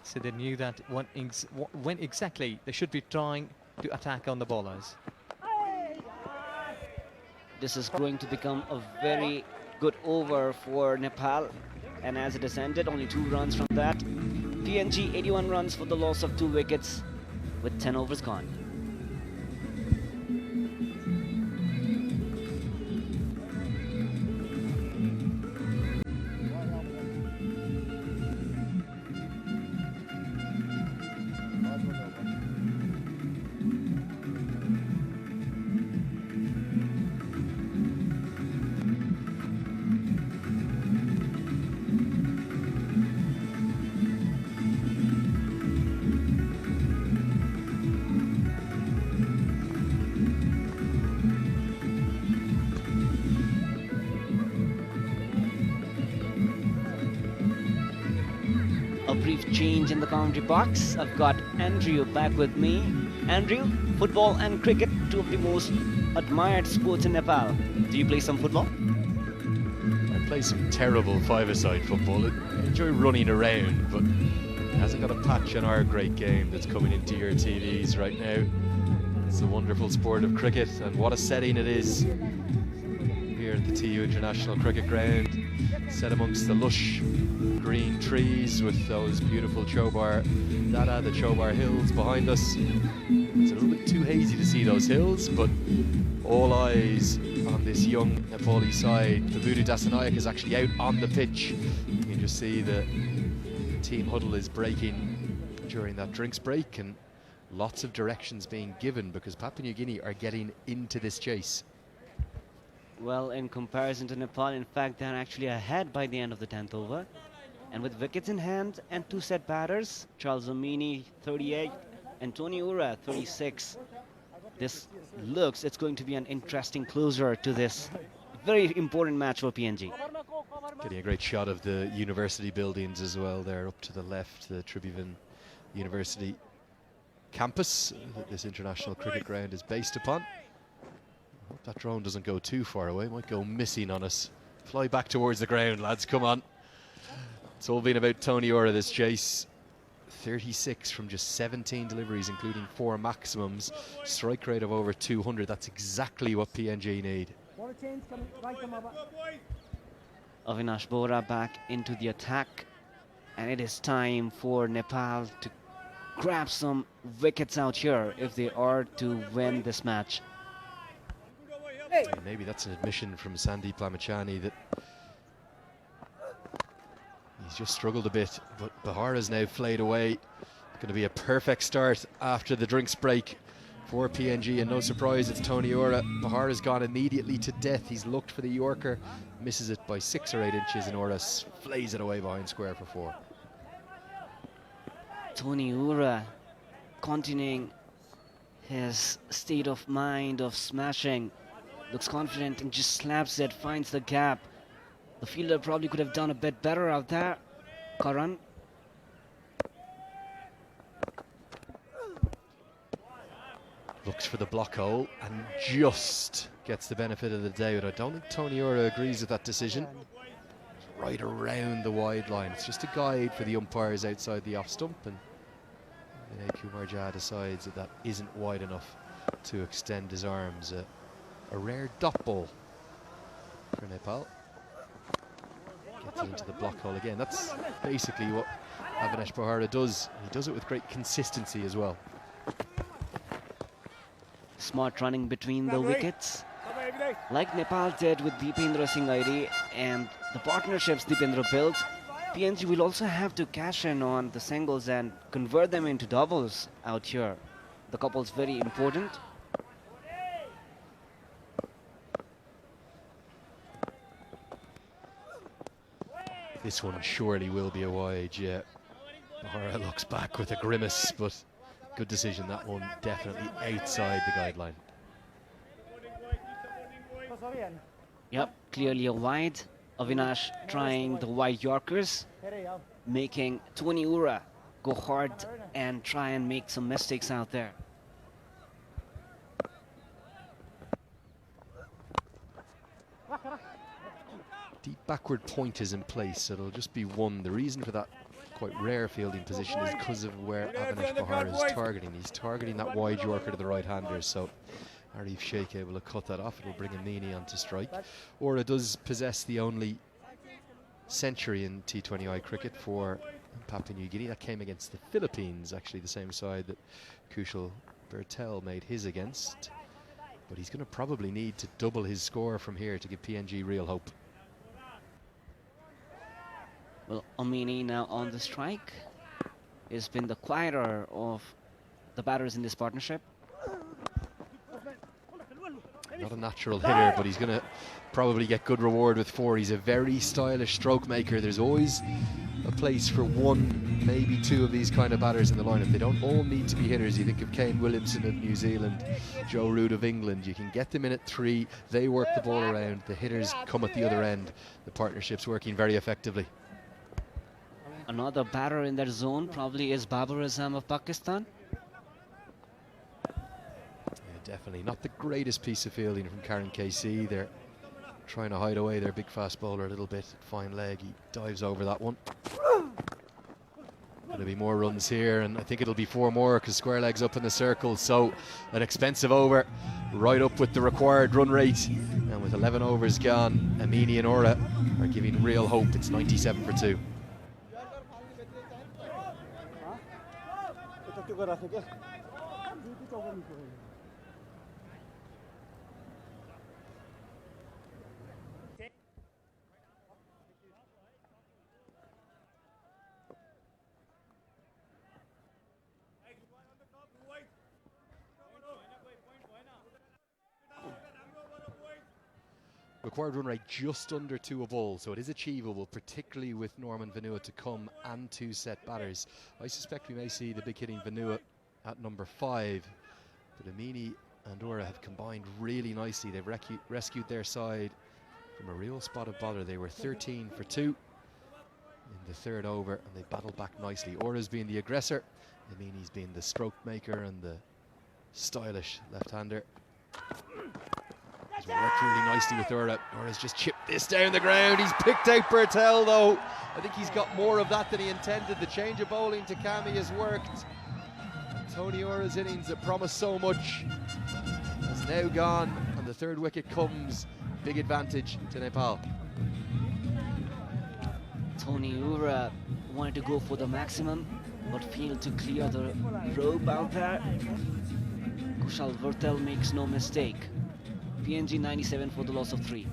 So they knew that when exactly they should be trying to attack on the bowlers. This is going to become a very good over for Nepal. And as it has ended, only 2 runs from that. PNG 81 runs for the loss of 2 wickets with 10 overs gone. Change in the commentary box. I've got Andrew back with me. Andrew, football and cricket, 2 of the most admired sports in Nepal. Do you play some football? I play some terrible 5-a-side football. I enjoy running around, but it hasn't got a patch on our great game that's coming into your TVs right now. It's the wonderful sport of cricket, and what a setting it is here at the TU International Cricket Ground. set amongst the lush green trees with those beautiful Chobar Dada, the Chobar Hills behind us. It's a little bit too hazy to see those hills, but all eyes on this young Nepali side. Kathmandu Dasanayak is actually out on the pitch. You can just see the team huddle is breaking during that drinks break, and lots of directions being given because Papua New Guinea are getting into this chase. Well, in comparison to Nepal, in fact, they're actually ahead by the end of the 10th over. And with wickets in hand and two set batters, Charles Omini, 38, and Tony Ura, 36. This looks, it's going to be an interesting closer to this very important match for PNG. Getting a great shot of the university buildings as well there up to the left, the Tribhuvan University campus that this international cricket ground is based upon. I hope that drone doesn't go too far away, might go missing on us. Fly back towards the ground, lads, come on. It's all been about Tony Ura, this chase. 36 from just 17 deliveries, including 4 maximums. Strike rate of over 200. That's exactly what PNG need. Avinash Bora back into the attack. And it is time for Nepal to grab some wickets out here if they are to win this match. Maybe that's an admission from Sandeep Lamachani that he's just struggled a bit, but Bahara's now flayed away. Going to be a perfect start after the drinks break for PNG, and no surprise, it's Tony Ura. Bahara's gone immediately to death. He's looked for the Yorker, misses it by 6 or 8 inches, and Ura flays it away behind square for 4. Tony Ura continuing his state of mind of smashing. Looks confident and just slaps it, finds the gap. The fielder probably could have done a bit better out there. Karan. Looks for the block hole and just gets the benefit of the doubt. I don't think Tony Ura agrees with that decision. Right around the wide line. It's just a guide for the umpires outside the off stump, and Vinay Kumar Jha decides that that isn't wide enough to extend his arms. A rare dot ball for Nepal. Gets it into the block hole again. That's basically what Avinash Bahara does. He does it with great consistency as well. Smart running between the wickets, like Nepal did with Deependra Singh Airi and the partnerships Deependra built. PNG will also have to cash in on the singles and convert them into doubles out here. The couple's very important. This one surely will be a wide, yeah. Bahara looks back with a grimace, but good decision. That one definitely outside the guideline. Yep, clearly a wide. Avinash trying the wide Yorkers, making Tony Ura go hard and try and make some mistakes out there. Deep backward point is in place, so it'll just be one. The reason for that quite rare fielding position is because of where Avinash Bahara is targeting. He's targeting that wide Yorker to the right-hander, so Arif Sheikh able to cut that off. It'll bring Amini onto strike. Ura does possess the only century in T20I cricket for Papua New Guinea. That came against the Philippines, actually the same side that Kushal Bertel made his against. But he's going to probably need to double his score from here to give PNG real hope. Well, Amini now on the strike. He's been the quieter of the batters in this partnership. Not a natural hitter, but he's going to probably get good reward with 4. He's a very stylish stroke maker. There's always a place for 1, maybe 2 of these kind of batters in the lineup. They don't all need to be hitters. You think of Kane Williamson of New Zealand, Joe Root of England. You can get them in at 3. They work the ball around. The hitters come at the other end. The partnership's working very effectively. Another batter in that zone probably is Babar Azam of Pakistan. Definitely not the greatest piece of fielding from Karen KC. They're trying to hide away their big fast bowler a little bit. Fine leg, he dives over that one. There'll be more runs here, and I think it'll be 4 more because square legs up in the circle. So an expensive over, right up with the required run rate. And with 11 overs gone, Amini and Ora are giving real hope. It's 97 for 2. Required run rate just under 2 a ball, so it is achievable, particularly with Norman Vanua to come and 2 set batters. I suspect we may see the big hitting Vanua at number 5, but Amini and Ora have combined really nicely. They've rescued their side from a real spot of bother. They were 13 for 2 in the 3rd over, and they battled back nicely. Ora's being the aggressor, Amini's being the stroke maker and the stylish left-hander. He's worked really nicely with Ora. Ora's just chipped this down the ground. He's picked out Bertel though. I think he's got more of that than he intended. The change of bowling to Kami has worked. Tony Ora's innings that promised so much has now gone, and the 3rd wicket comes. Big advantage to Nepal. Tony Ora wanted to go for the maximum, but failed to clear the rope out there. Kushal Vertel makes no mistake. PNG 97 for the loss of 3.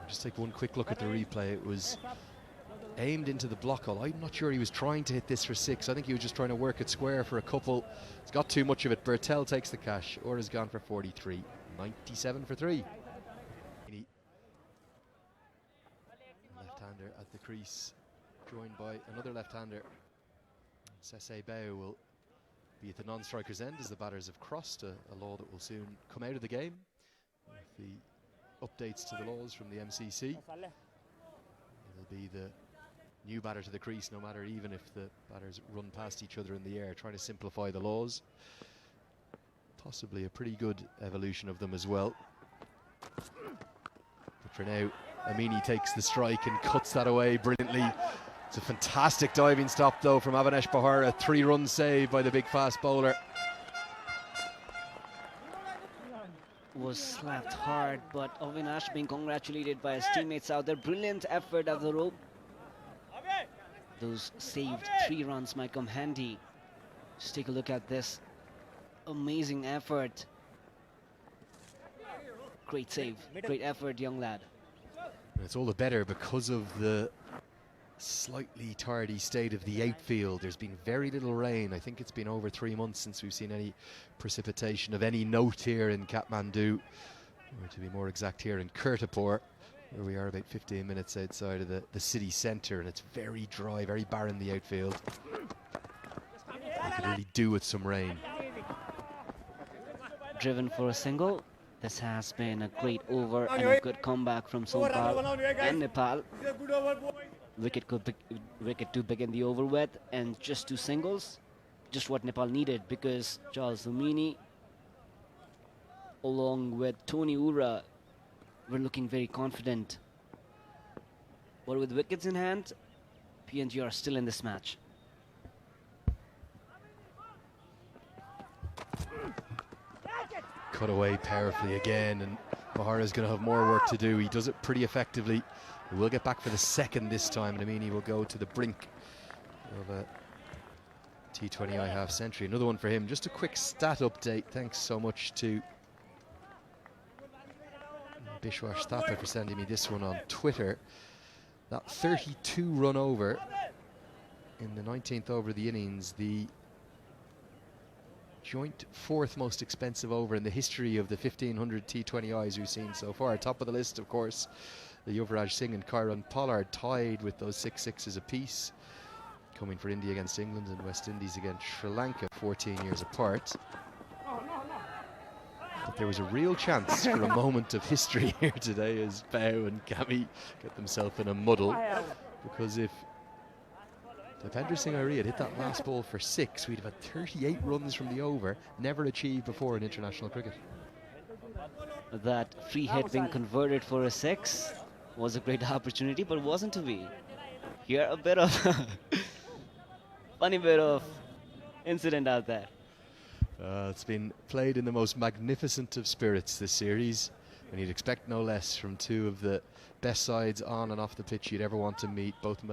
Just take one quick look at the replay. It was aimed into the block hole. I'm not sure he was trying to hit this for 6. I think he was just trying to work it square for a couple. He's got too much of it. Bertel takes the cash. Ora's gone for 43. 97 for 3. Left-hander at the crease, joined by another left-hander. Sese Bao will be at the non-striker's end as the batters have crossed, a law that will soon come out of the game with the updates to the laws from the MCC. It'll be the new batter to the crease, no matter, even if the batters run past each other in the air, trying to simplify the laws. Possibly a pretty good evolution of them as well. But for now, Amini takes the strike and cuts that away brilliantly. It's a fantastic diving stop though from Avanesh Bahara. 3-run save by the big fast bowler. Was slapped hard, but Avinash being congratulated by his teammates out there. Brilliant effort at the rope. Those saved 3 runs might come handy. Just take a look at this. Amazing effort. Great save, great effort, young lad. And it's all the better because of the slightly tardy state of the outfield. There's been very little rain. I think it's been over 3 months since we've seen any precipitation of any note here in Kathmandu, or to be more exact here in Kirtipur, where we are about 15 minutes outside of the city centre, and it's very dry, very barren, the outfield. I could really do with some rain. Driven for a single. This has been a great over and a good comeback from Sonpal and Nepal. Wicket to begin the over with, and just 2 singles. Just what Nepal needed, because Charles Amini along with Tony Ura were looking very confident. But with wickets in hand, PNG are still in this match. Cut away powerfully again, and Bahara's going to have more work to do. He does it pretty effectively. He will get back for the 2nd this time, and Amini will go to the brink of a T20I half century. Another one for him. Just a quick stat update. Thanks so much to Bishwash Thapa for sending me this one on Twitter. That 32-run over in the 19th over of the innings, the joint 4th most expensive over in the history of the 1500 T20Is we've seen so far. Top of the list, of course, the Yuvraj Singh and Kyron Pollard, tied with those 6 sixes apiece, coming for India against England and West Indies against Sri Lanka, 14 years apart. But there was a real chance for a moment of history here today as Bao and Kami get themselves in a muddle, because if Dipendra Singh Airi had hit that last ball for 6, we'd have had 38 runs from the over, never achieved before in international cricket. That free hit being converted for a 6 was a great opportunity, but wasn't to be. Here a bit of funny bit of incident out there. It's been played in the most magnificent of spirits, this series, and you'd expect no less from two of the best sides on and off the pitch you'd ever want to meet, both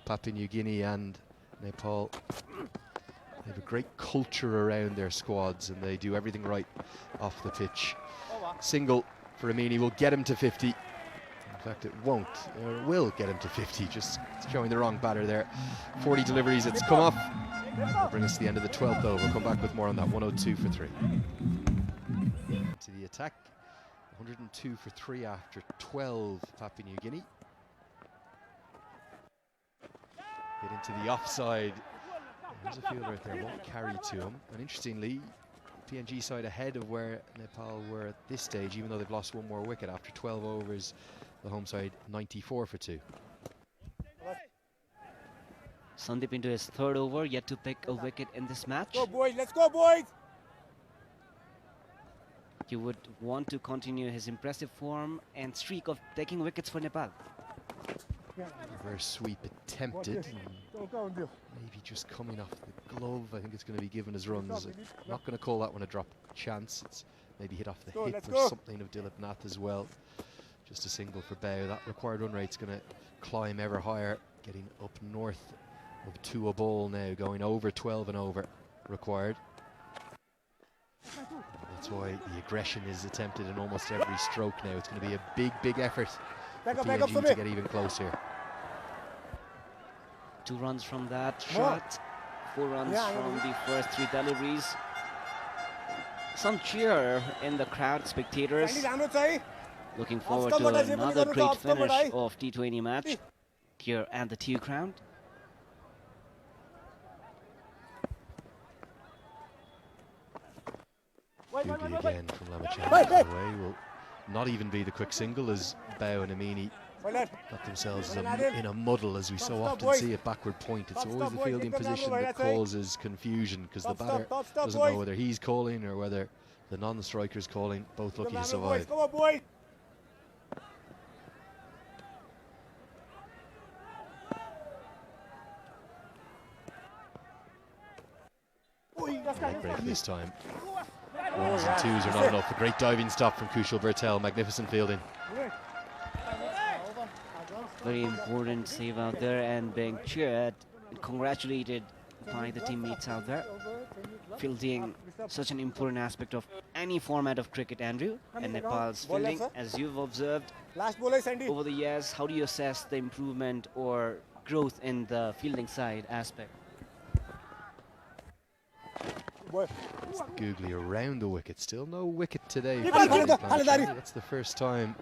Papua New Guinea and Nepal. They have a great culture around their squads and they do everything right off the pitch. Single for Amini will get him to 50. In fact, it won't, or it will get him to 50, just showing the wrong batter there. 40 deliveries, it's come off. That'll bring us to the end of the 12th over. We'll come back with more on that. 102 for 3. To the attack. 102 for 3 after 12, Papua New Guinea. Hit into the offside. There's a fielder right there, won't carry to him. And interestingly, PNG side ahead of where Nepal were at this stage, even though they've lost one more wicket after 12 overs. The home side 94 for 2. Sandeep into his third over, yet to pick a wicket in this match. Go boys, let's go boys! You would want to continue his impressive form and streak of taking wickets for Nepal. Reverse sweep attempted. Maybe just coming off the glove. I think it's going to be given as runs. I'm not going to call that one a drop chance. It's maybe hit off the hip or something of Dilip Nath as well. Just a single for Bao. That required run rate's going to climb ever higher, getting up north of 2 a ball now, going over 12 and over required. That's why the aggression is attempted in almost every stroke now. It's going to be a big effort for PNG to get even closer. 2 runs from that shot, 4 runs from the first 3 deliveries. Some cheer in the crowd, spectators. Looking forward to another great finish of T20 match here at the TU ground. Googly again from Lamachan away. Will not even be the quick single as Bao and Amini got themselves in a muddle, as we so often see at backward point. It's always the fielding position that causes confusion because the batter doesn't know whether he's calling or whether the non-striker's calling. Both lucky to survive. Break this time. 1s and 2s are not enough. A great diving stop from Kushal Bertel. Magnificent fielding. Very important save out there and being cheered and congratulated by the teammates out there. Fielding, such an important aspect of any format of cricket, Andrew. And Nepal's fielding, as you've observed over the years, how do you assess the improvement or growth in the fielding side aspect? Googly around the wicket. Still no wicket today. That's the first time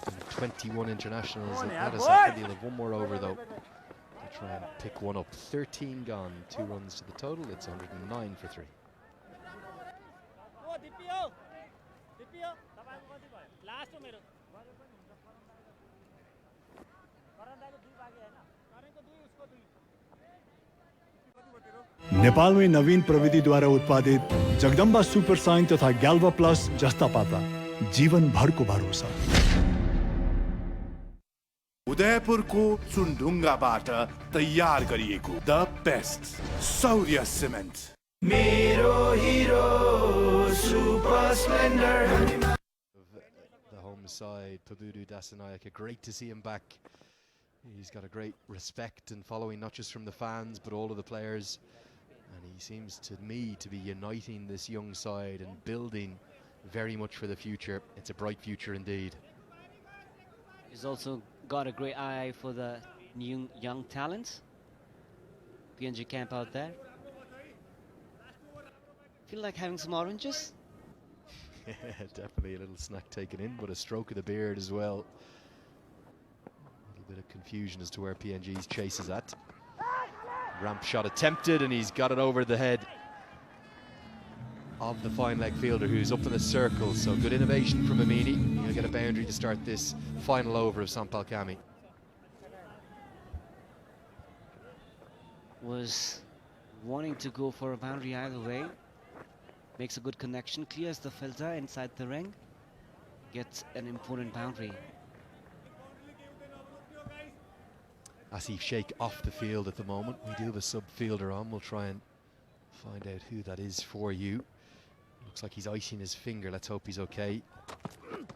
in 21 internationals that let us have. They'll have one more over though to try and pick one up. 13 gone, 2 runs to the total. It's 109 for 3. नेपालमै नवीन प्रविधिद्वारा उत्पादित Jagdamba super sign तथा ग्याल्भा plus जस्ता पाता जीवनभरको भरोसा। उदयपुरको चुनढुङ्गाबाट तयार गरिएको the best Shaurya cement मेरो Hero Super Splendor. The home side, Pabudu Dasanayake, great to see him back. He's got a great respect and following, not just from the fans but all of the players, and he seems to me to be uniting this young side and building very much for the future. It's a bright future indeed. He's also got a great eye for the young talents. PNG camp out there. Feel like having some oranges? Definitely a little snack taken in, but a stroke of the beard as well. A little bit of confusion as to where PNG's chase is at. Ramp shot attempted, and he's got it over the head of the fine leg fielder who's up in the circle. So good innovation from Amini. He'll get a boundary to start this final over of Sampal Kami. Was wanting to go for a boundary either way. Makes a good connection, clears the filter inside the ring, gets an important boundary. Asif Sheikh off the field at the moment. We do have a sub fielder on. We'll try and find out who that is for you. Looks like he's icing his finger. Let's hope he's okay. Going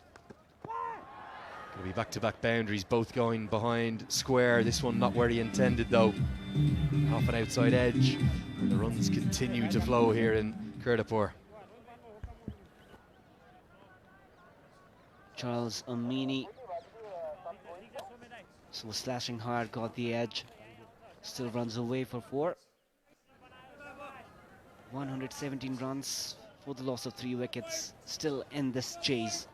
to be back-to-back boundaries, both going behind square. This one not where he intended though. Off an outside edge. And the runs continue to flow here in Kirtipur. Charles Amini, so slashing hard, got the edge, still runs away for 4. 117 runs for the loss of 3 wickets, still in this chase.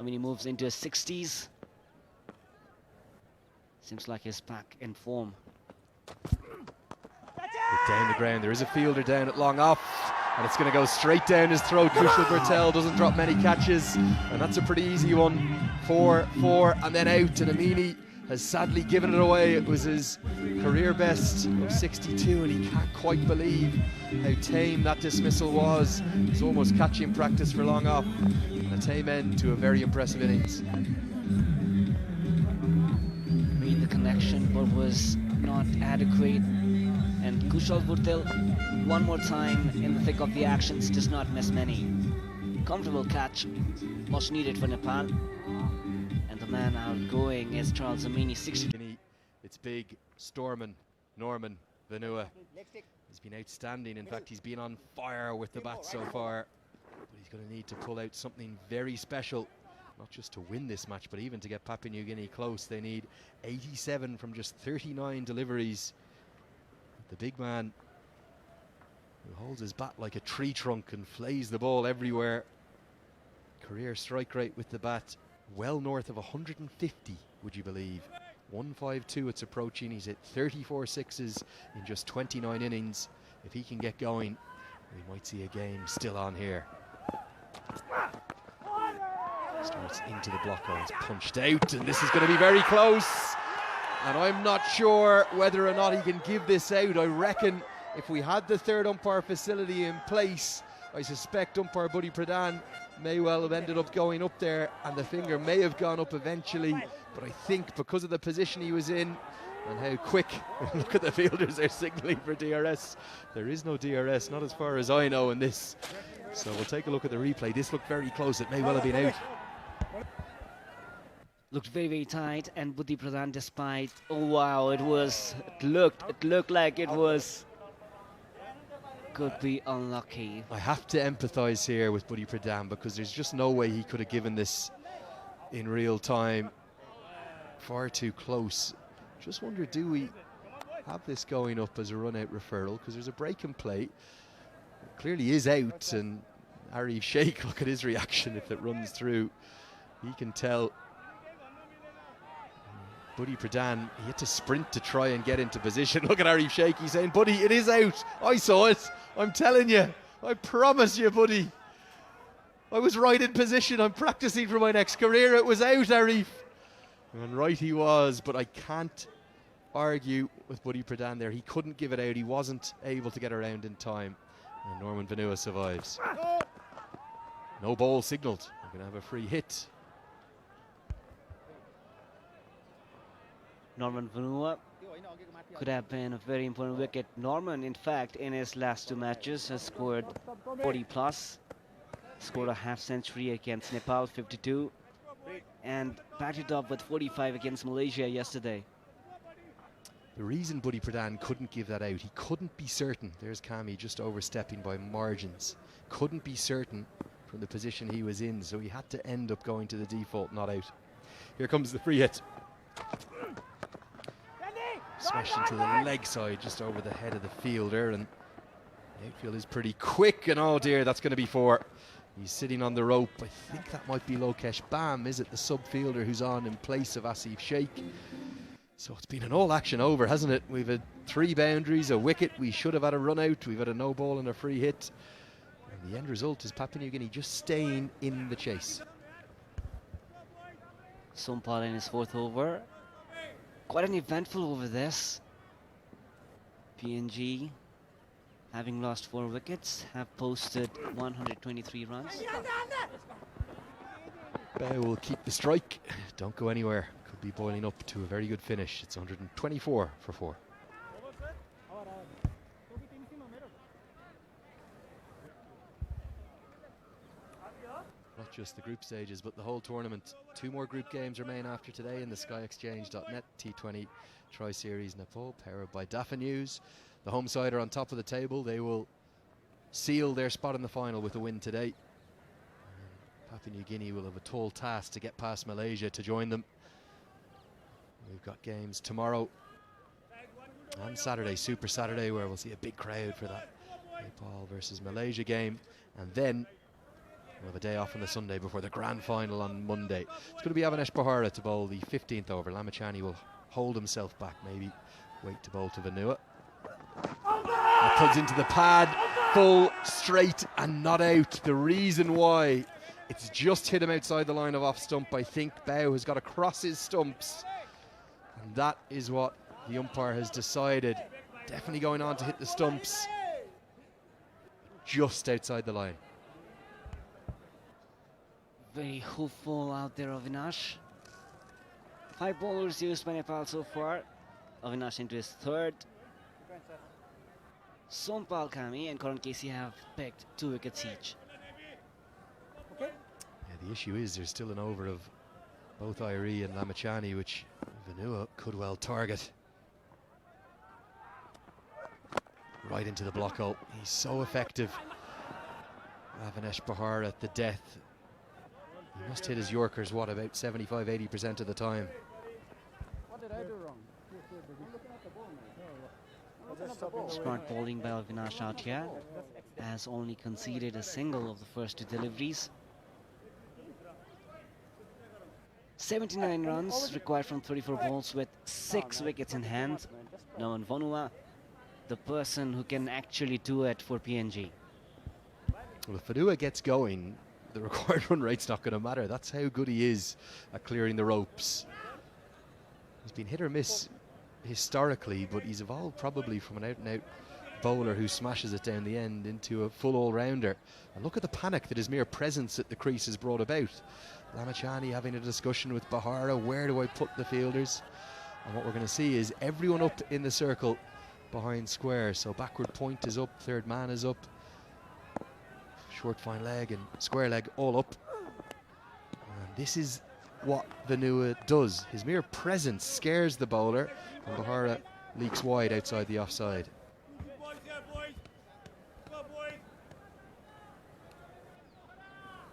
Amini moves into his 60s. Seems like he's back in form. Down the ground, there is a fielder down at long off. And it's going to go straight down his throat. Kushal Bertel doesn't drop many catches, and that's a pretty easy one. 4, and then out. And Amini has sadly given it away. It was his career best of 62, and he can't quite believe how tame that dismissal was. It's almost catching practice for long off. And a tame end to a very impressive innings. Made the connection, but was not adequate. And Kushal Bertel, one more time in the thick of the actions, does not miss many. Comfortable catch, much needed for Nepal. And the man outgoing is Charles Amini, 60. It's big, Norman Vanua. He's been outstanding. In fact, he's been on fire with the bat so far. But he's going to need to pull out something very special, not just to win this match, but even to get Papua New Guinea close. They need 87 from just 39 deliveries. The big man who holds his bat like a tree trunk and flays the ball everywhere. Career strike rate with the bat well north of 150, would you believe? 152 it's approaching. He's hit 34 sixes in just 29 innings. If he can get going, we might see a game still on here. Starts into the block, it's punched out, and this is going to be very close. And I'm not sure whether or not he can give this out. I reckon if we had the third umpire facility in place, I suspect umpire Buddy Pradhan may well have ended up going up there, and the finger may have gone up eventually. But I think because of the position he was in and how quick, look at the fielders, they're signaling for DRS. There is no DRS, not as far as I know in this. So we'll take a look at the replay. This looked very close. It may well have been out. Looked very, very tight, and Buddy Pradhan, despite, oh wow, it looked like it was, could be unlucky. I have to empathise here with Buddy Pradhan, because there's just no way he could have given this in real time. Far too close. Just wonder, do we have this going up as a run-out referral? Because there's a break in play. It clearly is out, and Arif Sheikh, look at his reaction if it runs through. He can tell. Buddy Pradhan, he had to sprint to try and get into position. Look at Arif Sheikh, he's saying, Buddy, it is out. I saw it. I'm telling you. I promise you, Buddy. I was right in position. I'm practicing for my next career. It was out, Arif. And right he was, but I can't argue with Buddy Pradhan there. He couldn't give it out. He wasn't able to get around in time. And Norman Vanua survives. No ball signalled. We're going to have a free hit. Norman Vanua could have been a very important wicket. Norman, in fact, in his last 2 matches has scored 40 plus, scored a half century against Nepal, 52, and backed it up with 45 against Malaysia yesterday. The reason Buddy Pradhan couldn't give that out, he couldn't be certain. There's Kami just overstepping by margins. Couldn't be certain from the position he was in, so he had to end up going to the default, not out. Here comes the free hit. Smashed into the leg side, just over the head of the fielder, and the outfield is pretty quick, and oh dear, that's going to be 4. He's sitting on the rope. I think that might be Lokesh Bam, is it, the sub-fielder who's on in place of Asif Sheikh. So it's been an all-action over, hasn't it? We've had 3 boundaries, a wicket, we should have had a run-out, we've had a no-ball and a free hit. And the end result is Papua New Guinea just staying in the chase. Sompal in his 4th over. Quite an eventful over this. PNG, having lost 4 wickets, have posted 123 runs. Bow will keep the strike. Don't go anywhere. Could be boiling up to a very good finish. It's 124 for 4. Not just the group stages, but the whole tournament. 2 more group games remain after today in the SkyExchange.net T20 Tri-Series Nepal, powered by Dafa News. The home side are on top of the table. They will seal their spot in the final with a win today. Papua New Guinea will have a tall task to get past Malaysia to join them. We've got games tomorrow and Saturday, Super Saturday, where we'll see a big crowd for that Nepal versus Malaysia game. And then we'll have a day off on the Sunday before the grand final on Monday. It's going to be Avinash Bahara to bowl the 15th over. Lamachani will hold himself back, maybe wait to bowl to Vanua. That comes into the pad, full, straight and not out. The reason why, it's just hit him outside the line of off stump. I think Bow has got to cross his stumps, and that is what the umpire has decided. Definitely going on to hit the stumps, just outside the line. Very hopeful out there, Avinash. 5 bowlers used by Nepal so far. Avinash into his 3rd. Sompal Kami and Karan Casey have picked 2 wickets each. Yeah, the issue is there's still an over of both Irie and Lamachani, which Vanua could well target. Right into the block hole. He's so effective. Avinash Bahar at the death. He must hit his Yorkers, what, about 75-80% of the time. What did I do wrong? Smart bowling by Avinash out here, has only conceded a single of the first 2 deliveries. 79 runs required from 34 balls with 6 wickets in hand. Now in Vanua, the person who can actually do it for PNG. Well, if Vanua gets going, the required run rate's not going to matter. That's how good he is at clearing the ropes. He's been hit or miss historically, but he's evolved probably from an out-and-out bowler who smashes it down the end into a full all-rounder. And look at the panic that his mere presence at the crease has brought about. Lamachani having a discussion with Bahara, where do I put the fielders? And what we're going to see is everyone up in the circle behind square. So backward point is up, 3rd man is up, short fine leg and square leg all up. And this is what Vanua does. His mere presence scares the bowler, and Bahara leaks wide outside the offside.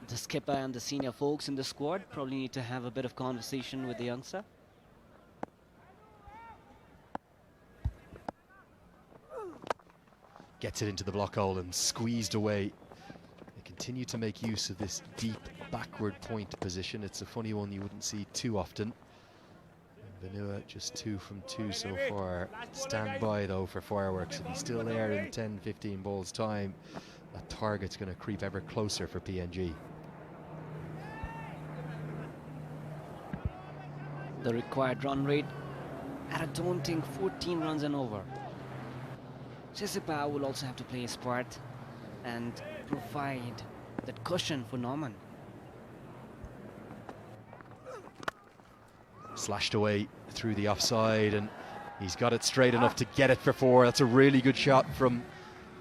The skipper and the senior folks in the squad probably need to have a bit of conversation with the youngster. Gets it into the block hole and squeezed away. They continue to make use of this deep backward point position. It's a funny one you wouldn't see too often. Vanua just 2 from 2 so far. Stand by though for fireworks. If he's still there in 10-15 balls time, that target's going to creep ever closer for PNG. The required run rate at a daunting 14 runs and over. Chesipa will also have to play his part and provide that cushion for Norman. Slashed away through the offside, and he's got it straight enough to get it for 4. That's a really good shot from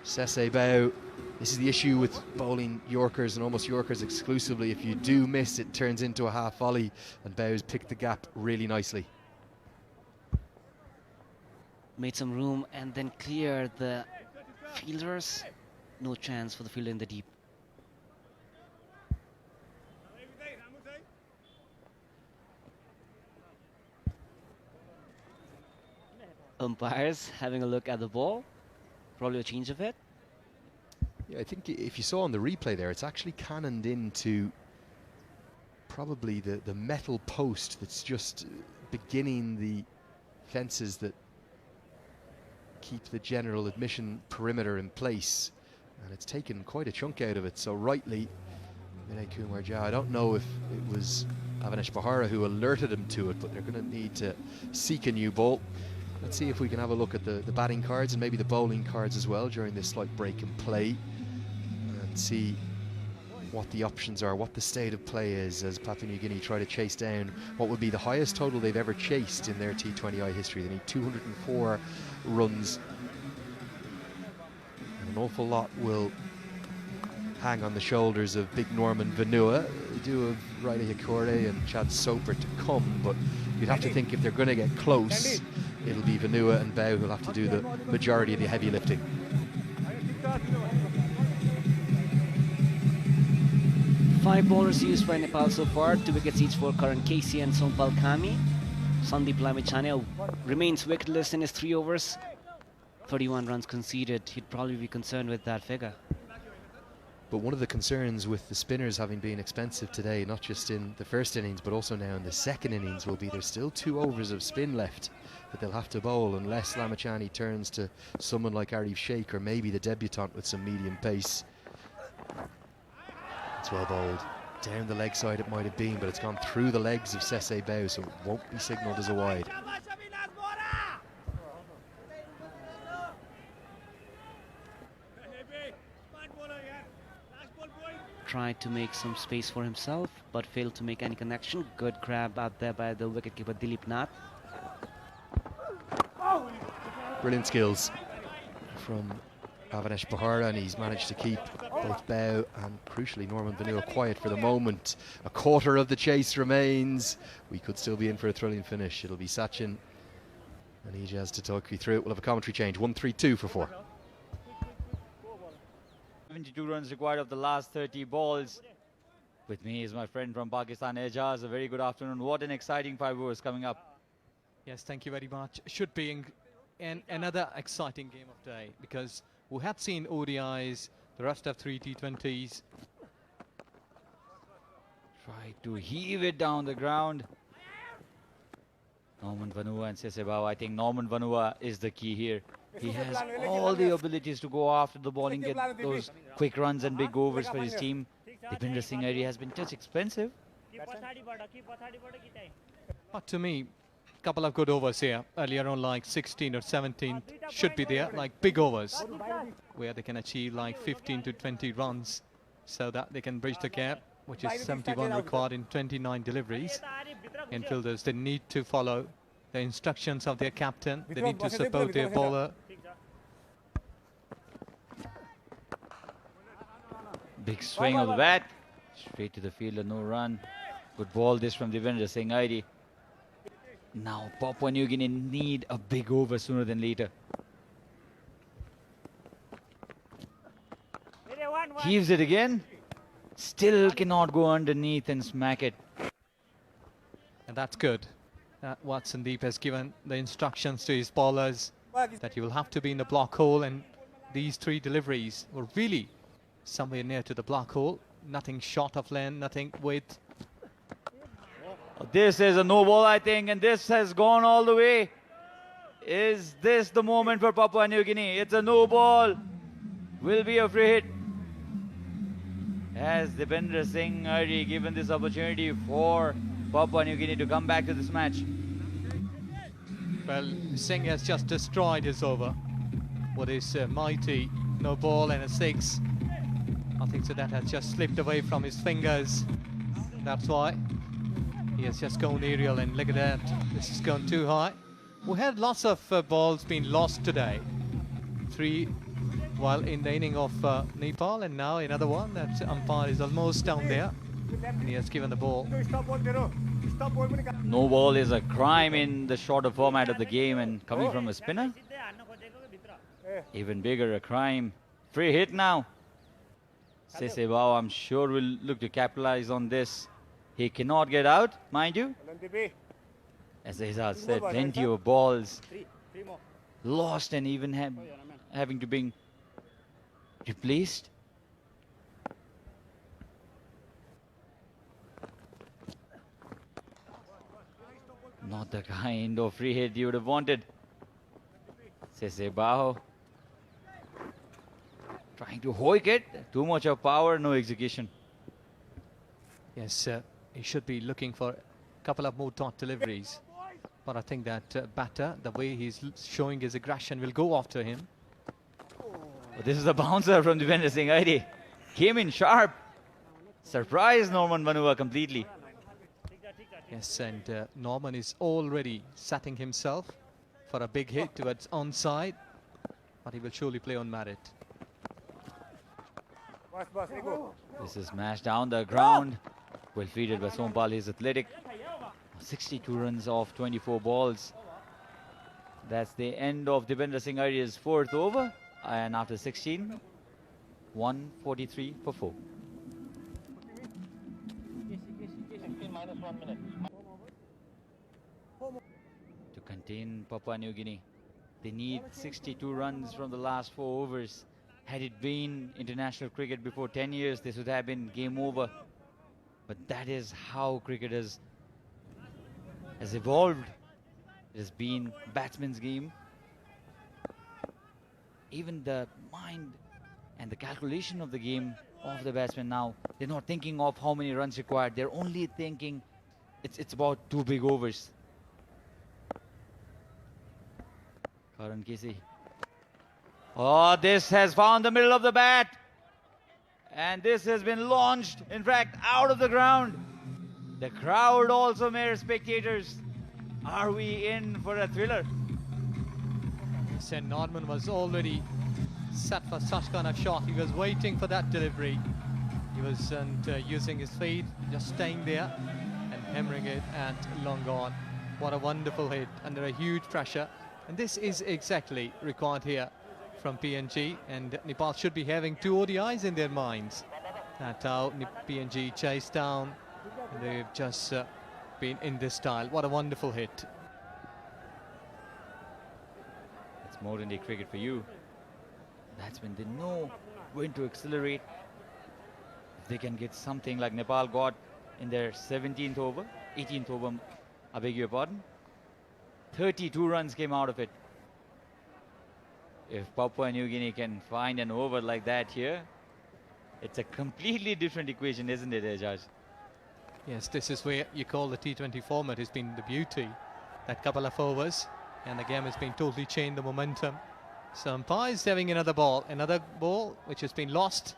Sese Bao. This is the issue with bowling Yorkers and almost Yorkers exclusively. If you do miss, it turns into a half volley, and Bao's picked the gap really nicely. Made some room and then cleared the fielders. No chance for the fielder in the deep. Umpires having a look at the ball. Probably a change of it. Yeah, I think if you saw on the replay there, it's actually cannoned into probably the metal post that's just beginning the fences that keep the general admission perimeter in place, and it's taken quite a chunk out of it. So rightly, Vinay Kumar Jha, I don't know if it was Avinash Bahara who alerted him to it, but they're going to need to seek a new ball. Let's see if we can have a look at the batting cards and maybe the bowling cards as well during this slight break in play, and see what the options are, what the state of play is as Papua New Guinea try to chase down what would be the highest total they've ever chased in their T20I history. They need 204 runs. And an awful lot will hang on the shoulders of big Norman Vanua. They do have Riley Hikore and Chad Soper to come, but you'd have to think if they're going to get close, it'll be Vanua and Bao who'll have to do the majority of the heavy lifting. Five bowlers used by Nepal so far, 2 wickets each for Karan Casey and Sompal Kami. Sandeep Lamichhane remains wicketless in his 3 overs. 31 runs conceded. He'd probably be concerned with that figure. But one of the concerns with the spinners having been expensive today, not just in the first innings but also now in the second innings, will be there's still 2 overs of spin left that they'll have to bowl unless Lamichhane turns to someone like Arif Sheikh or maybe the debutant with some medium pace. It's well bowled. Down the leg side it might have been, but it's gone through the legs of Sese Bao, so it won't be signalled as a wide. Tried to make some space for himself, but failed to make any connection. Good grab out there by the wicketkeeper Dilip Nath. Brilliant skills from Avanesh Bahara, and he's managed to keep both Bao and, crucially, Norman Vanua quiet for the moment. A quarter of the chase remains. We could still be in for a thrilling finish. It'll be Sachin and Ijaz to talk you through it. We'll have a commentary change. 1-3-2 for 4. 72 runs required of the last 30 balls. With me is my friend from Pakistan, Ijaz. A very good afternoon. What an exciting 5 overs coming up. Yes, thank you very much. Should be another exciting game of day, because we had seen ODIs, the rest of 3 T20s. Try to heave it down the ground. Norman Vanua and Sese Bao. I think Norman Vanua is the key here. He has all the abilities to go after the ball and get those quick runs and big overs for his team. Deepinder Singh Airy has been just expensive. But to me, a couple of good overs here. Earlier on, like 16 or 17 should be there, like big overs, where they can achieve like 15 to 20 runs, so that they can bridge the gap, which is 71 required in 29 deliveries. Infielders, they need to follow the instructions of their captain. They need to support their bowler. Big swing of the bat. Straight to the fielder, no run. Good ball this from Deepinder Singh Airy. Now Papua New Guinea need a big over sooner than later. Heaves it again. Still cannot go underneath and smack it. And that's good. What Sandeep has given the instructions to his bowlers, that you will have to be in the block hole, and these 3 deliveries were really somewhere near to the block hole. Nothing short of length, nothing width. This is a no ball, I think, and this has gone all the way. Is this the moment for Papua New Guinea? It's a no ball. Will be a free hit. Has Deepinder Singh Airy given this opportunity for Papua New Guinea to come back to this match? Well, Singh has just destroyed his over with his mighty no ball and a 6. I think so that has just slipped away from his fingers. That's why he has just gone aerial, and look at that. This has gone too high. We had lots of balls being lost today. 3 while in the inning of Nepal, and now another one. That umpire is almost down there, and he has given the ball. No ball is a crime in the shorter format of the game, and coming from a spinner, even bigger a crime. Free hit now. Sese Bao, I'm sure, will look to capitalize on this. He cannot get out, mind you. As Ijaz said, plenty of balls lost and even having to be replaced. Not the kind of free hit you would have wanted. Sese Bao trying to hoik it. Too much of power, no execution. Yes, he should be looking for a couple of more dot deliveries. But I think that batter, the way he's showing his aggression, will go after him. But this is a bouncer from Deepinder Singh Airy. Came in sharp. surprised Norman Vanua completely. Yes, and Norman is already setting himself for a big hit towards onside, but he will surely play on merit. This is smashed down the ground. Well fielded by Sompal. He's athletic. 62 runs off 24 balls. That's the end of Dipendra Singh Arya's fourth over. And after 16, 143 for 4. To contain Papua New Guinea, they need 62 runs from the last 4 overs. Had it been international cricket before 10 years, this would have been game over. But that is how cricket has evolved. It has been batsman's game. Even the mind and the calculation of the game of the batsman now, they're not thinking of how many runs required. They're only thinking it's about 2 big overs. Karan Kesey. Oh, this has found the middle of the bat. And this has been launched, in fact, out of the ground. The crowd also, mere spectators. Are we in for a thriller? Said Norman was already set for such kind of shot. He was waiting for that delivery. He wasn't using his feet, just staying there and hammering it and long on. What a wonderful hit under a huge pressure. And this is exactly required here from PNG, and Nepal should be having 2 ODIs in their minds. That's how PNG chased down. They've just been in this style. What a wonderful hit. It's modern day cricket for you. That's when they know when to accelerate. If they can get something like Nepal got in their 17th over, 18th over, I beg your pardon. 32 runs came out of it. If Papua New Guinea can find an over like that here, it's a completely different equation, isn't it, Ajaz? Yes, this is where you call the T20 format has been the beauty. That couple of overs, and the game has been totally changed, the momentum. So umpire is having another ball which has been lost.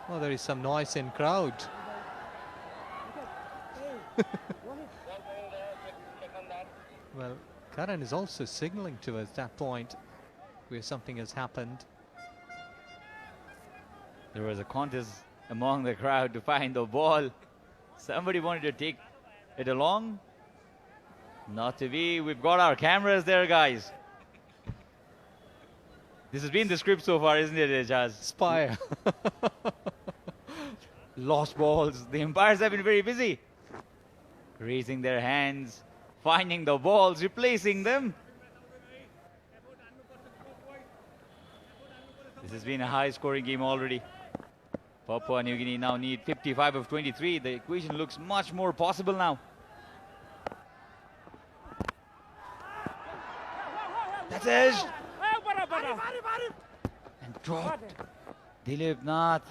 Oh, there is some noise in crowd. Well, Karan is also signaling to us that point where something has happened. There was a contest among the crowd to find the ball. Somebody wanted to take it along. Not to be. We've got our cameras there, guys. This has been the script so far, isn't it, Ejaz? Spire. Lost balls. The umpires have been very busy. Raising their hands, finding the balls, replacing them. This has been a high-scoring game already. Papua New Guinea now need 55 of 23. The equation looks much more possible now. That's edged. And dropped. Dilip Nath.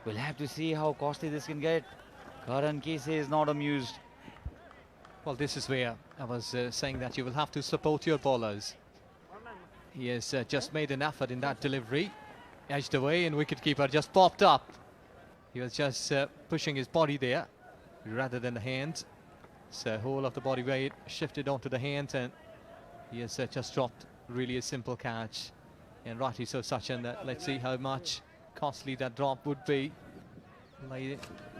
We'll have to see how costly this can get. Karan Kesey is not amused. Well, this is where I was saying that you will have to support your bowlers. He has just made an effort in that delivery. Edged away, and wicketkeeper just popped up. He was just pushing his body there rather than the hands. So whole of the body weight shifted onto the hands, and he has just dropped really a simple catch. And rightly so, Sachin. Let's see how much costly that drop would be.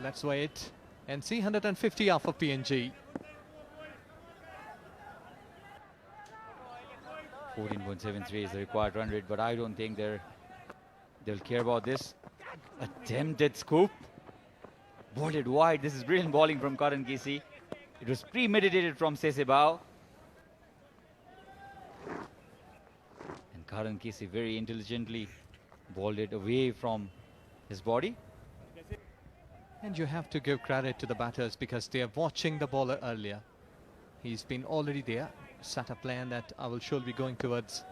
Let's wait and see. 150 off for PNG. 14.73 is the required run rate, but I don't think they'll care about this. Attempted scoop. Bowled it wide. This is brilliant bowling from Karan Kesey. It was premeditated from Sesebao. And Karan Kesey very intelligently bowled it away from his body. And you have to give credit to the batters because they are watching the bowler earlier. He's been already there, set a plan that I will surely be going towards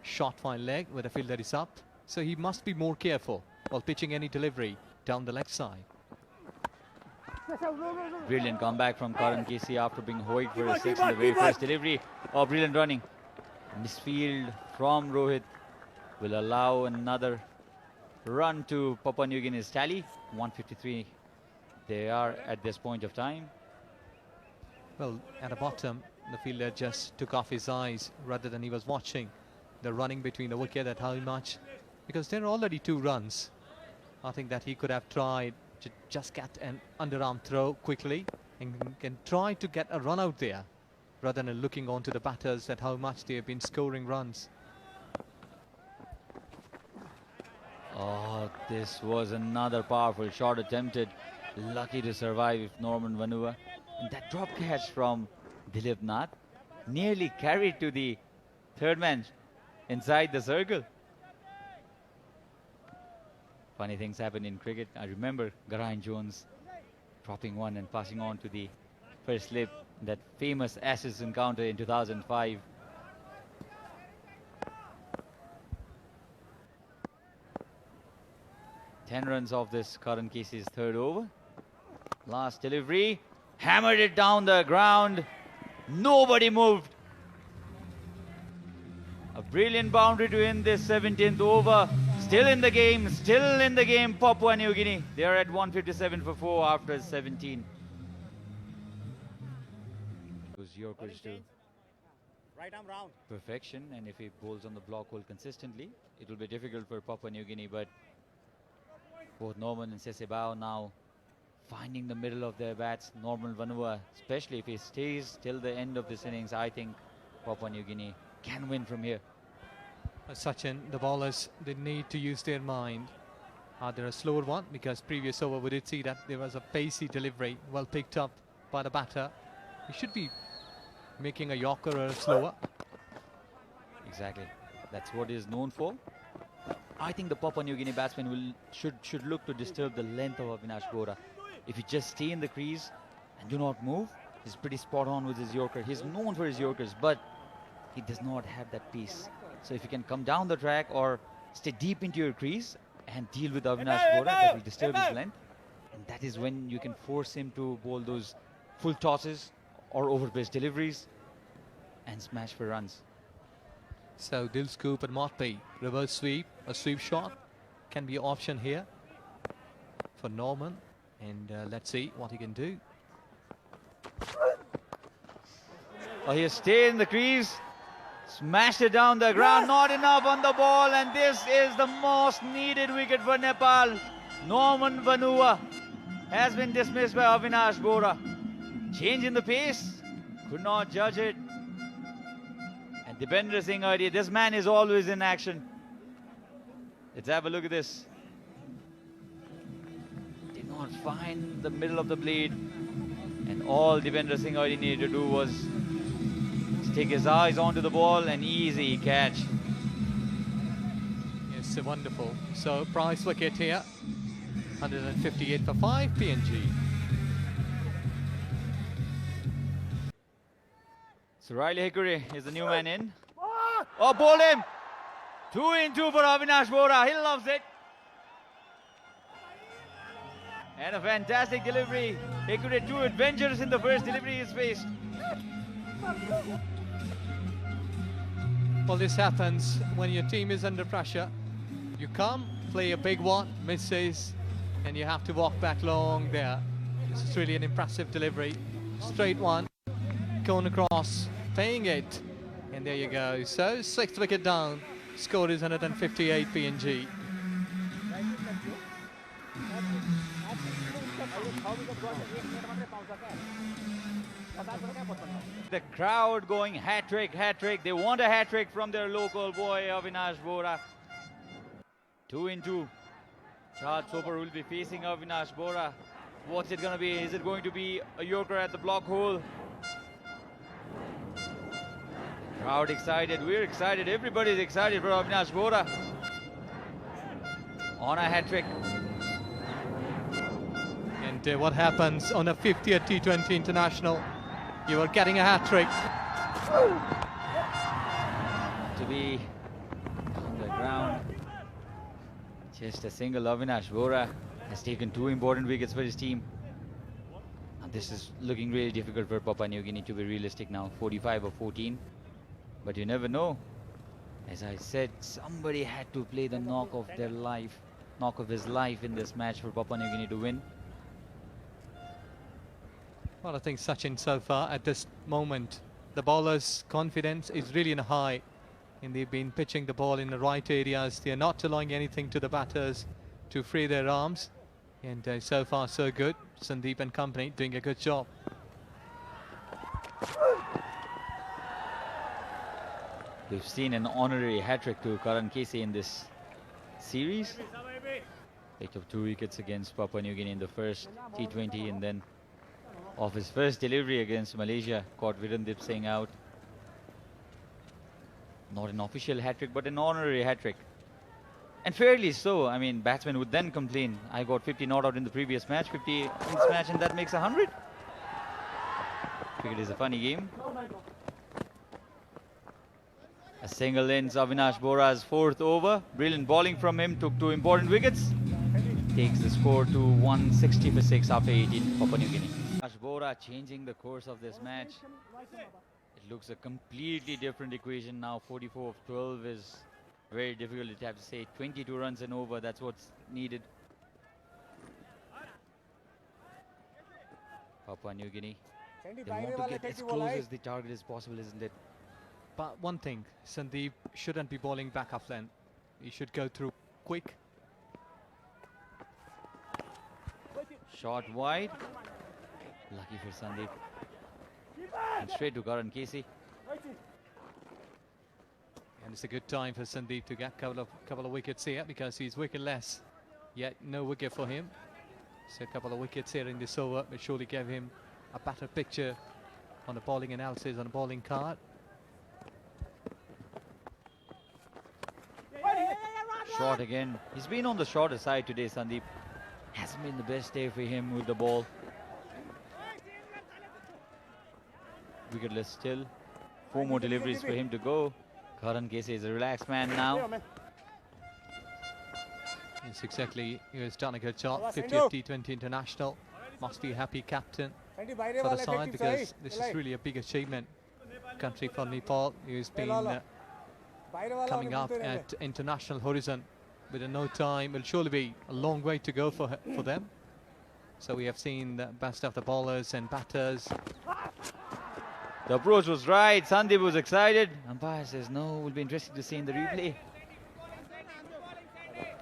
short fine leg where the fielder is up. So he must be more careful while pitching any delivery down the leg side. Brilliant comeback from Karan Kesey after being hoiked for a 6 in the very first delivery. Oh, brilliant running. Misfield from Rohit will allow another run to Papua New Guinea's tally. 153 they are at this point of time. Well, at the bottom, the fielder just took off his eyes rather than he was watching the running between the wicket at how much, because there are already 2 runs. I think that he could have tried to just get an underarm throw quickly and can try to get a run out there rather than looking onto the batters at how much they have been scoring runs. Oh, this was another powerful shot attempted. Lucky to survive if Norman Vanua. And that drop catch from Dilip Nath nearly carried to the third man inside the circle. Funny things happen in cricket. I remember Geraint Jones dropping one and passing on to the first slip, that famous Ashes encounter in 2005. Ten runs off this current Casey's third over. Last delivery, hammered it down the ground. Nobody moved. A brilliant boundary to end this 17th over. Still in the game, Papua New Guinea. They are at 157 for 4 after 17. Those Yorkers to Right arm round. perfection, and if he bowls on the block hole consistently, it will be difficult for Papua New Guinea, but both Norman and Sesebao now finding the middle of their bats. Norman Vanua, especially if he stays till the end of this innings, I think Papua New Guinea can win from here. Sachin, the bowlers, they need to use their mind. They're a slower one, because previous over we did see that there was a pacey delivery, well picked up by the batter. He should be making a Yorker or a slower. Exactly, that's what he is known for. I think the Papua New Guinea batsman should look to disturb the length of Avinash Bora. If you just stay in the crease and do not move, he's pretty spot on with his Yorker. He's known for his Yorkers, but he does not have that pace. So if you can come down the track or stay deep into your crease and deal with Avinash Bora, that will disturb his length. And that is when you can force him to bowl those full tosses or overpitch deliveries and smash for runs. So Dil Scoop and Motby, reverse sweep, a sweep shot can be an option here for Norman. And let's see what he can do. Oh, he stayed in the crease. Smashed it down the ground, not enough on the ball, and this is the most needed wicket for Nepal. Norman Vanua has been dismissed by Avinash Bora. Change in the pace, could not judge it. And Dipendra Singh Ardi, this man is always in action. Let's have a look at this. Did not find the middle of the blade, and all Dipendra Singh Ardi needed to do was take his eyes onto the ball, an easy catch. Yes, wonderful. So price wicket here, 158 for 5 PNG. So Riley Hickory is the new man in. Oh, bowled him! 2 in 2 for Avinash Bora. He loves it. And a fantastic delivery. Hickory 2 adventures in the first delivery he's faced. Well, this happens when your team is under pressure. You come, play a big one, misses, and you have to walk back long there. This is really an impressive delivery. Straight one, going across, paying it, and there you go. So 6th wicket down, score is 158 PNG. The crowd going hat-trick, hat-trick. They want a hat-trick from their local boy, Avinash Bora. 2 in 2. Chad Soper will be facing Avinash Bora. What's it going to be? Is it going to be a Yorker at the block hole? Crowd excited. We're excited. Everybody's excited for Avinash Bora. On a hat-trick. And what happens on a 50th T20 International? You are getting a hat-trick. To be on the ground. Just a single. Avinash Bora has taken 2 important wickets for his team. And this is looking really difficult for Papua New Guinea, to be realistic now. 45 or 14. But you never know. As I said, somebody had to play the knock of their life, knock of his life in this match for Papua New Guinea to win. Well, I think Sachin so far at this moment, the bowler's confidence is really in a high. And they've been pitching the ball in the right areas. They're not allowing anything to the batters to free their arms. And so far so good. Sandeep and company doing a good job. We've seen an honorary hat-trick to Karan Casey in this series. Picked up 2 wickets against Papua New Guinea in the first T20, and then off his first delivery against Malaysia, caught Virendip Singh out. Not an official hat-trick, but an honorary hat-trick. And fairly so. I mean, batsmen would then complain, I got 50 not out in the previous match, 50 in this match, and that makes 100. Cricket is a funny game. A single ends Avinash Bora's 4th over. Brilliant bowling from him, took 2 important wickets. Takes the score to 160 for 6 after 18, Papua New Guinea. Avinash Bora changing the course of this match. It looks a completely different equation now. 44 of 12 is very difficult, you'd have to say. 22 runs and over, that's what's needed. Papua New Guinea. They want to get as close as the target as possible, isn't it? But one thing, Sandeep shouldn't be bowling back off length. He should go through quick. Shot wide. Lucky for Sandeep. And straight to Karan Casey. And it's a good time for Sandeep to get a couple of wickets here because he's wicketless. Yet no wicket for him. So a couple of wickets here in this over will surely give him a better picture on the bowling analysis, on the bowling card. Short again. He's been on the shorter side today, Sandeep. Hasn't been the best day for him with the ball. Wicketless still. 4 more deliveries for him to go. Karan Casey is a relaxed man now. Yes, exactly. He has done a good job. 50th T20 international. Must be a happy captain for the side because this is really a big achievement. Country for Nepal, who's been coming up at international horizon with no time. Will surely be a long way to go for them. So we have seen the best of the bowlers and batters. The approach was right. Sandeep was excited. Umpire says no. Will be interesting to see in the replay.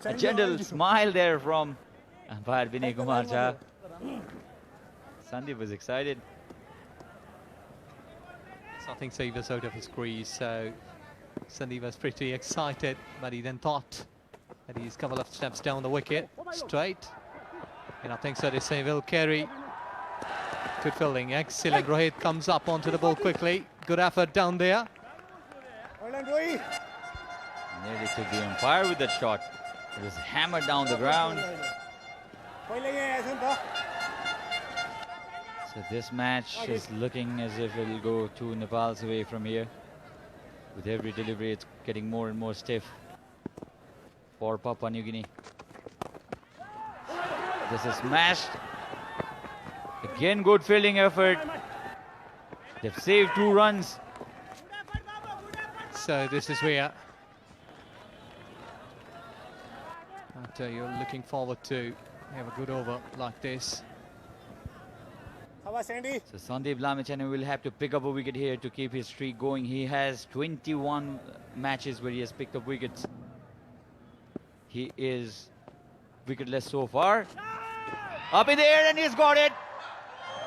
A gentle smile there from umpire Vinay Kumar Jha. Sandeep was excited. So I think he was out of his crease. So Sandeep was pretty excited, but he then thought that he's a couple of steps down the wicket, straight. And I think so they say Will Carey. Good fielding, excellent. Rohit comes up onto the ball quickly. Good effort down there. Nearly took the umpire with that shot. It was hammered down the ground. So this match is looking as if it will go 2 Nepals away from here. With every delivery, it's getting more and more stiff for Papua New Guinea. This is smashed. Again, good fielding effort. They've saved 2 runs. So this is where you're looking forward to have a good over like this. So Sandeep Lamachane will have to pick up a wicket here to keep his streak going. He has 21 matches where he has picked up wickets. He is wicketless so far. Up in the air and he's got it.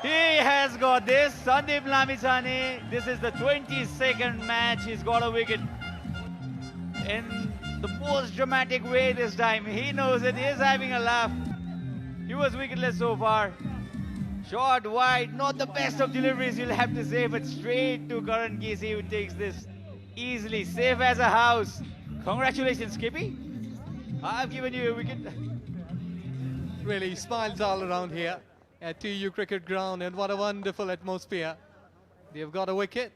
He has got this. Sandeep Lamachane. This is the 22nd match. He's got a wicket. In the most dramatic way this time. He knows it. He is having a laugh. He was wicketless so far. Short wide, not the best of deliveries, you'll have to say, but straight to Karan Casey, who takes this easily, safe as a house. Congratulations, Skippy. I've given you a wicket. Really smiles all around here at TU Cricket Ground, and what a wonderful atmosphere. They've got a wicket.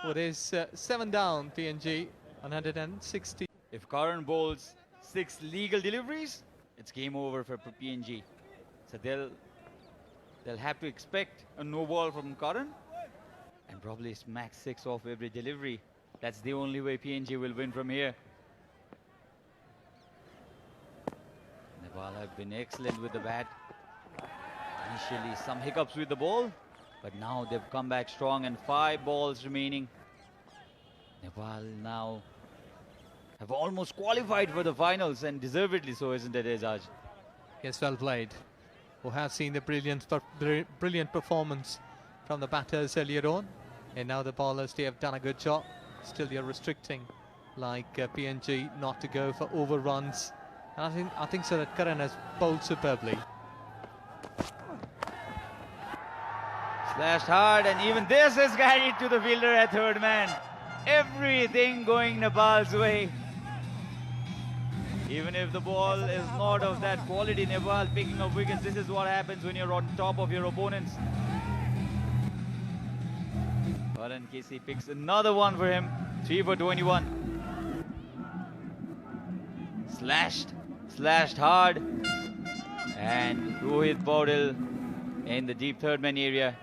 What is 7 down, PNG, 160. If Karan bowls 6 legal deliveries, it's game over for PNG. So they'll have to expect a no ball from Karan and probably smack 6 off every delivery That's the only way PNG will win from here. Nepal have been excellent with the bat. Initially some hiccups with the ball, but now they've come back strong and 5 balls remaining. Nepal now have almost qualified for the finals, and deservedly so, isn't it, Ezaj? Yes, well played. Who have seen the brilliant performance from the batters earlier on, and now the bowlers, they have done a good job. Still you're restricting, like PNG, not to go for overruns. And I think so that Karan has bowled superbly. Slashed hard, and even this is carried to the fielder at third man. Everything going Nepal's way. Even if the ball is not of that quality, Nepal picking up wickets. This is what happens when you're on top of your opponents. Karan Casey picks another one for him. 3 for 21. Slashed hard. And Rohit Paudel in the deep third man area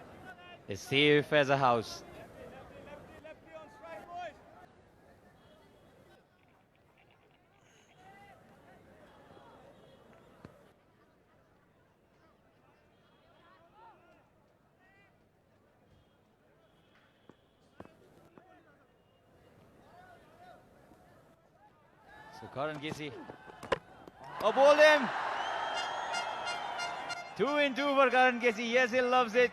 is safe as a house. So Karan Casey. Oh, bowled him! 2 in 2 for Karan Casey. Yes, he loves it.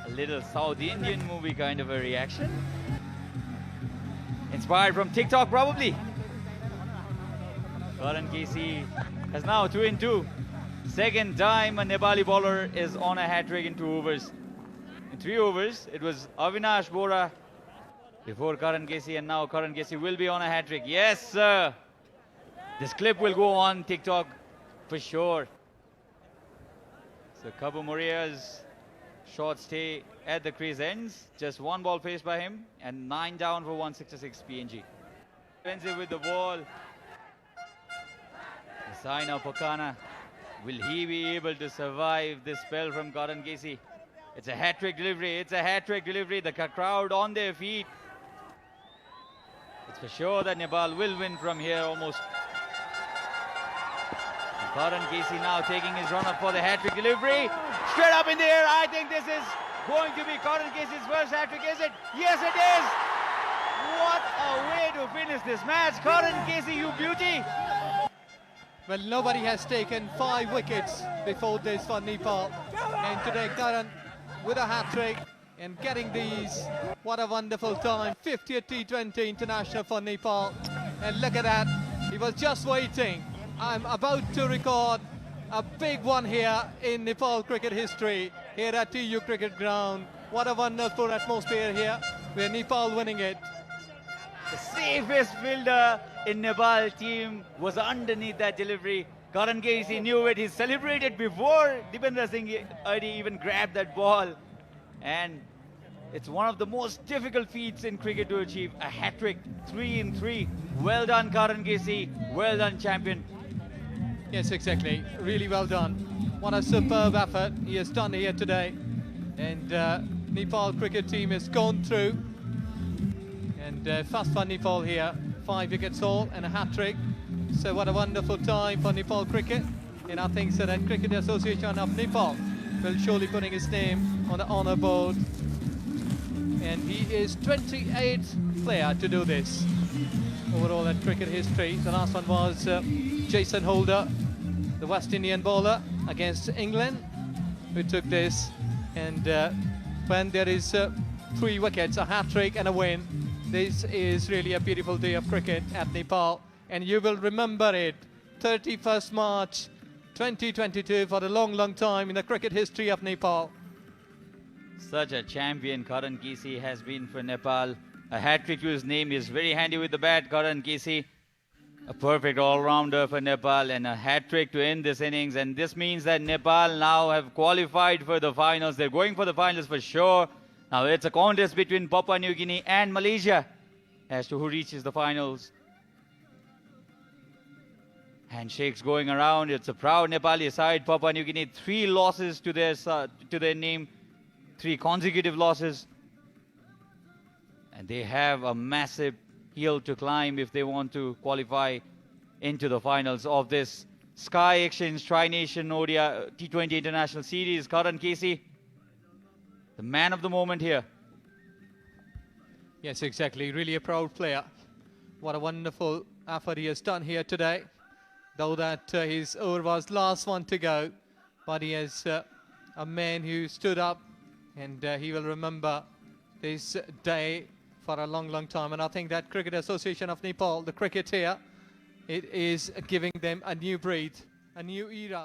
A little South Indian movie kind of a reaction. Inspired from TikTok, probably. Karan Casey has now 2 in 2. Second time a Nepali bowler is on a hat-trick in 2 overs. In 3 overs, it was Avinash Bora before Karan Casey, and now Karan Casey will be on a hat-trick. Yes, sir. This clip will go on TikTok for sure. So Kabu Moria's short stay at the crease ends. Just 1 ball faced by him, and 9 down for 166 PNG. Defensive with the ball. The sign of Pakana. Will he be able to survive this spell from Karan Casey? It's a hat-trick delivery. It's a hat-trick delivery. The crowd on their feet. It's for sure that Nepal will win from here almost. And Karan Casey now taking his run up for the hat-trick delivery. Straight up in the air. I think this is going to be Karan Casey's first hat-trick, is it? Yes, it is. What a way to finish this match. Karan Casey, you beauty. Well, nobody has taken 5 wickets before this for Nepal. And today Karan with a hat-trick and getting these. What a wonderful time. 50th T20 international for Nepal. And look at that. He was just waiting. I'm about to record a big one here in Nepal cricket history, here at TU Cricket Ground. What a wonderful atmosphere here, with Nepal winning it. The safest fielder in Nepal team was underneath that delivery. Karan Casey knew it. He celebrated before Dipendra Singh even grabbed that ball. And it's one of the most difficult feats in cricket to achieve. A hat-trick, 3 in 3. Well done, Karan Casey. Well done, champion. Yes, exactly. Really well done. What a superb effort he has done here today. And Nepal cricket team has gone through. And fast for Nepal here. 5 wickets all and a hat-trick. So what a wonderful time for Nepal cricket. And I think so that Cricket Association of Nepal will surely putting his name on the honour board. And he is 28th player to do this overall at cricket history. The last one was Jason Holder, the West Indian bowler against England, who took this. And when there is 3 wickets, a hat-trick and a win, this is really a beautiful day of cricket at Nepal. And you will remember it, 31st March 2022, for a long, long time in the cricket history of Nepal. Such a champion Karan Casey has been for Nepal. A hat-trick to his name. Is very handy with the bat, Karan Casey. A perfect all-rounder for Nepal, and a hat-trick to end this innings. And this means that Nepal now have qualified for the finals. They're going for the finals for sure. Now it's a contest between Papua New Guinea and Malaysia as to who reaches the finals. Handshakes going around. It's a proud Nepali side. Papua New Guinea, 3 losses to their name. 3 consecutive losses. And they have a massive hill to climb if they want to qualify into the finals of this Sky Exchange Tri-Nation ODI T20 International Series. Karan Casey, the man of the moment here. Yes, exactly. Really a proud player. What a wonderful effort he has done here today. Though that his over was last one to go, but he is a man who stood up, and he will remember this day for a long, long time. And I think that Cricket Association of Nepal, the cricket here, it is giving them a new breed, a new era.